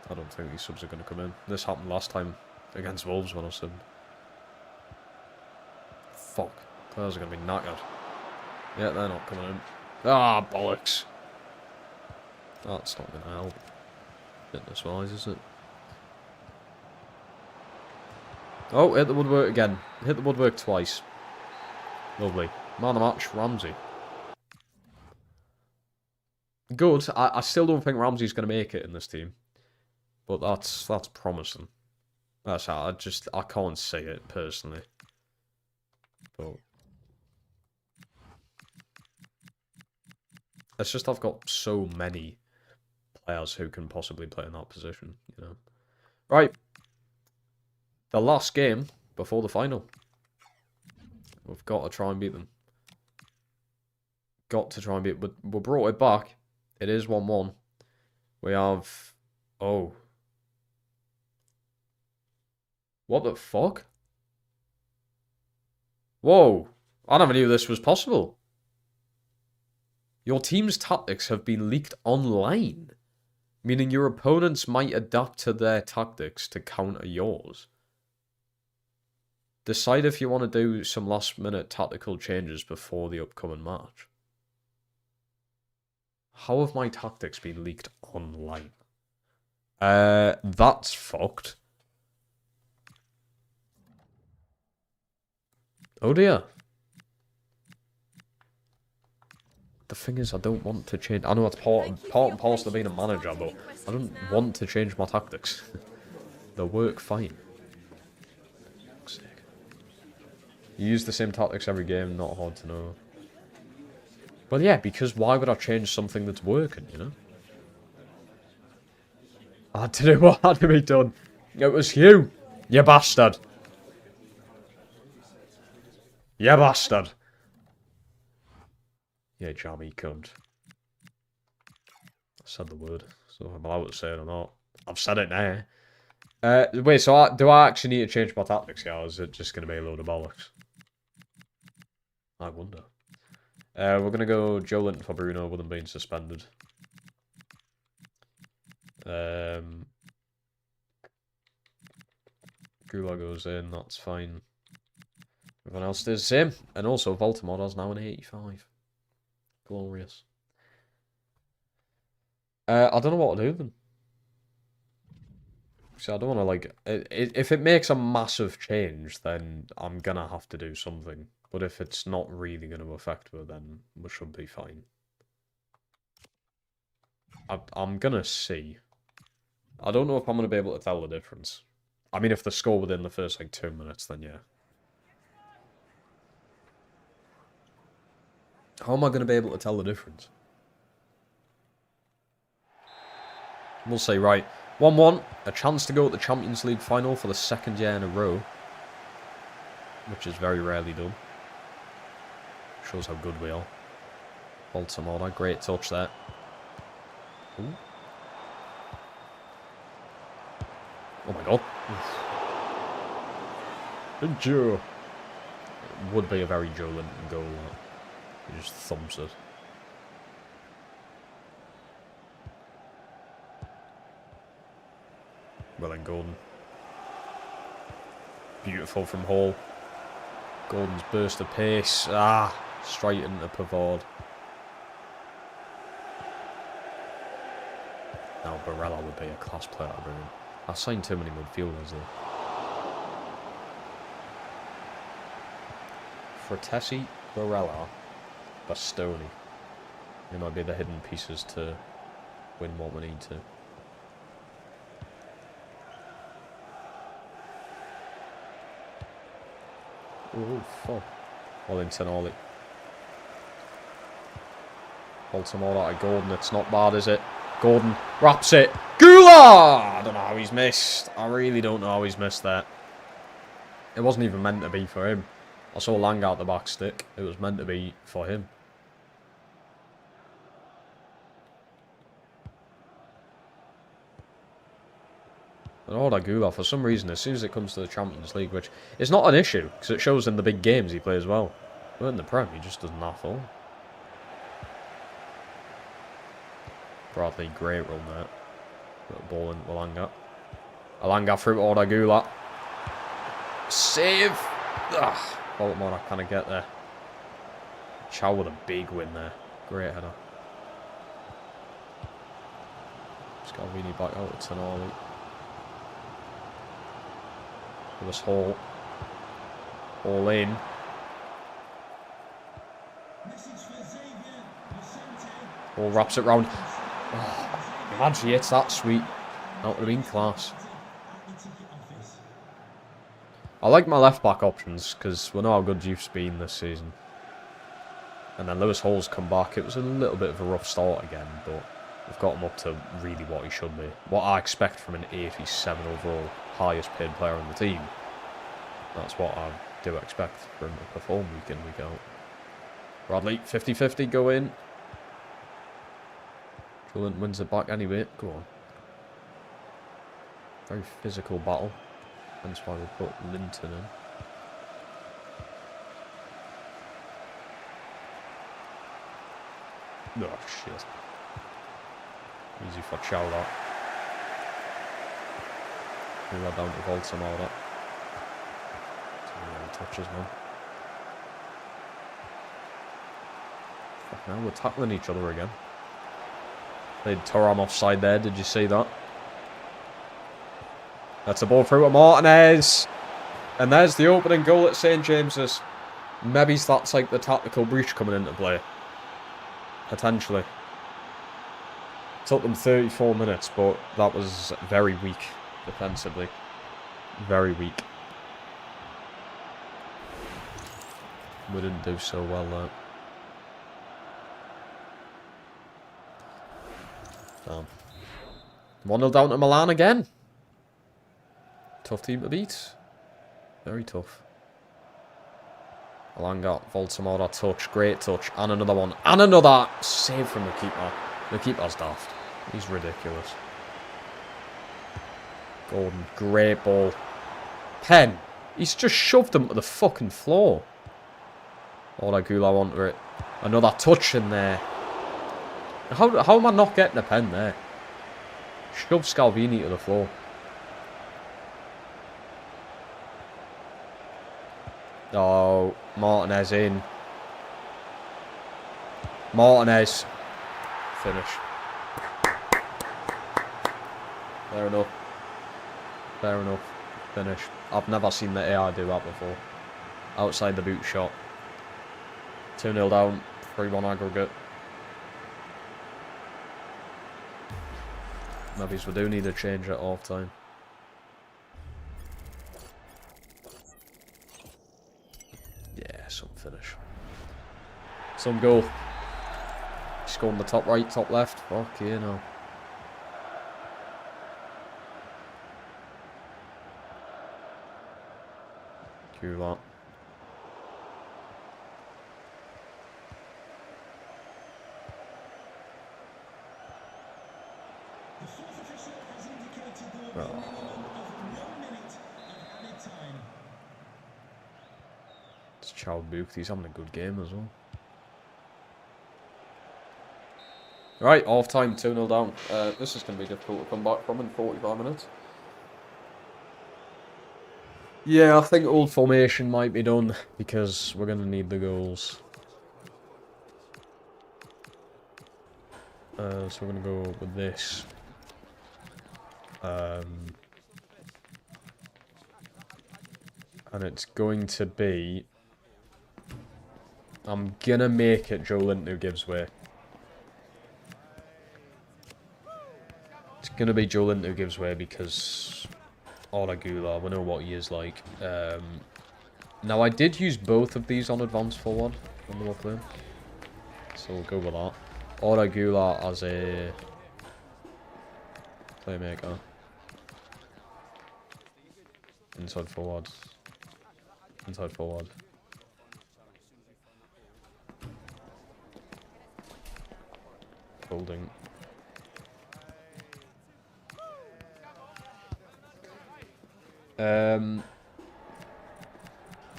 I don't think these subs are going to come in. This happened last time against Wolves when I said... Fuck. Players are going to be knackered. Yeah, they're not coming in. Ah, bollocks. That's not going to help. Fitness-wise, is it? Oh, hit the woodwork again. Hit the woodwork twice. Lovely. Man of the match, Ramsey. Good. I still don't think Ramsey's going to make it in this team. But that's promising. That's how I can't say it personally. But it's just I've got so many players who can possibly play in that position, you know. Right. The last game before the final. We've got to try and beat them. Got to try and beat them. We brought it back. It is 1-1. We have... Oh. What the fuck? Whoa. I never knew this was possible. Your team's tactics have been leaked online. Meaning your opponents might adapt to their tactics to counter yours. Decide if you want to do some last-minute tactical changes before the upcoming match. How have my tactics been leaked online? That's fucked. Oh dear. The thing is, I don't want to change... I know it's part and parcel of being a manager, but I don't want to change my tactics. They work fine. You use the same tactics every game, not hard to know. Well, yeah, because why would I change something that's working, you know? I had to do what had to be done. It was you bastard. You bastard. Yeah, jammy cunt. I said the word, so I'm allowed to say it or not. I've said it now. Wait, so do I actually need to change my tactics here, or is it just going to be a load of bollocks? I wonder. We're going to go Joe Linton for Bruno with him being suspended. Gula goes in, that's fine. Everyone else does the same. And also, Voldemort's now an 85. Glorious. I don't know what to do then. So I don't want to, like... if it makes a massive change, then I'm going to have to do something. But if it's not really going to affect her, then we should be fine. I'm going to see. I don't know if I'm going to be able to tell the difference. I mean, if they score within the first, like, 2 minutes, then yeah. How am I going to be able to tell the difference? We'll say, right. 1-1. A chance to go at the Champions League final for the second year in a row. Which is very rarely done. Shows how good we are. Baltimore, great touch there. Ooh. Oh my god. Joe. It would be a very Joe Linton goal. He just thumps it. Well then, Gordon. Beautiful from Hall. Gordon's burst of pace. Straight into Pavard. Now Barella would be a class player to bring in. I signed too many midfielders though. Fratesi, Barella, Bastoni. They might be the hidden pieces to win what we need to. Oh, fuck. Wellington Ollie. Baltimore at Gordon. It's not bad, is it? Gordon wraps it. Gula! I don't know how he's missed. I really don't know how he's missed that. It wasn't even meant to be for him. I saw Lang out the back stick. It was meant to be for him. And Orda Gula, for some reason, as soon as it comes to the Champions League, which is not an issue, because it shows in the big games he plays well. But in the Prem, he just doesn't have fun. Bradley, great run there. Put the ball into Alanga. Alanga through to Orda Gula. Save! Baltimore, I kind of get there. Chow with a big win there. Great header. Scalvini back out to Tonali. This Hall. All in. Hall wraps it round. Imagine it's that sweet. That would have been class. I like my left back options because we know how good Youth's been this season. And then Lewis Hall's come back. It was a little bit of a rough start again, but we've got him up to really what he should be. What I expect from an 87 overall, highest paid player on the team. That's what I do expect for him to perform week in, week out. Bradley, 50-50, go in. Julian wins it back anyway. Go on. Very physical battle. That's why we put Linton in. Oh, shit. Easy for Chow, that. Move that down to Baltimore, that. Touches, man. Fuck, now we're tackling each other again. Played Thuram offside there, did you see that? That's a ball through to Martinez. And there's the opening goal at St James's. Maybe that's like the tactical breach coming into play. Potentially. Took them 34 minutes, but that was very weak defensively. Very weak. We didn't do so well there. Damn. 1-0 down to Milan again. Tough team to beat. Very tough. Alanga, Voltamora, touch, great touch, and another one, and another save from the keeper. The keeper's daft. He's ridiculous. Gordon, great ball. Pen, he's just shoved him to the fucking floor. Gula onto it. Another touch in there. How am I not getting a pen there? Shove Scalvini to the floor. Oh, Martinez in. Martinez. Finish. Fair enough. Fair enough. Finish. I've never seen the AI do that before. Outside the boot shot. 2-0 down. 3-1 aggregate. Maybe we do need a change at half time. Yeah, some finish. Some goal. Scored on the top right, top left. Fuck yeah, no. Cue that. Oh. It's Chow Booth. He's having a good game as well. Right, half time, 2-0 down. This is going to be difficult to come back from in 45 minutes. Yeah, I think old formation might be done because we're going to need the goals. So we're going to go with this. And it's going to be... I'm going to make it Joe Linton who gives way. It's going to be Joe Linton who gives way because... Gula, we know what he is like. Now, I did use both of these on advance forward when they were playing. So we'll go with that. Gula as a... playmaker. Inside forward. Inside forward. Holding. I'm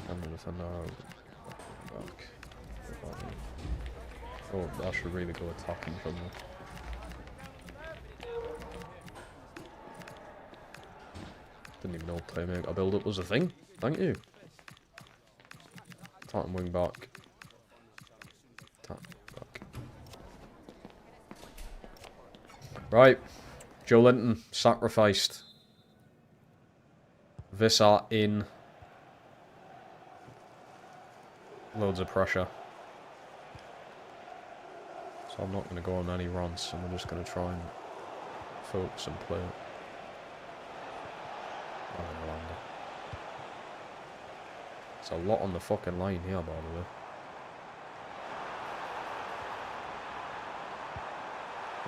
gonna defend back. Oh, I should really go attacking from there. Didn't even know playmaker build-up was a thing. Thank you. Tartan wing back. Tartan back. Right. Joe Linton sacrificed. Vissar in. Loads of pressure. So I'm not going to go on any runs, and we're just going to try and focus and play it. It's a lot on the fucking line here, by the way.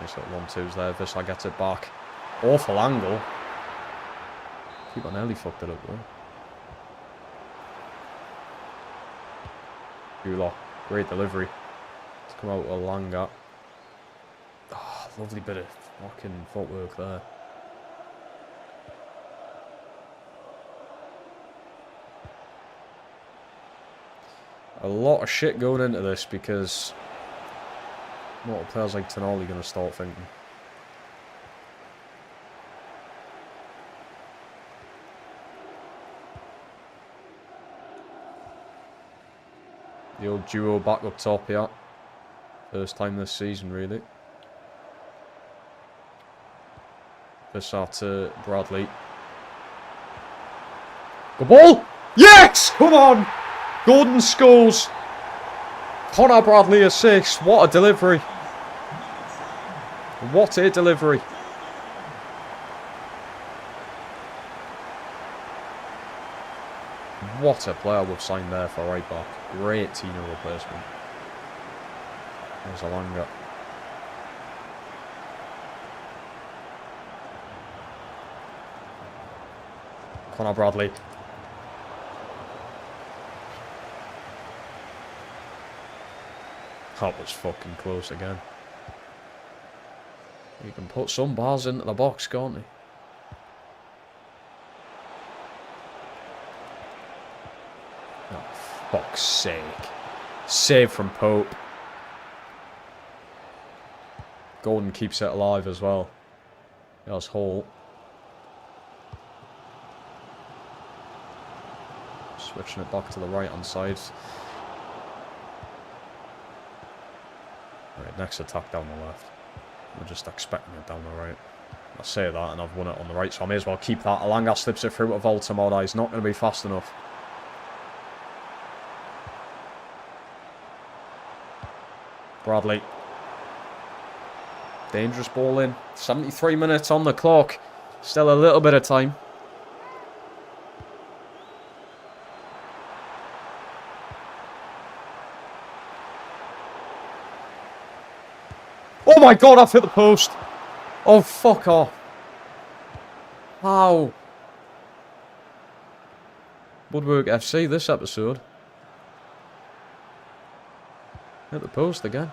Nice little 1-2s there. Vissar gets it back. Awful angle. Keeper nearly fucked it up though. Gula. Great delivery. Let's come out with Alanga. Oh, lovely bit of fucking footwork there. A lot of shit going into this because what are players like Tonali going to start thinking? The old duo back up top here. First time this season, really. Vissar to Bradley. Good ball! Yes! Come on! Gordon scores. Connor Bradley assists. What a delivery. What a delivery. What a player we've signed there for right back. Great Tino replacement. There's Alanga. Connor Bradley. That was fucking close again. You can put some bars into the box, can't you? Oh, fuck's sake. Save from Pope. Gordon keeps it alive as well. There's Hall. Switching it back to the right-hand side. Right, next attack down the left. We're just expecting it down the right. I say that and I've won it on the right, so I may as well keep that. Alanga slips it through to Voltamora. He's not going to be fast enough. Bradley. Dangerous ball in. 73 minutes on the clock. Still a little bit of time. Oh my god, I've hit the post. Oh, fuck off. Wow. Woodwork FC this episode. Hit the post again.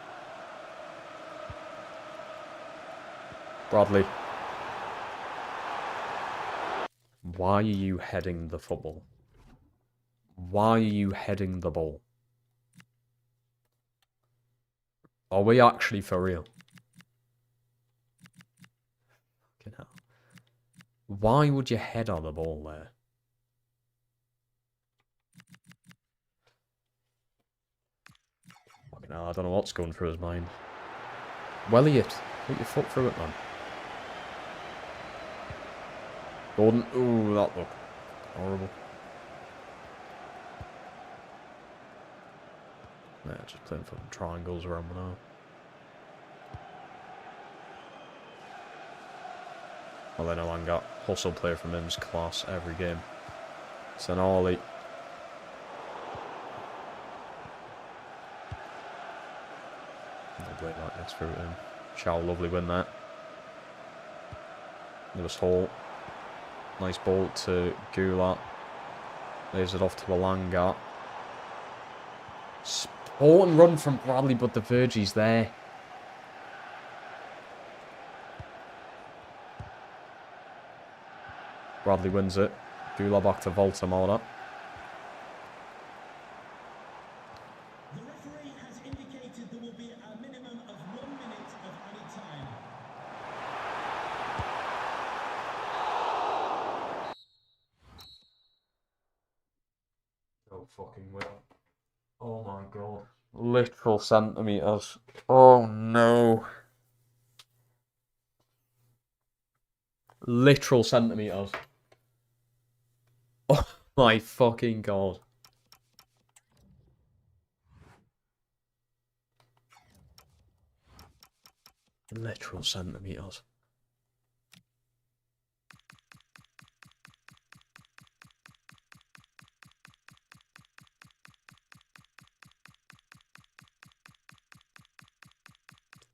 Bradley. Why are you heading the football? Why are you heading the ball? Are we actually for real? Fucking hell. Why would you head on the ball there? Fucking hell, I don't know what's going through his mind. Elliot, put your foot through it, man. Gordon, ooh, that looked horrible. Yeah, just playing fucking triangles around me now. Well, then Alanga, hustle player from him's class every game. Senali. Lovely, that gets through to him. Chow, lovely win that. Lewis Hall. Nice ball to Gula. Lays it off to Alanga. Sporting run from Bradley, but the Virgie's there. Bradley wins it. Gula back to Voltamora. The referee has indicated there will be a minimum of 1 minute of added time. Oh, fucking will. Oh my god. Literal centimetres. Oh no. Literal centimetres. Oh my fucking god. Literal centimetres.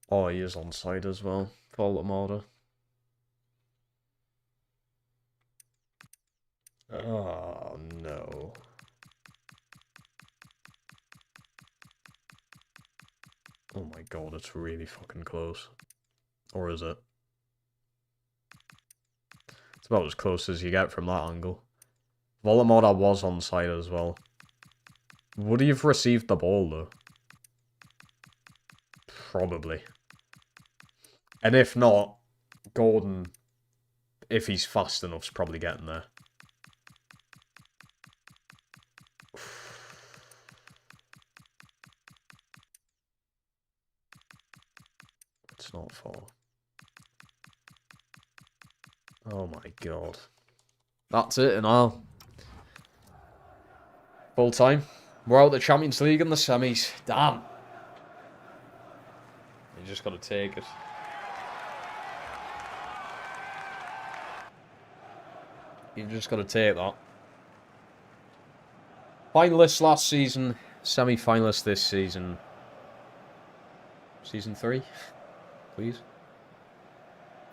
Oh, he is onside as well. Voldemort. Oh, no. Oh my god, it's really fucking close. Or is it? It's about as close as you get from that angle. Voldemort was onside as well. Would he have received the ball, though? Probably. And if not, Gordon, if he's fast enough, is probably getting there. It's not far. Oh my god. That's it, and all. Full time. We're out of the Champions League in the semis. Damn. You just got to take it. You've just got to take that. Finalists last season, semi-finalists this season. Season 3, please.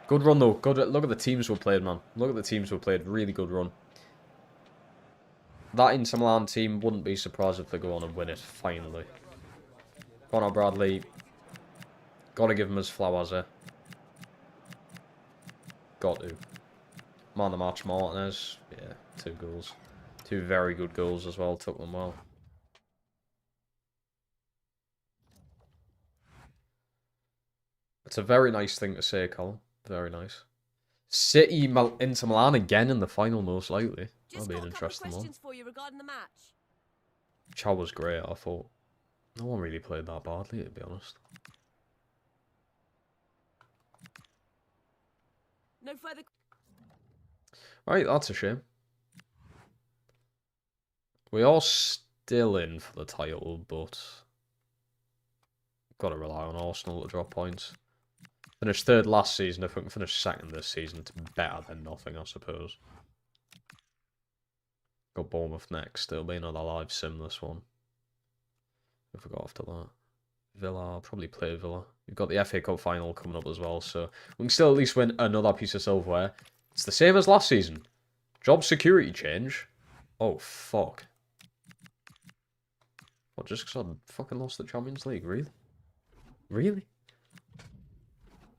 Good run though. Good. Look at the teams we played, man. Look at the teams we played. Really good run. That Inter Milan team, wouldn't be surprised if they go on and win it finally. Conor Bradley, gotta give him his flowers there. Got to. Man of the match, Martinez. Yeah, 2 goals. 2 very good goals as well. Took them well. It's a very nice thing to say, Colin. Very nice. City, Inter Milan again in the final, most likely. That'll be an interesting one. For you regarding the match. Chow was great, I thought. No one really played that badly, to be honest. No further. Right, that's a shame. We are still in for the title, but got to rely on Arsenal to drop points. Finished 3rd last season. If we can finish 2nd this season, it's better than nothing, I suppose. Got Bournemouth next. It'll be another live sim, this one. If we got after that. Villa, I'll probably play Villa. You've got the FA Cup final coming up as well, so we can still at least win another piece of silverware. It's the same as last season. Job security change. Oh, fuck. What, just because I fucking lost the Champions League? Really? Really?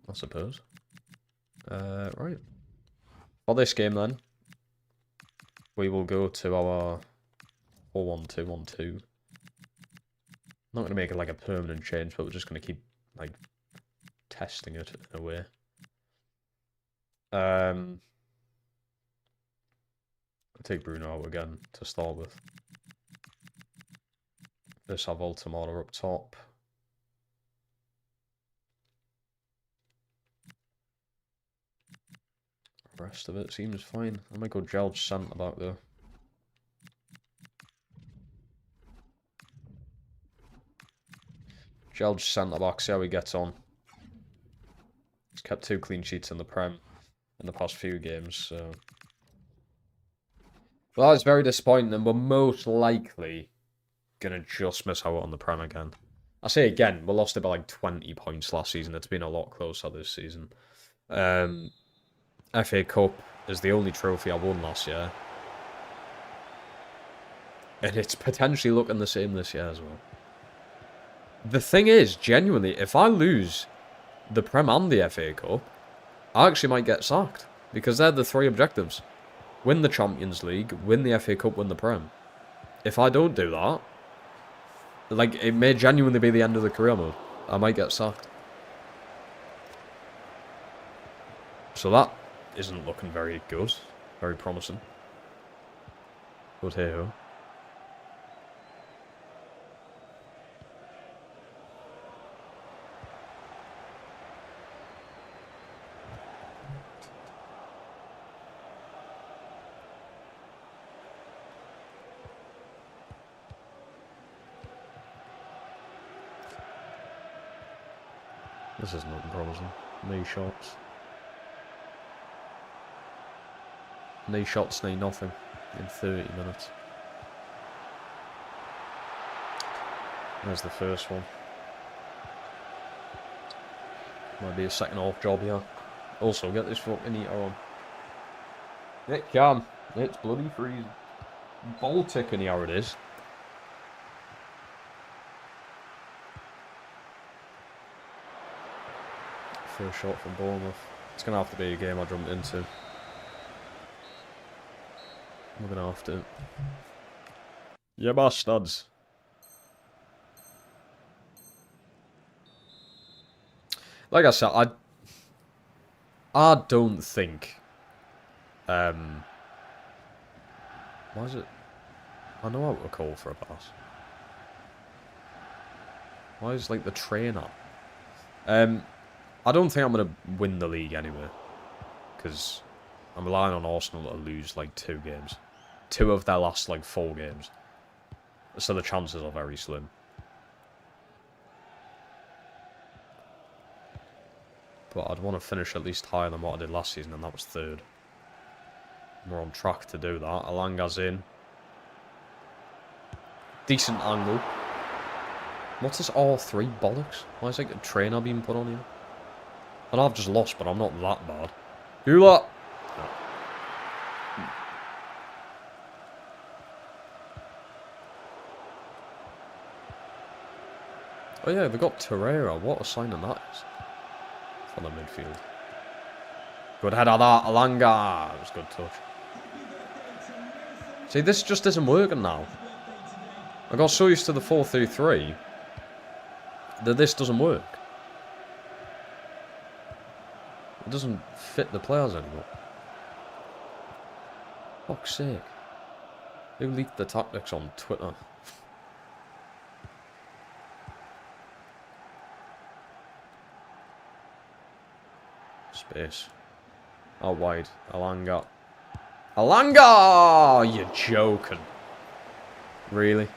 I suppose. Right. For this game, then, we will go to our 4-1-2-1-2. Not going to make it like a permanent change, but we're just going to keep, like, testing it in a way. I'll take Bruno out again to start with. This have Altamada up top. The rest of it seems fine. I might go Jelge centre back though. Jelge centre back, see how he gets on. He's kept 2 clean sheets in the Prem in the past few games, so. Well, it's very disappointing, and we're most likely gonna just miss out on the Prem again. I say again, we lost it by like 20 points last season. It's been a lot closer this season. FA Cup is the only trophy I won last year. And it's potentially looking the same this year as well. The thing is, genuinely, if I lose the Prem and the FA Cup, I actually might get sacked. Because they're the 3 objectives. Win the Champions League, win the FA Cup, win the Prem. If I don't do that, like, it may genuinely be the end of the career mode. I might get sacked. So that isn't looking very good. Very promising. But hey ho. This is nothing promising. No shots. No shots, no nothing in 30 minutes. There's the first one. Might be a second half job here. Also, get this fucking heater on. It can. It's bloody freezing. Baltic in here it is. First shot from Bournemouth. It's going to have to be a game I jumped into. We're going to have to. Yeah, bastards. Like I said, I don't think... Why is it... I know how to call for a pass. Why is, like, the train up? I don't think I'm going to win the league anyway. Because I'm relying on Arsenal to lose, like, 2 games. 2 of their last, like, 4 games. So the chances are very slim. But I'd want to finish at least higher than what I did last season, and that was 3rd. We're on track to do that. Alanga's in. decent angle. What's this R3 bollocks? Why is like a trainer being put on here? And I've just lost, but I'm not that bad. You lot! No. Oh yeah, they got Torreira. What a signing that is. For the midfield. Good head of that, Alanga. It was a good touch. See, this just isn't working now. I got so used to the 4-3-3 that this doesn't work. It doesn't fit the players anymore. Fuck's sake. Who leaked the tactics on Twitter? Space. Out wide. Alanga. Alanga! You're joking. Really?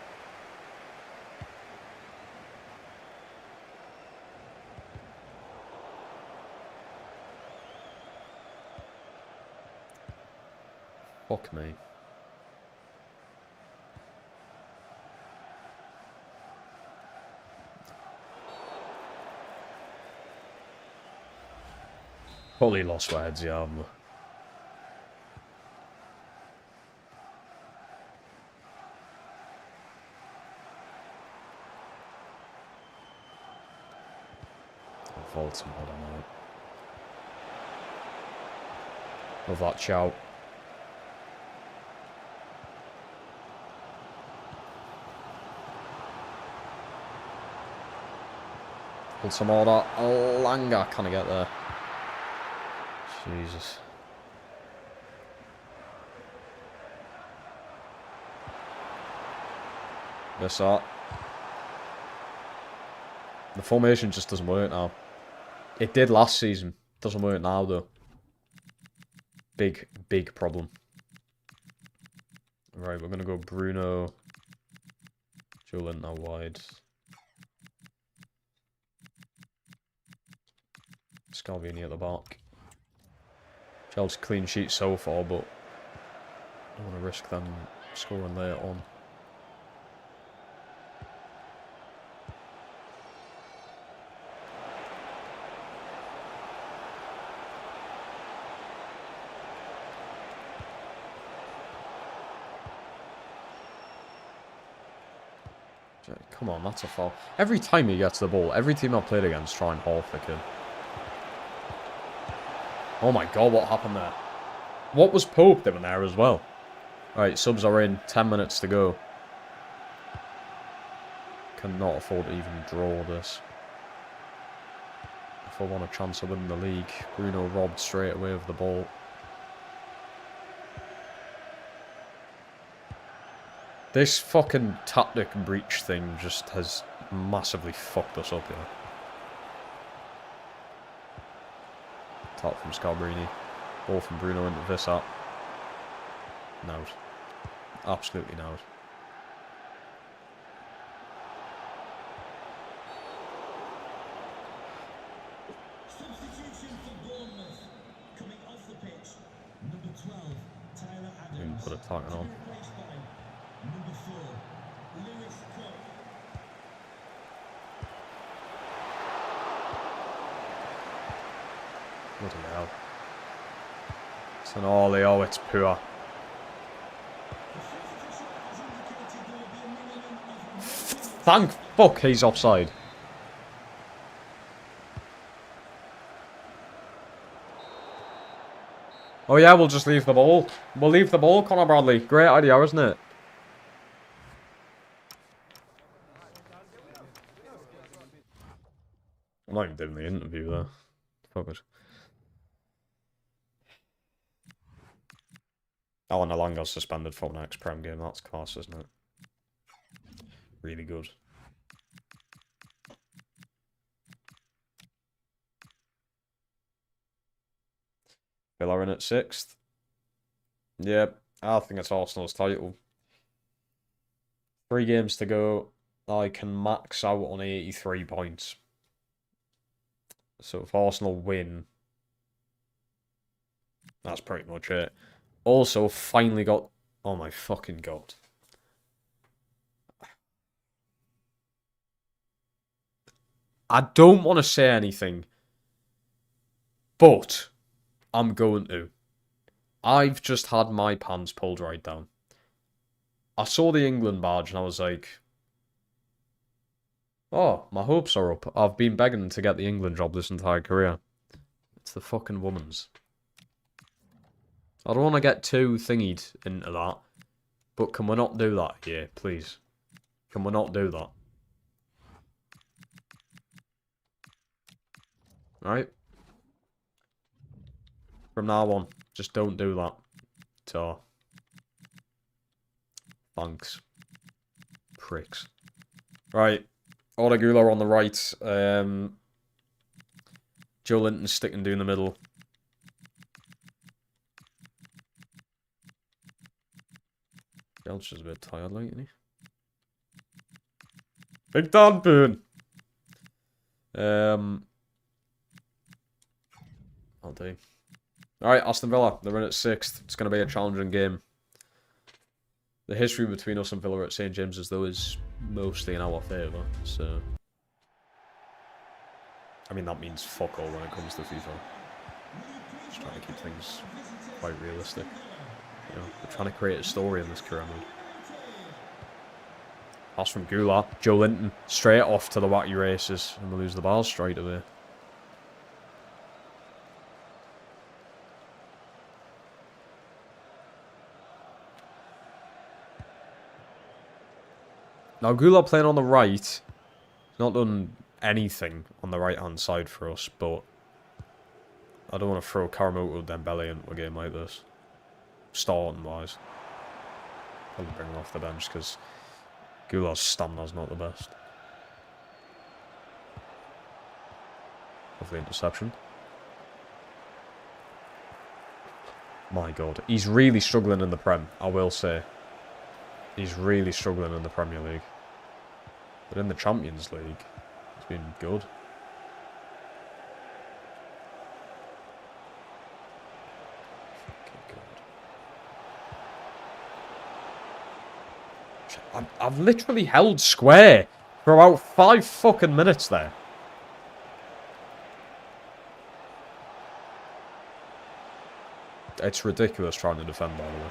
Fuck me. Probably lost my heads, yeah, haven't we? Vault some more than that. Love that shout. Pull some order. Alanga, can I get there? Jesus. This art. The formation just doesn't work now. It did last season. Doesn't work now though. Big, big problem. Right, we're gonna go Bruno. Julian now wide. Scalvini at the back. Chelsea clean sheet so far, but I don't want to risk them scoring later on. Come on, that's a foul. Every time he gets the ball, every team I've played against try and haul flick him. Oh my god, what happened there? What was Pope doing there as well? Alright, subs are in. 10 minutes to go. Cannot afford to even draw this. If I want a chance of winning the league. Bruno robbed straight away of the ball. This fucking tactic breach thing just has massively fucked us up here. Top from Scalabrini. Ball from Bruno into Vissat. Out. Absolutely out. Substitution for Bournemouth. Coming off the pitch, number 12, Tyler Adams. Didn't put a target on. Replaced by number 4, Lewis Cook. Bloody hell. It's an ollie, oh, it's poor. Thank fuck he's offside. Oh yeah, we'll just leave the ball. We'll leave the ball, Connor Bradley. Great idea, isn't it? I'm not even doing the interview there. Fuck it. Alan Alanga's suspended for the next Prem game. That's class, isn't it? Really good. Villa are in at 6th. Yep, I think it's Arsenal's title. 3 games to go. I can max out on 83 points. So if Arsenal win, that's pretty much it. Also, finally got... Oh my fucking god. I don't want to say anything, but I'm going to. I've just had my pants pulled right down. I saw the England badge and I was like, oh, my hopes are up. I've been begging to get the England job this entire career. It's the fucking woman's. I don't want to get too thingied into that, but can we not do that here, please? Can we not do that? Right? From now on, just don't do that. So, thanks. Pricks. Right. Odeguler on the right. Joe Linton sticking down the middle. Belcher's a bit tired, like, isn't he? Big Dan Boone. I'll do. Alright, Aston Villa. They're in at 6th. It's going to be a challenging game. The history between us and Villa at St James's, though, is mostly in our favour. So, I mean, that means fuck all when it comes to FIFA. Just trying to keep things quite realistic. You know, we're trying to create a story in this career mode. Pass from Goulart. Joe Linton straight off to the wacky races, and we lose the ball straight away. Now, Goulart playing on the right, not done anything on the right-hand side for us, but I don't want to throw Karamoto Dembele into a game like this. Starting-wise. Probably bring him off the bench, because Goulart's stamina's not the best. Lovely interception. My God, he's really struggling in the Prem, I will say. He's really struggling in the Premier League. But in the Champions League, he's been good. I've literally held square for about 5 fucking minutes there. It's ridiculous trying to defend, by the way.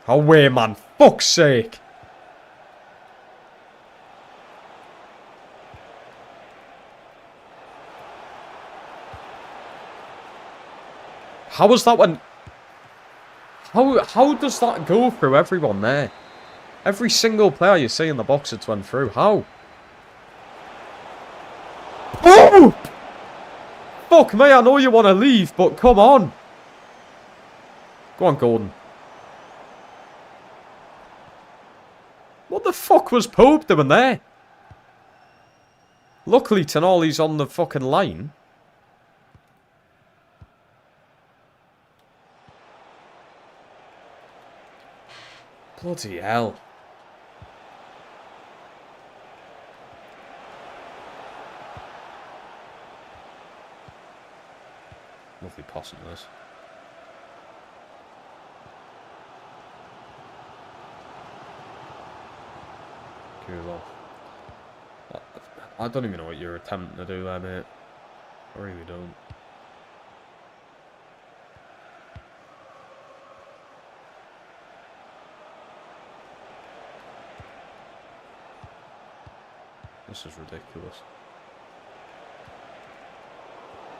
Away, man. Fuck's sake. How was that one? How does that go through everyone there? Every single player you see in the box it's went through. How? Oh! Fuck me, I know you want to leave, but come on. Go on, Gordon. What the fuck was Pope doing there? Luckily, Tonali's on the fucking line. Bloody hell. Lovely passing this. Cool. I don't even know what you're attempting to do there, mate. I really don't. This is ridiculous.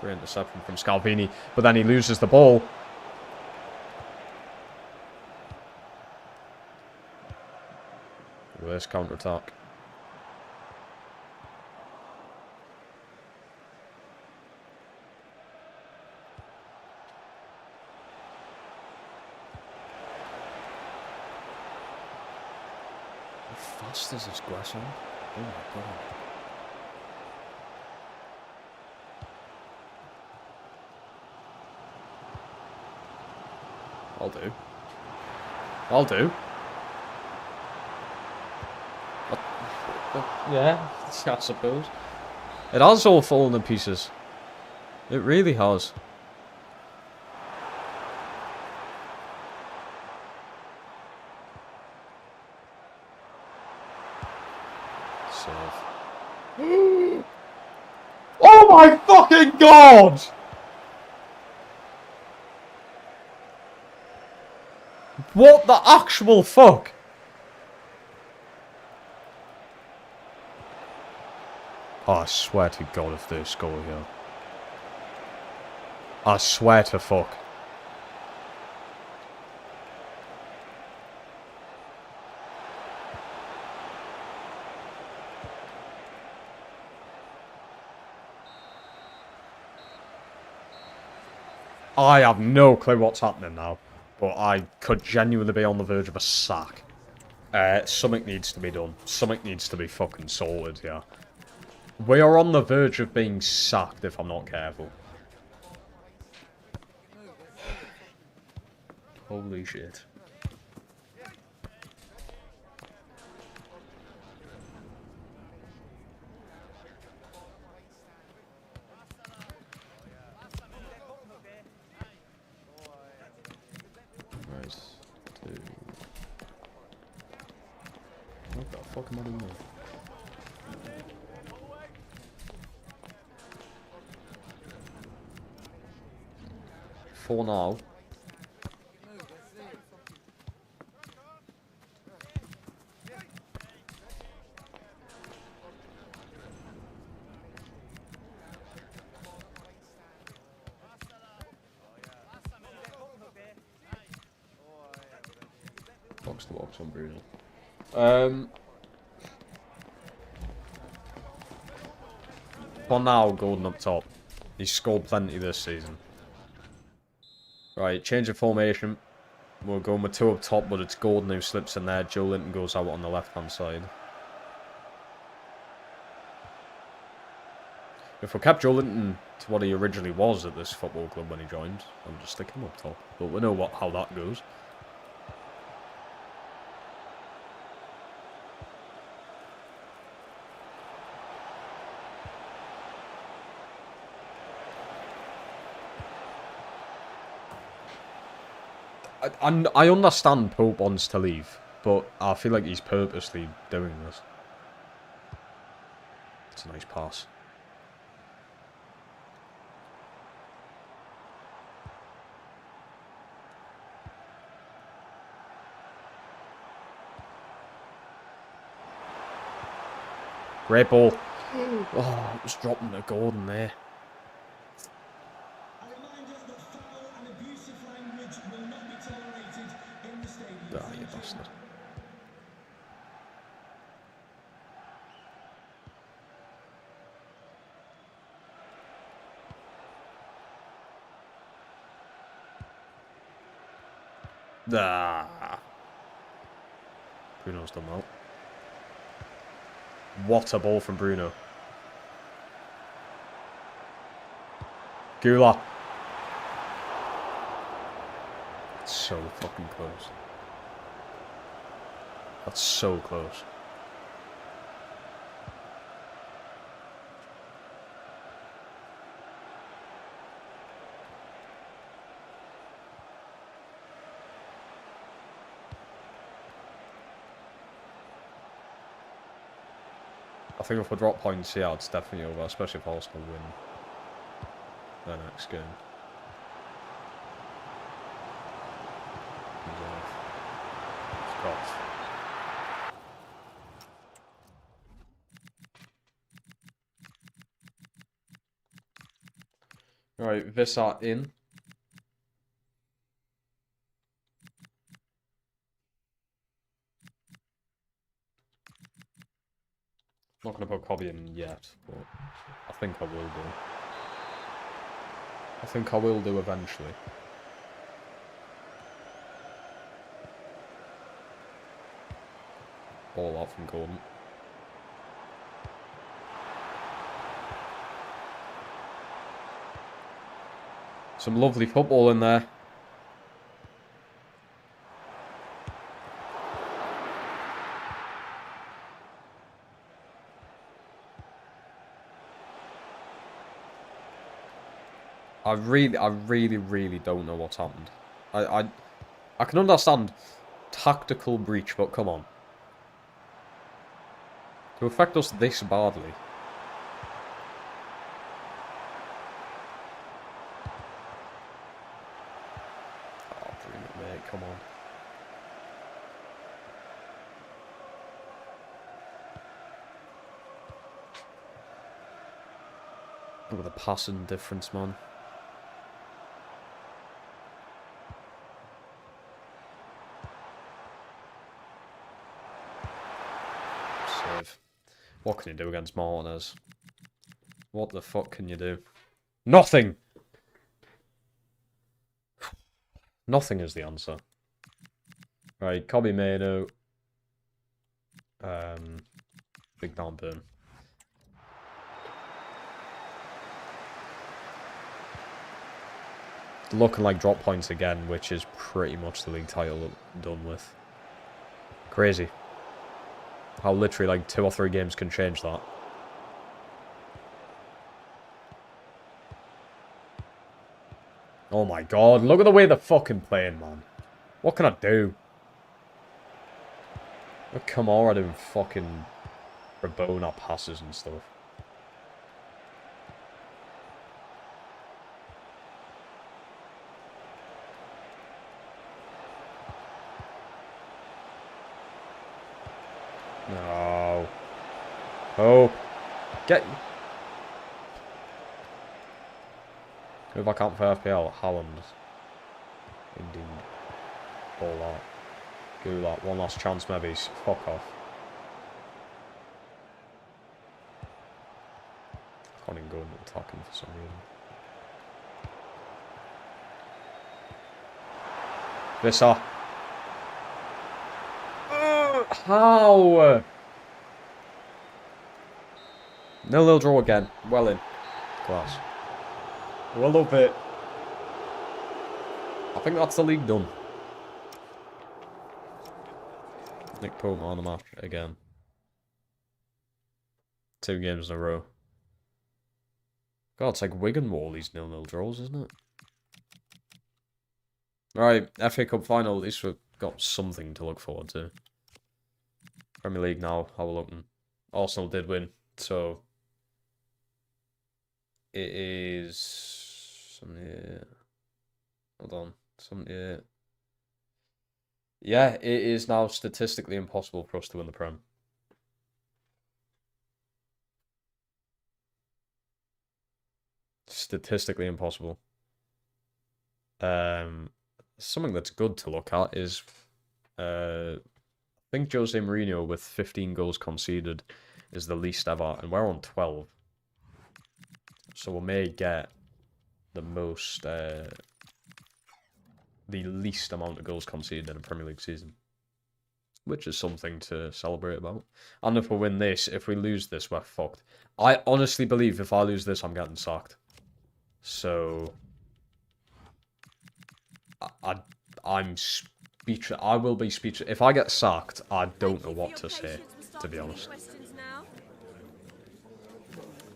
Great interception from Scalvini, but then he loses the ball. Reverse counter-attack. How fast is this Gresham? Oh my God. I'll do. I'll do. Yeah, I suppose. It has all fallen to pieces. It really has. save. Oh my fucking god! What the actual fuck? Oh, I swear to God if they score here. I swear to fuck. I have no clue what's happening now, but I could genuinely be on the verge of a sack. Something needs to be done. Something needs to be fucking sorted, yeah. We are on the verge of being sacked if I'm not careful. Holy shit. Right. What the fuck am I doing? For now. Box to box on Bruno. For now, Gordon up top. He's scored plenty this season. Right, change of formation. We're going with 2 up top, but it's Gordon who slips in there. Joe Linton goes out on the left-hand side. If we kept Joe Linton to what he originally was at this football club when he joined, I'll just stick him up top. But we know how that goes. I understand Pope wants to leave, but I feel like he's purposely doing this. It's a nice pass. Great ball. Oh, it was dropping to Gordon there. A reminder that foul and abusive language will not be tolerated in the stadium. Ah, you bastard. Ah. Bruno's done well. What a ball from Bruno. Gula. That's so fucking close. That's so close. I think if we drop points here, it's definitely over, especially if Arsenal win their next game. Scott. Right, Vissart in. Not going to put Cobby in yet, but I think I will do. I think I will do eventually. Ball out from Gordon. Some lovely football in there. I really don't know what's happened. I can understand tactical breach, but come on. To affect us this badly. Oh, brilliant, mate. Come on. Look at the passing difference, man. Save. What can you do against Martinez? What the fuck can you do? Nothing! Nothing is the answer. Right, Kobe Mano. Big down burn. Looking like drop points again, which is pretty much the league title done with. Crazy. How literally like 2 or 3 games can change that. Oh my god, look at the way they're fucking playing, man. What can I do? Look, Kamara doing fucking Rabona passes and stuff. No. Oh. Get... Who have I can't for FPL? Haaland. Indeed. All that. Do that. One last chance, maybe. Fuck off. I can't even go into attacking for some reason. Vissa. How? 0-0 draw again. Well in. Class. Well love it. I think that's the league done. Nick Pope on the match again. 2 games in a row. God, it's like Wigan with all these 0-0 draws, isn't it? Alright, FA Cup final. At least we've got something to look forward to. Premier League now, how we're looking. Arsenal did win, so it is 78. Hold on, 78. Yeah, it is now statistically impossible for us to win the Prem. Statistically impossible. Something that's good to look at is I think Jose Mourinho with 15 goals conceded is the least ever, and we're on 12. So we may get the most, the least amount of goals conceded in a Premier League season, which is something to celebrate about. And if we win this, if we lose this, we're fucked. I honestly believe if I lose this, I'm getting sacked. So I'm speechless. I will be speechless. If I get sacked, I don't know what to say, to be honest.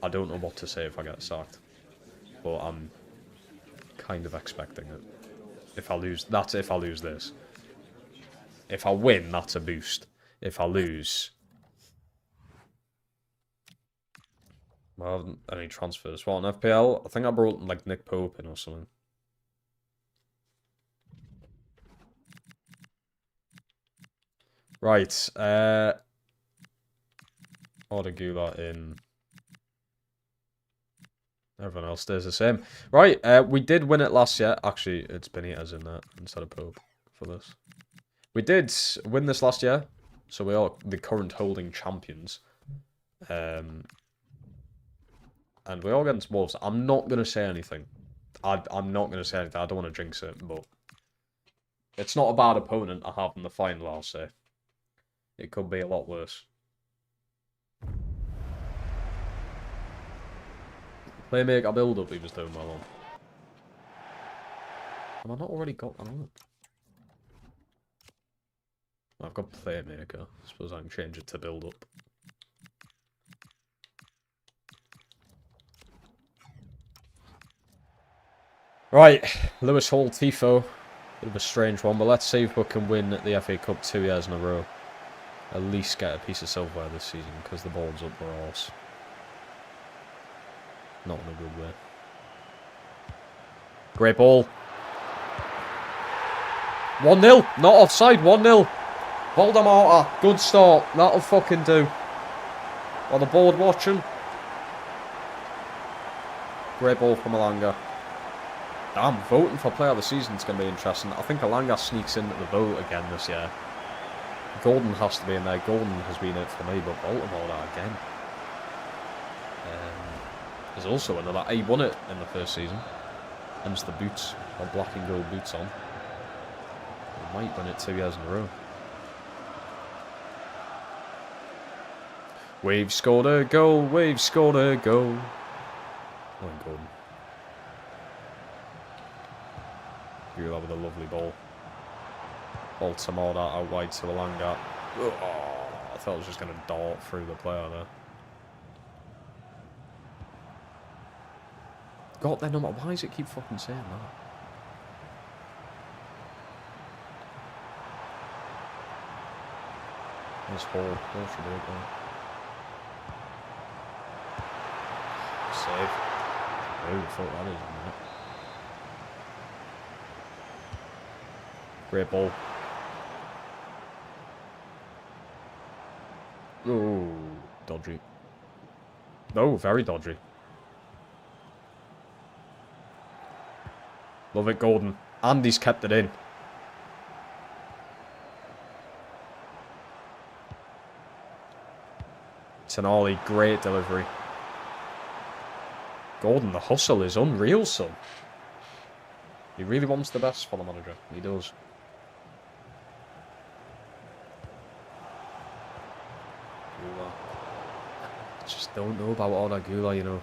I don't know what to say if I get sacked. But I'm kind of expecting it. If I lose, that's if I lose this. If I win, that's a boost. If I lose... I haven't any transfers. Well, on FPL, I think I brought like Nick Pope in or something. Right, order Gula in. Everyone else stays the same. Right, we did win it last year. Actually, it's Benitez in there instead of Pope for this. We did win this last year, so we are the current holding champions. And we are against Wolves. I'm not going to say anything. I'm not going to say anything. I don't want to jinx it, but it's not a bad opponent I have in the final, I'll say. It could be a lot worse. Playmaker build-up he was doing well on. Have I not already got that on? I've got Playmaker. I suppose I can change it to build-up. Right, Lewis Hall, Tifo. Bit of a strange one, but let's see if we can win the FA Cup 2 years in a row. at least get a piece of silverware this season because the ball's up their arse. Not in a good way. Great ball. 1-0. Not offside. 1-0. Voldemort. Good start. That'll fucking do. On the board watching. Great ball from Alanga. Damn, voting for player of the season is going to be interesting. I think Alanga sneaks into the vote again this year. Gordon has to be in there. Gordon has been it for me, but Baltimore again. There's also another. He won it in the first season. Hence the boots, or black and gold boots on. He might win it 2 years in a row. We've scored a goal. We've scored a goal. Oh, Gordon. Gula with a lovely ball. Baltimore out wide to Alanga. Oh, I thought it was just going to dart through the player there. God, their number. Why does it keep fucking saying that? There's Hall. Hall should do it there. Save. Oh, I thought that is a minute. Great ball. Oh, dodgy. No, very dodgy. Love it, Gordon. And he's kept it in. Tonali, great delivery. Gordon, the hustle is unreal, son. He really wants the best for the manager. He does. Gula. I just don't know about all that Gula, you know.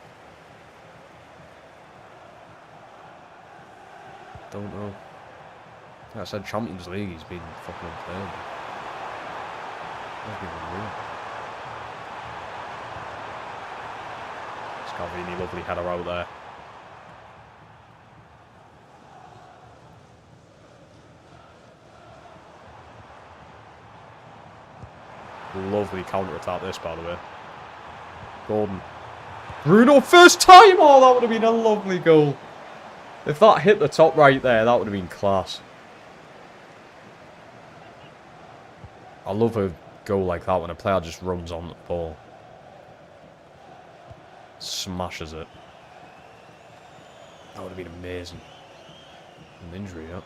Don't know. Like I said, Champions League, he's been fucking unplayable. That's been unreal. Scalvini, lovely header out there. Lovely counter-attack this, by the way. Gordon. Bruno, first time! Oh, that would have been a lovely goal. If that hit the top right there, that would have been class. I love a goal like that when a player just runs on the ball. Smashes it. That would have been amazing. An injury, yeah.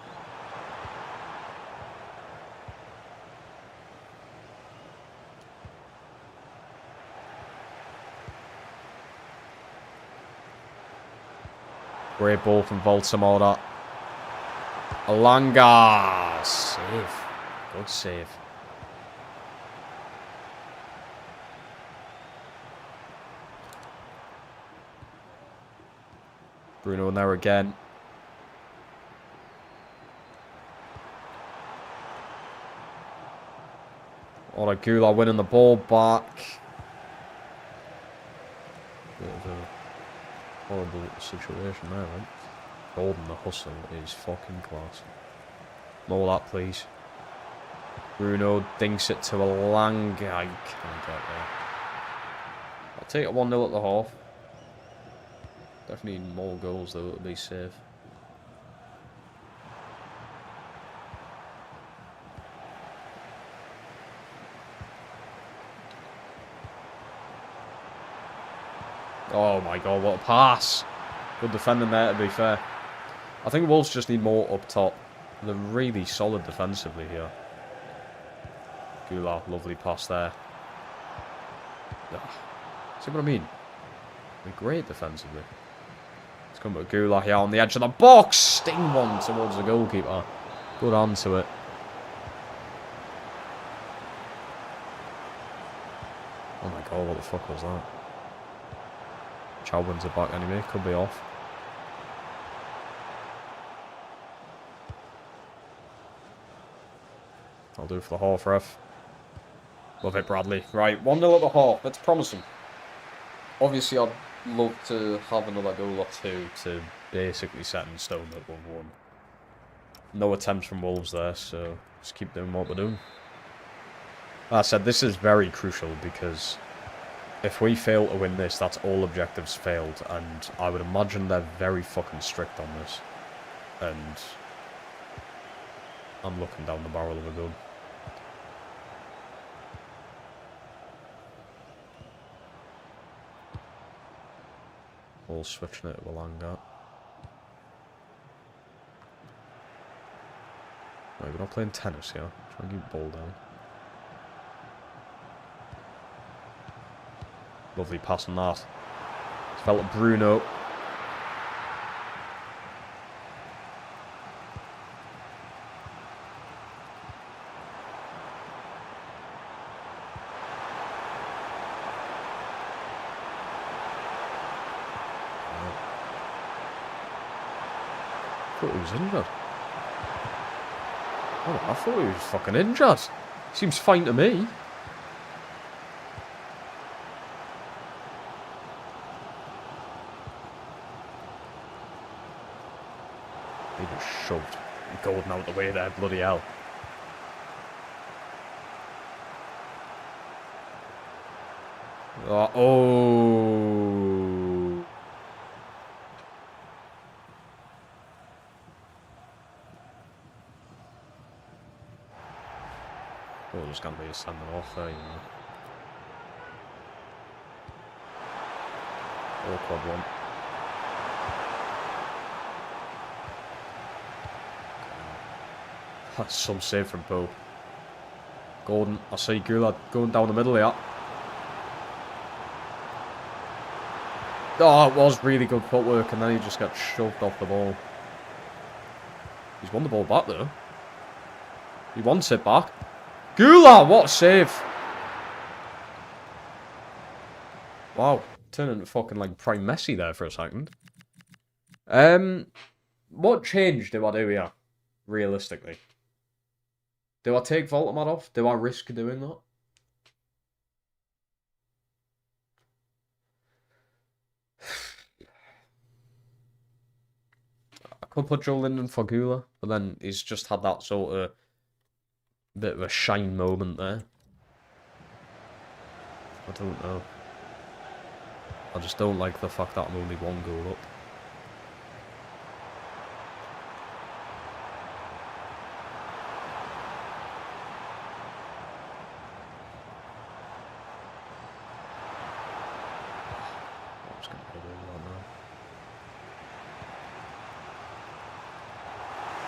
Great ball from Baltimore. Alanga. Save. Good save. Bruno in there again. Ola Gula winning the ball back. Bit of a horrible situation there, right? Gordon, the hustle is fucking class. More of that, please. Bruno dinks it to Alanga. I can't get there. I'll take it 1-0 at the half. Definitely need more goals though to be safe. Oh my god, what a pass. Good defending there, to be fair. I think Wolves just need more up top. They're really solid defensively here. Gula, lovely pass there. See what I mean? They're great defensively. It's come to Gula here on the edge of the box. Sting one towards the goalkeeper. Good on to it. Oh my god, what the fuck was that? Chow wins it back anyway. Could be off. I'll do for the half, ref. Love it, Bradley. Right, 1-0 at the half. That's promising. Obviously, I'd love to have another goal or two to basically set in stone that 1-1. No attempts from Wolves there, so just keep doing what we're doing. I said this is very crucial because if we fail to win this, that's all objectives failed, and I would imagine they're very fucking strict on this. And I'm looking down the barrel of a gun. All switching it to Alanga. Right, we're not playing tennis here. Try and keep the ball down. Lovely pass on that. It's felt like Bruno. I thought he was injured. Oh, I thought he was fucking injured. Seems fine to me. He just shoved Gordon out the way there, bloody hell. Oh. Oh, there's going to be a standing off there, you know. Awkward one. That's some save from Poe. Gordon, I see Goulart going down the middle here. Oh, it was really good footwork, and then he just got shoved off the ball. He's won the ball back, though. He wants it back. Goulart, what a save! Wow, turning into fucking like prime Messi there for a second. What change do I do here, realistically? Do I take Voldemort off? Do I risk doing that? I could put Joe Linden for Goulart, but then he's just had that sort of bit of a shine moment there. I don't know. I just don't like the fact that I'm only one goal up. I'm just going to put it over that now.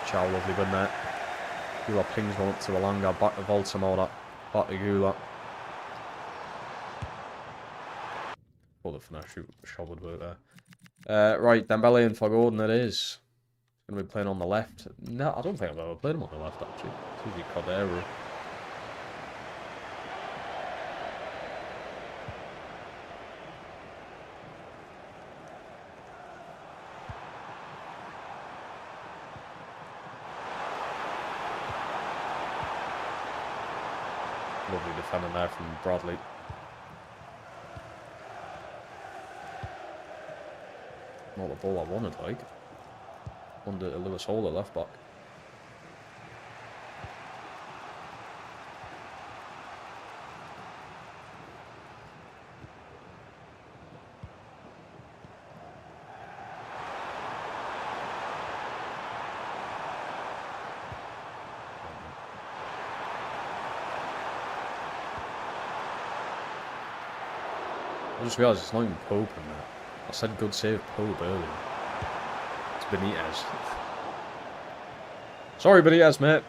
Chow, lovely win there. Goulart pings one up to Alanga, back to Voltamora, back to Goulart. Oh, the finesse shot would work there. Right, Dembele and for Gordon it is. Going to be playing on the left. No, I don't think I've ever played him on the left, actually. It's usually Cordero. Lovely defending there from Bradley. Not the ball I wanted, like. Wanted a Lewis Hall at left back. I just realised it's not even Pope in there. I said good save Pope earlier. It's Benitez. Sorry, Benitez, mate.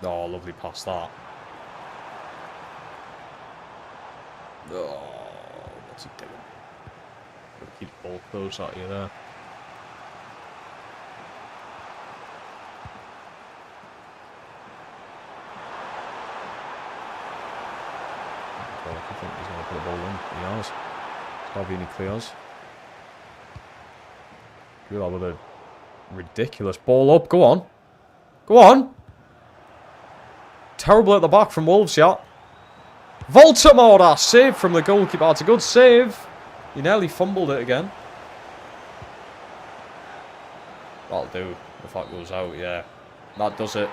Oh, lovely pass that. Oh, what's he doing? Gotta keep the ball close at you there. I think he's going to put the ball in. He has. Salvini clears. Goulart with a ridiculous ball up. Go on. Go on. Terrible at the back from Wolves, yeah. Voltamora, save from the goalkeeper. It's a good save. He nearly fumbled it again. That'll do. If that goes out, yeah. That does it.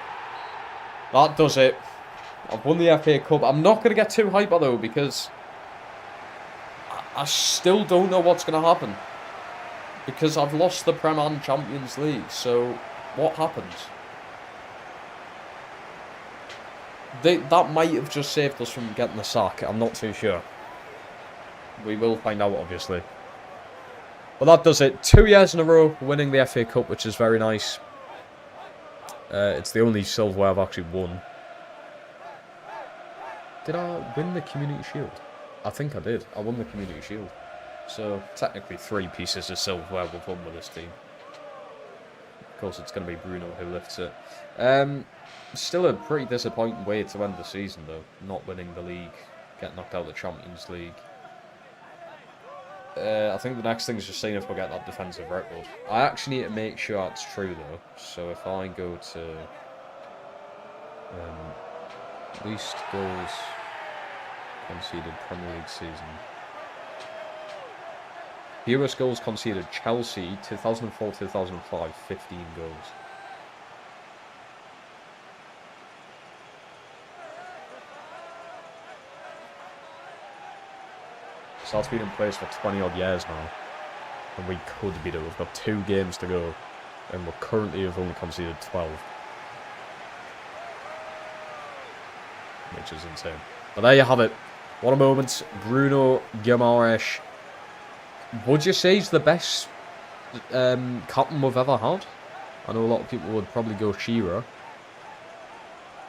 That does it. I've won the FA Cup. I'm not going to get too hyper, though, because I still don't know what's going to happen. Because I've lost the Prem and Champions League. So, what happens? That might have just saved us from getting the sack. I'm not too sure. We will find out, obviously. But that does it. 2 years in a row winning the FA Cup, which is very nice. It's the only silverware I've actually won. Did I win the Community Shield? I think I did. I won the Community Shield. So, technically 3 pieces of silverware we've won with this team. Of course, it's going to be Bruno who lifts it. Still a pretty disappointing way to end the season, though. Not winning the league, getting knocked out of the Champions League. I think the next thing is just seeing if we'll get that defensive record. I actually need to make sure that's true, though. So if I go to least goals conceded Premier League season. Fewest goals conceded Chelsea, 2004-2005, 15 goals. So that's been in place for 20 odd years now. And we could beat it. We've got 2 games to go. And we're currently have only conceded 12. Which is insane. But there you have it. What a moment. Bruno Guimaraes. Would you say he's the best captain we've ever had? I know a lot of people would probably go Shearer.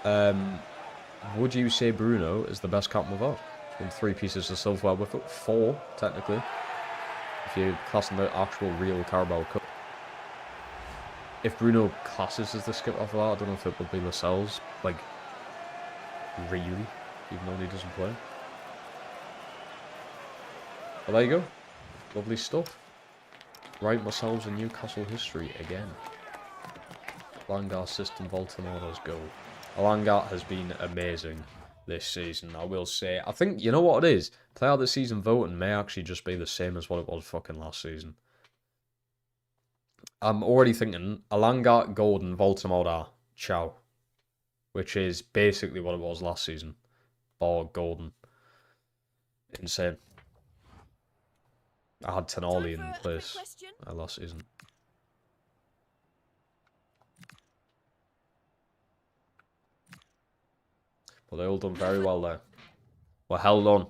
Would you say Bruno is the best captain we've had? Won 3 pieces of silverware with it. 4, technically. If you're classing the actual real Carabao Cup. If Bruno classes as the skipper for that, I don't know if it would be Lascelles. Like, really? Even though he doesn't play. But there you go. Lovely stuff. Write ourselves in Newcastle history again. Alanga assist and Baltimore's goal. Alanga has been amazing this season, I will say. I think, you know what it is? Player of the season voting may actually just be the same as what it was fucking last season. I'm already thinking Alanga, Golden, Baltimore, Chow. Which is basically what it was last season. Or Golden. Insane. I had Tenali in place last season. But they all done very well there. We're held on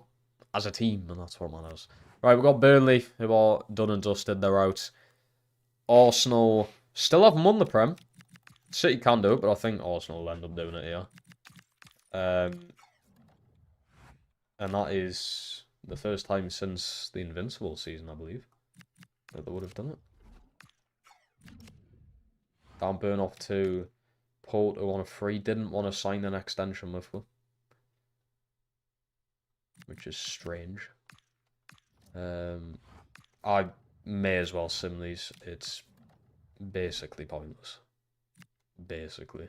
as a team, and that's what matters. Right, we've got Burnley, who are done and dusted. They're out. Arsenal still haven't won the Prem. City can do it, but I think Arsenal will end up doing it here. And that is the first time since the Invincible season, I believe, that they would have done it. Dan Burn off to Porto on a free. Didn't want to sign an extension with them. Which is strange. I may as well sim these. It's basically pointless. Basically.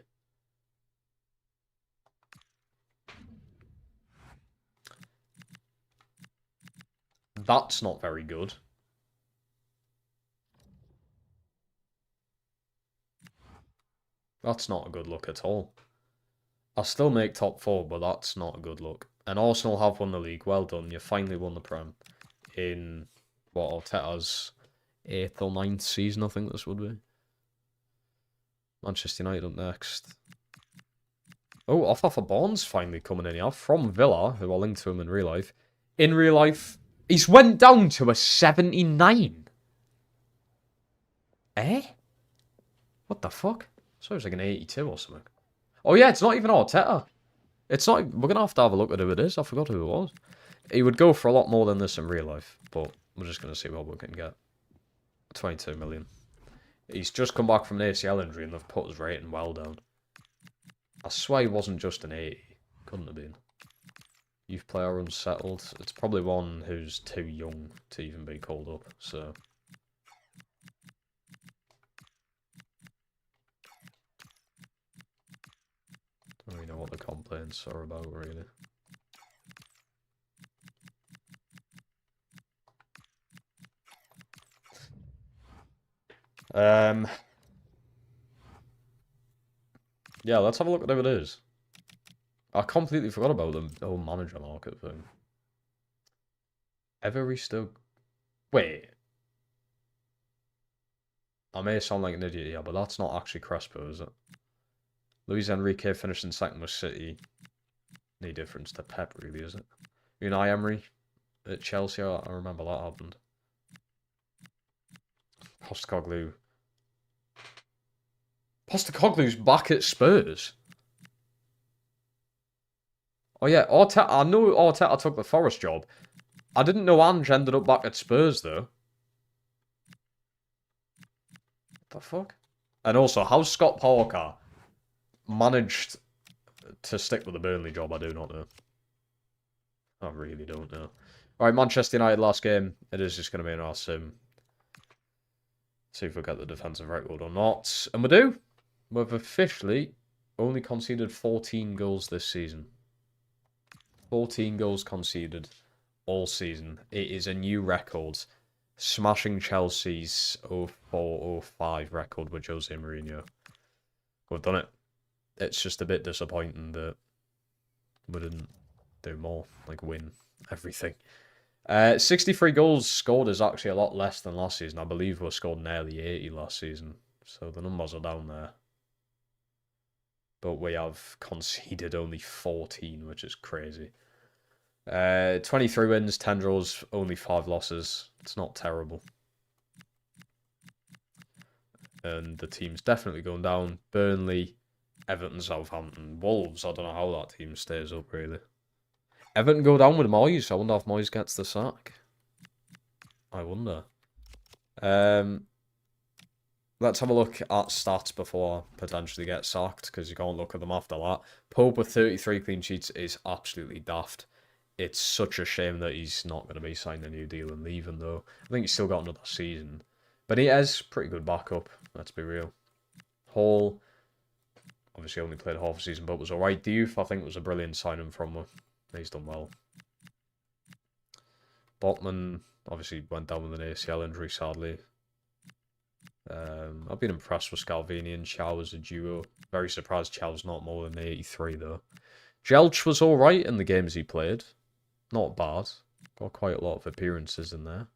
That's not very good. That's not a good look at all. I'll still make top 4, but that's not a good look. And Arsenal have won the league. Well done. You finally won the Prem in what Arteta's 8th or 9th season, I think this would be. Manchester United up next. Oh, offer for Barnes finally coming in here from Villa, who I'll link to him in real life. In real life, he's went down to a 79. Eh? What the fuck? So it was like an 82 or something. Oh yeah, it's not even Arteta. It's not. We're gonna have to have a look at who it is. I forgot who it was. He would go for a lot more than this in real life, but we're just gonna see what we can get. 22 million. He's just come back from an ACL injury and they've put his rating well down. I swear he wasn't just an 80. Couldn't have been. Youth player unsettled. It's probably one who's too young to even be called up, so. Don't really know what the complaints are about, really. Yeah, let's have a look at who it is. I completely forgot about the whole manager market thing. Evaristo... Wait. I may sound like an idiot here, but that's not actually Crespo, is it? Luis Enrique finished in second with City. No difference to Pep, really, is it? Unai Emery at Chelsea, I remember that happened. Postecoglou's back at Spurs. Oh yeah, Arteta. I know Arteta took the Forest job. I didn't know Ange ended up back at Spurs, though. What the fuck? And also, how Scott Parker managed to stick with the Burnley job, I do not know. I really don't know. Alright, Manchester United last game. It is just going to be an awesome. See if we get the defensive record or not. And we do. We've officially only conceded 14 goals this season. 14 goals conceded all season. It is a new record. Smashing Chelsea's 04-05 record with Jose Mourinho. We've done it. It's just a bit disappointing that we didn't do more. Like, win everything. 63 goals scored is actually a lot less than last season. I believe we scored nearly 80 last season. So the numbers are down there. But we have conceded only 14, which is crazy. 23 wins, 10 draws, only 5 losses. It's not terrible. And the team's definitely going down. Burnley, Everton, Southampton, Wolves. I don't know how that team stays up, really. Everton go down with Moyes. I wonder if Moyes gets the sack. I wonder. Let's have a look at stats before I potentially get sacked, because you can't look at them after that. Pope with 33 clean sheets is absolutely daft. It's such a shame that he's not going to be signing a new deal and leaving, though. I think he's still got another season. But he has pretty good backup, let's be real. Hall, obviously only played half a season, but was alright. Diouf, I think, was a brilliant signing from him. He's done well. Botman, obviously, went down with an ACL injury, sadly. I've been impressed with Scalvini and Chow as a duo. Very surprised Chow's not more than 83, though. Jelch was alright in the games he played. Not bad. Got quite a lot of appearances in there.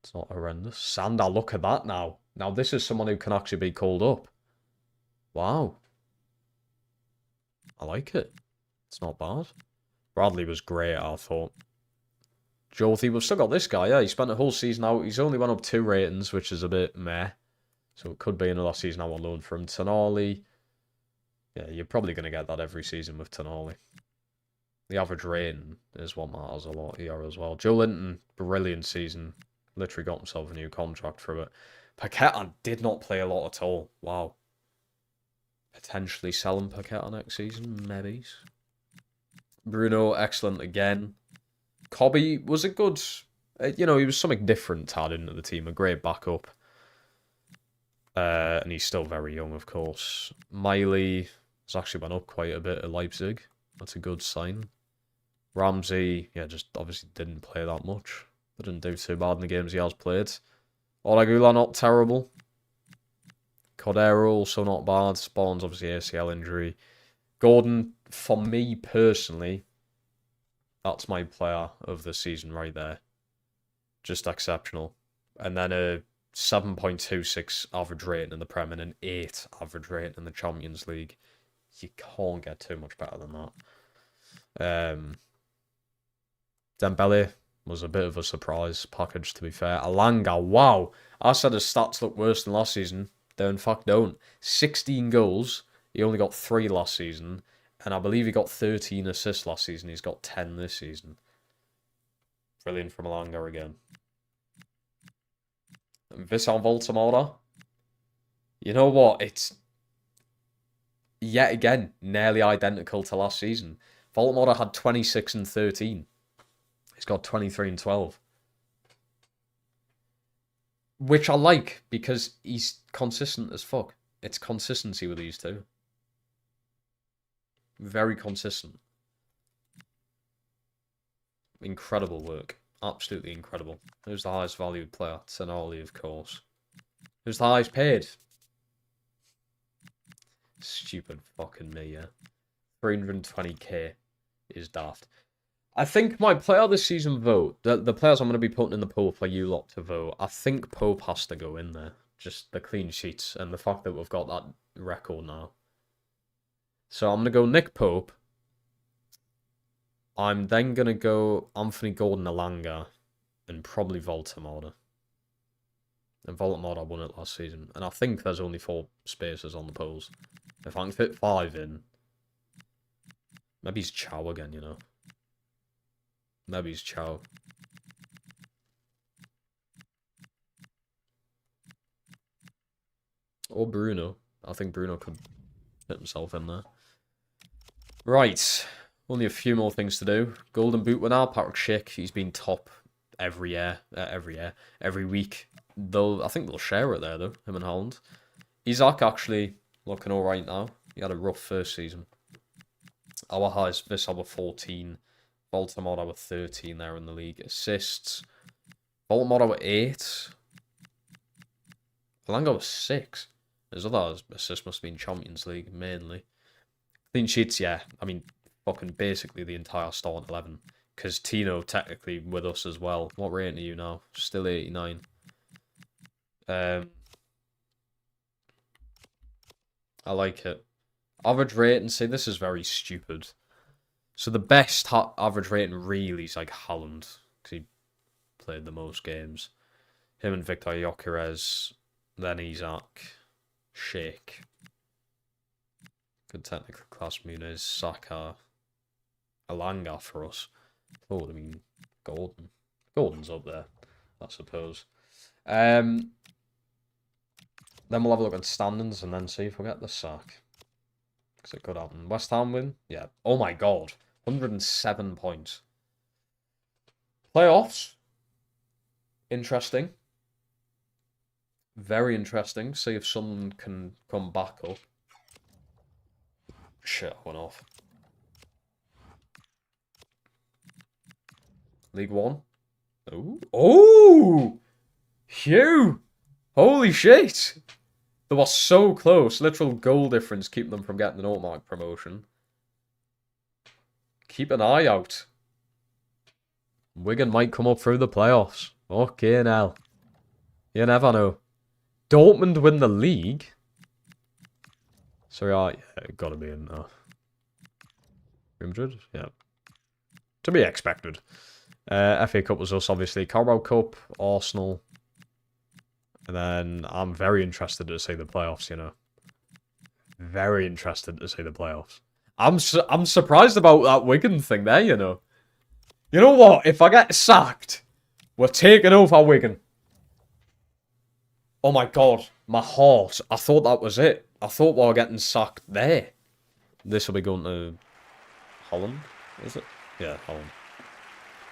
It's not horrendous. Sander, look at that now. Now, this is someone who can actually be called up. Wow. I like it. It's not bad. Bradley was great, I thought. Jolty, we've still got this guy, yeah. He spent a whole season out. He's only went up 2 ratings, which is a bit meh. So it could be another season out on loan from Tonali. Yeah, you're probably going to get that every season with Tonali. The average rating is what matters a lot here as well. Joe Linton, brilliant season. Literally got himself a new contract for it. Paqueta did not play a lot at all. Wow. Potentially selling Paqueta next season, maybe. Bruno, excellent again. Cobby was a good... he was something different to add into the team. A great backup. And he's still very young, of course. Miley has actually went up quite a bit at Leipzig. That's a good sign. Ramsey, yeah, just obviously didn't play that much. But didn't do too bad in the games he has played. Olegula, not terrible. Cordero, also not bad. Spawn's obviously ACL injury. Gordon, for me personally, that's my player of the season right there. Just exceptional. And then a 7.26 average rating in the Prem and an 8 average rating in the Champions League. You can't get too much better than that. Dembele was a bit of a surprise package, to be fair. Alanga, wow. I said his stats look worse than last season. They in fact don't. 16 goals. He only got 3 last season. And I believe he got 13 assists last season. He's got 10 this season. Brilliant from Alanga again. Vincent Voltamora. You know what? It's yet again nearly identical to last season. Voltamora had 26 and 13. He's got 23 and 12. Which I like, because he's consistent as fuck. It's consistency with these two. Very consistent. Incredible work. Absolutely incredible. Who's the highest valued player? Tonali, of course. Who's the highest paid? Stupid fucking me, yeah. 320k is daft. I think my player of the season vote, the players I'm going to be putting in the poll for you lot to vote, I think Pope has to go in there. Just the clean sheets and the fact that we've got that record now. So I'm going to go Nick Pope. I'm then going to go Anthony Gordon Alanga and probably Voltamada. And Voltamada won it last season. And I think there's only 4 spaces on the polls. If I can fit 5 in, maybe he's Chow again, you know. Maybe he's Chow. Or Bruno. I think Bruno could fit himself in there. Right. Only a few more things to do. Golden Boot winner, Patrick Schick. He's been top every week. Though I think they'll share it there, though, him and Holland. Isaac actually looking alright now. He had a rough first season. Our highs this our 14. Baltimore our 13 there in the league. Assists. Baltimore our 8. Alanga was 6. His other assists must have been Champions League, mainly. Clean sheets, yeah. I mean, fucking basically the entire starting 11. Because Tino, technically, with us as well. What rating are you now? Still 89. I like it. Average rating, see, this is very stupid. So the best average rating really is like Haaland, because he played the most games. Him and Victor Gyökeres, then Isaac, Schick. Good technical class, Muniz, Saka, Alanga for us. Oh, I mean, Gordon. Gordon's up there, I suppose. Then we'll have a look at standings and then see if we get the sack. Because it could happen. West Ham win? Yeah. Oh my god. 107 points. Playoffs. Interesting. Very interesting. See if someone can come back up. Shit, I went off. League One. Oh. Oh! Hugh! Holy shit! They were so close. Literal goal difference keeping them from getting an automatic promotion. Keep an eye out. Wigan might come up through the playoffs. Okay, now. You never know. Dortmund win the league? So, yeah, gotta be in there. 300? Yeah. To be expected. FA Cup was us, obviously. Carabao Cup, Arsenal. And then I'm very interested to see the playoffs, you know. Very interested to see the playoffs. I'm surprised about that Wigan thing there, you know. You know what? If I get sacked, we're taking over Wigan. Oh my god, my heart. I thought that was it. I thought we were getting sacked there. This will be going to Holland, is it? Yeah, Holland.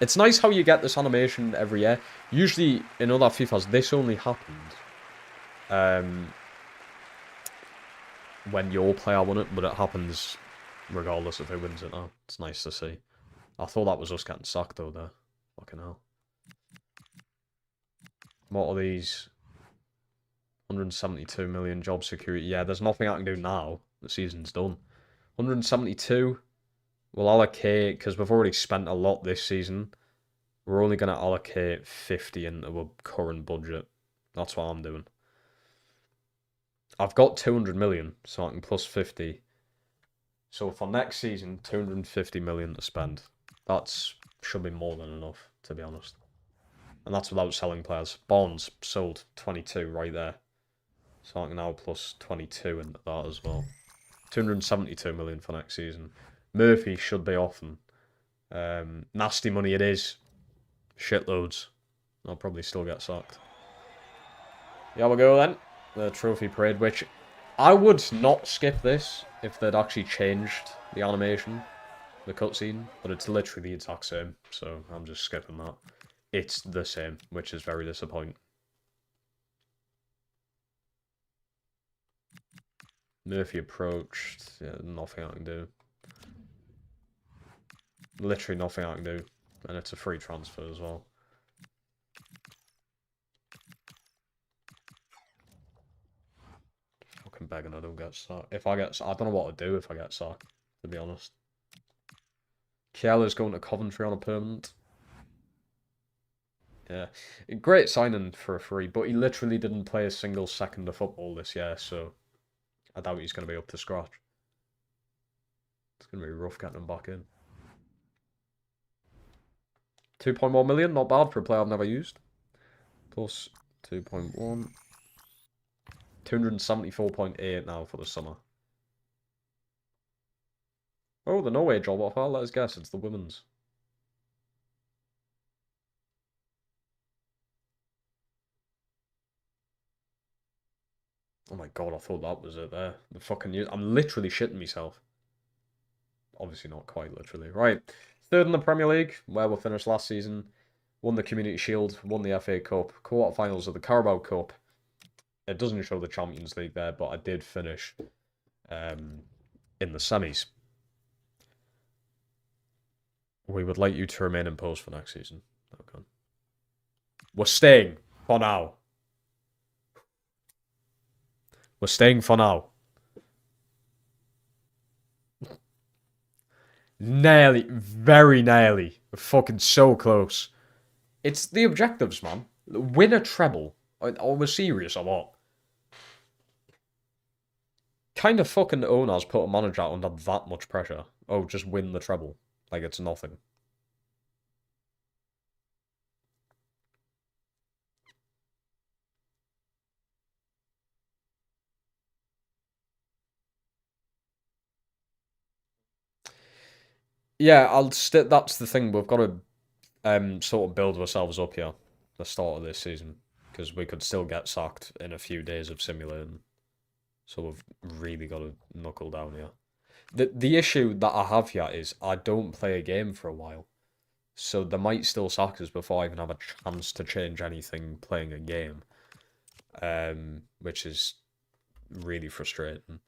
It's nice how you get this animation every year. Usually, in other FIFAs, this only happened when your player won it, but it happens regardless of who wins it now. It's nice to see. I thought that was us getting sacked, though, there. Fucking hell. What are these? 172 million job security. Yeah, there's nothing I can do now. The season's done. 172. We'll allocate, because we've already spent a lot this season. We're only going to allocate 50 into a current budget. That's what I'm doing. I've got 200 million, so I can plus 50. So for next season, 250 million to spend. That should be more than enough, to be honest. And that's without selling players. Bonds sold 22 right there. So I can now plus 22 into that as well. 272 million for next season. Murphy should be off. And, nasty money it is. Shitloads. I'll probably still get sacked. Yeah, we'll go then. The trophy parade, which I would not skip this if they'd actually changed the animation, the cutscene, but it's literally the exact same, so I'm just skipping that. It's the same, which is very disappointing. Murphy approached. Yeah, nothing I can do. Literally nothing I can do. And it's a free transfer as well. fucking begging I don't get sacked. If I get, I don't know what to do if I get sacked, to be honest. Kiela's going to Coventry on a permanent. Yeah, great signing for a free, but he literally didn't play a single second of football this year, so I doubt he's going to be up to scratch. It's going to be rough getting him back in. 2.1 million, not bad for a player I've never used. Plus 2.1. 274.8 now for the summer. Oh, the Norway job offer. Let us guess, it's the women's. Oh my god, I thought that was it there. The fucking news. I'm literally shitting myself. Obviously not quite literally. Right. Third in the Premier League, where we finished last season. Won the Community Shield, won the FA Cup, quarterfinals of the Carabao Cup. It doesn't show the Champions League there, but I did finish in the semis. We would like you to remain in post for next season. Okay. We're staying for now. We're staying for now. Nearly, very nearly. We're fucking so close. It's the objectives, man. Win a treble. Are we serious or what? Kind of fucking owners put a manager under that much pressure. Oh, just win the treble. Like it's nothing. Yeah, that's the thing. We've got to sort of build ourselves up here. The start of this season, because we could still get sacked in a few days of simulating. So we've really got to knuckle down here. The issue that I have here is I don't play a game for a while. So they might still sack us before I even have a chance to change anything playing a game. Which is really frustrating.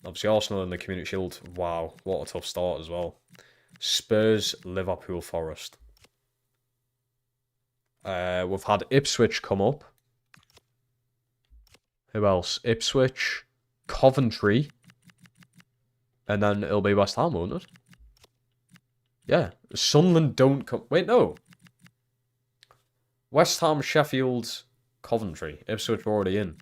Obviously Arsenal in the Community Shield. Wow, what a tough start as well. Spurs, Liverpool, Forest. We've had Ipswich come up. Who else? Ipswich, Coventry, and then it'll be West Ham, won't it? Yeah. Sunderland don't come... Wait, no. West Ham, Sheffield, Coventry. Ipswich were already in.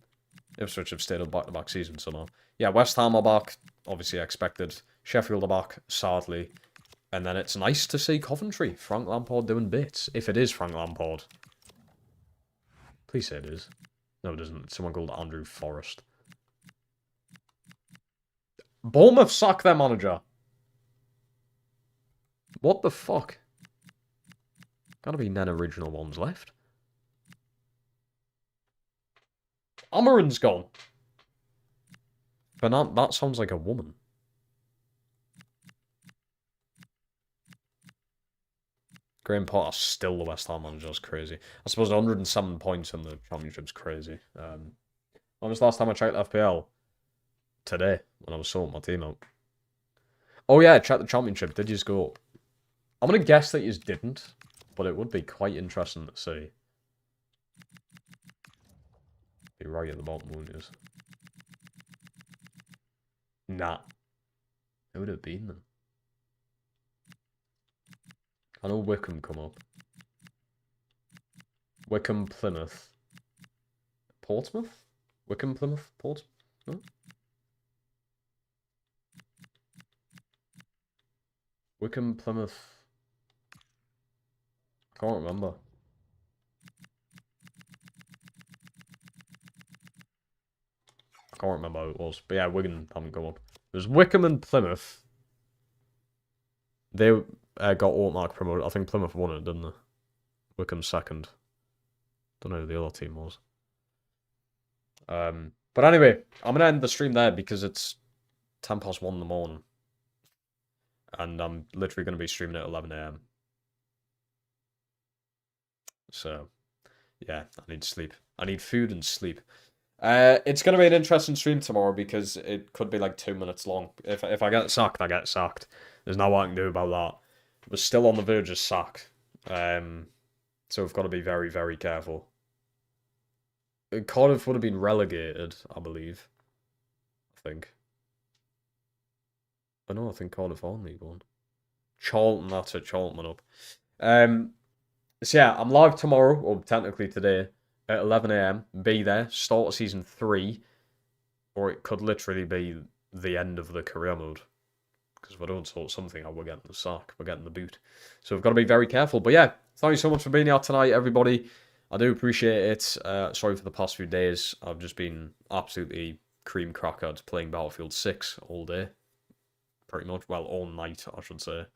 Ipswich have stayed on back-to-back seasons somehow. Yeah, West Ham are back. Obviously expected. Sheffield are back, sadly. And then it's nice to see Coventry. Frank Lampard doing bits. If it is Frank Lampard. Please say it is. No, it isn't. It's someone called Andrew Forrest. Bournemouth sack their manager. What the fuck? Gotta be none original ones left. Amarin's gone. But that sounds like a woman. Graham Potter's still the West Ham manager. That's crazy. I suppose 107 points in the Championship's crazy. When was the last time I checked FPL? Today, when I was sorting my team out. Oh yeah, check the Championship. Did you go up? I'm going to guess that you didn't, but it would be quite interesting to see. Be right at the bottom, wouldn't you? Nah. Who would it have been then? I know Wickham come up. Wickham, Plymouth. Portsmouth? Wickham, Plymouth, Portsmouth? No? Wickham, Plymouth. I can't remember. I can't remember who it was. But yeah, Wigan haven't come up. It was Wickham and Plymouth. They got automatic promoted. I think Plymouth won it, didn't they? Wickham second. Don't know who the other team was. But anyway, I'm going to end the stream there because it's 1:10 in the morning. And I'm literally going to be streaming at 11 AM. So, yeah, I need sleep. I need food and sleep. It's going to be an interesting stream tomorrow because it could be like 2 minutes long. If I get sacked, I get sacked. There's nothing I can do about that. We're still on the verge of sack. So we've got to be very, very careful. Cardiff would have been relegated, I believe. think. I know, I think Cardiff are in League One. Charlton, that's it, Charlton went up. So yeah, I'm live tomorrow, or technically today, at 11 AM. Be there, start of Season 3, or it could literally be the end of the career mode. Because if I don't sort something out, we're getting the sack, we're getting the boot. So we've got to be very careful. But yeah, thank you so much for being here tonight, everybody. I do appreciate it. Sorry for the past few days. I've just been absolutely cream crackered playing Battlefield 6 all day. Pretty much. Well, all night, I should say.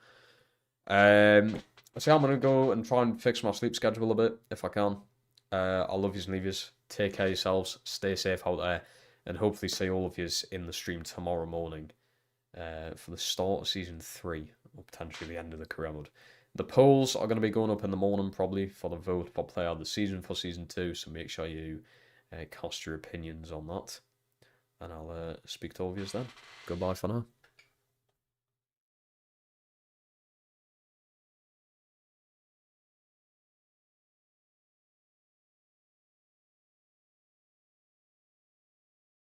So I'm going to go and try and fix my sleep schedule a bit, if I can. I love yous and leave yous. Take care of yourselves. Stay safe out there. And hopefully see all of yous in the stream tomorrow morning. For the start of Season 3, or potentially the end of the career mode. The polls are going to be going up in the morning, probably, for the vote for player of the season for Season 2, so make sure you cast your opinions on that. And I'll speak to all of you then. Goodbye for now.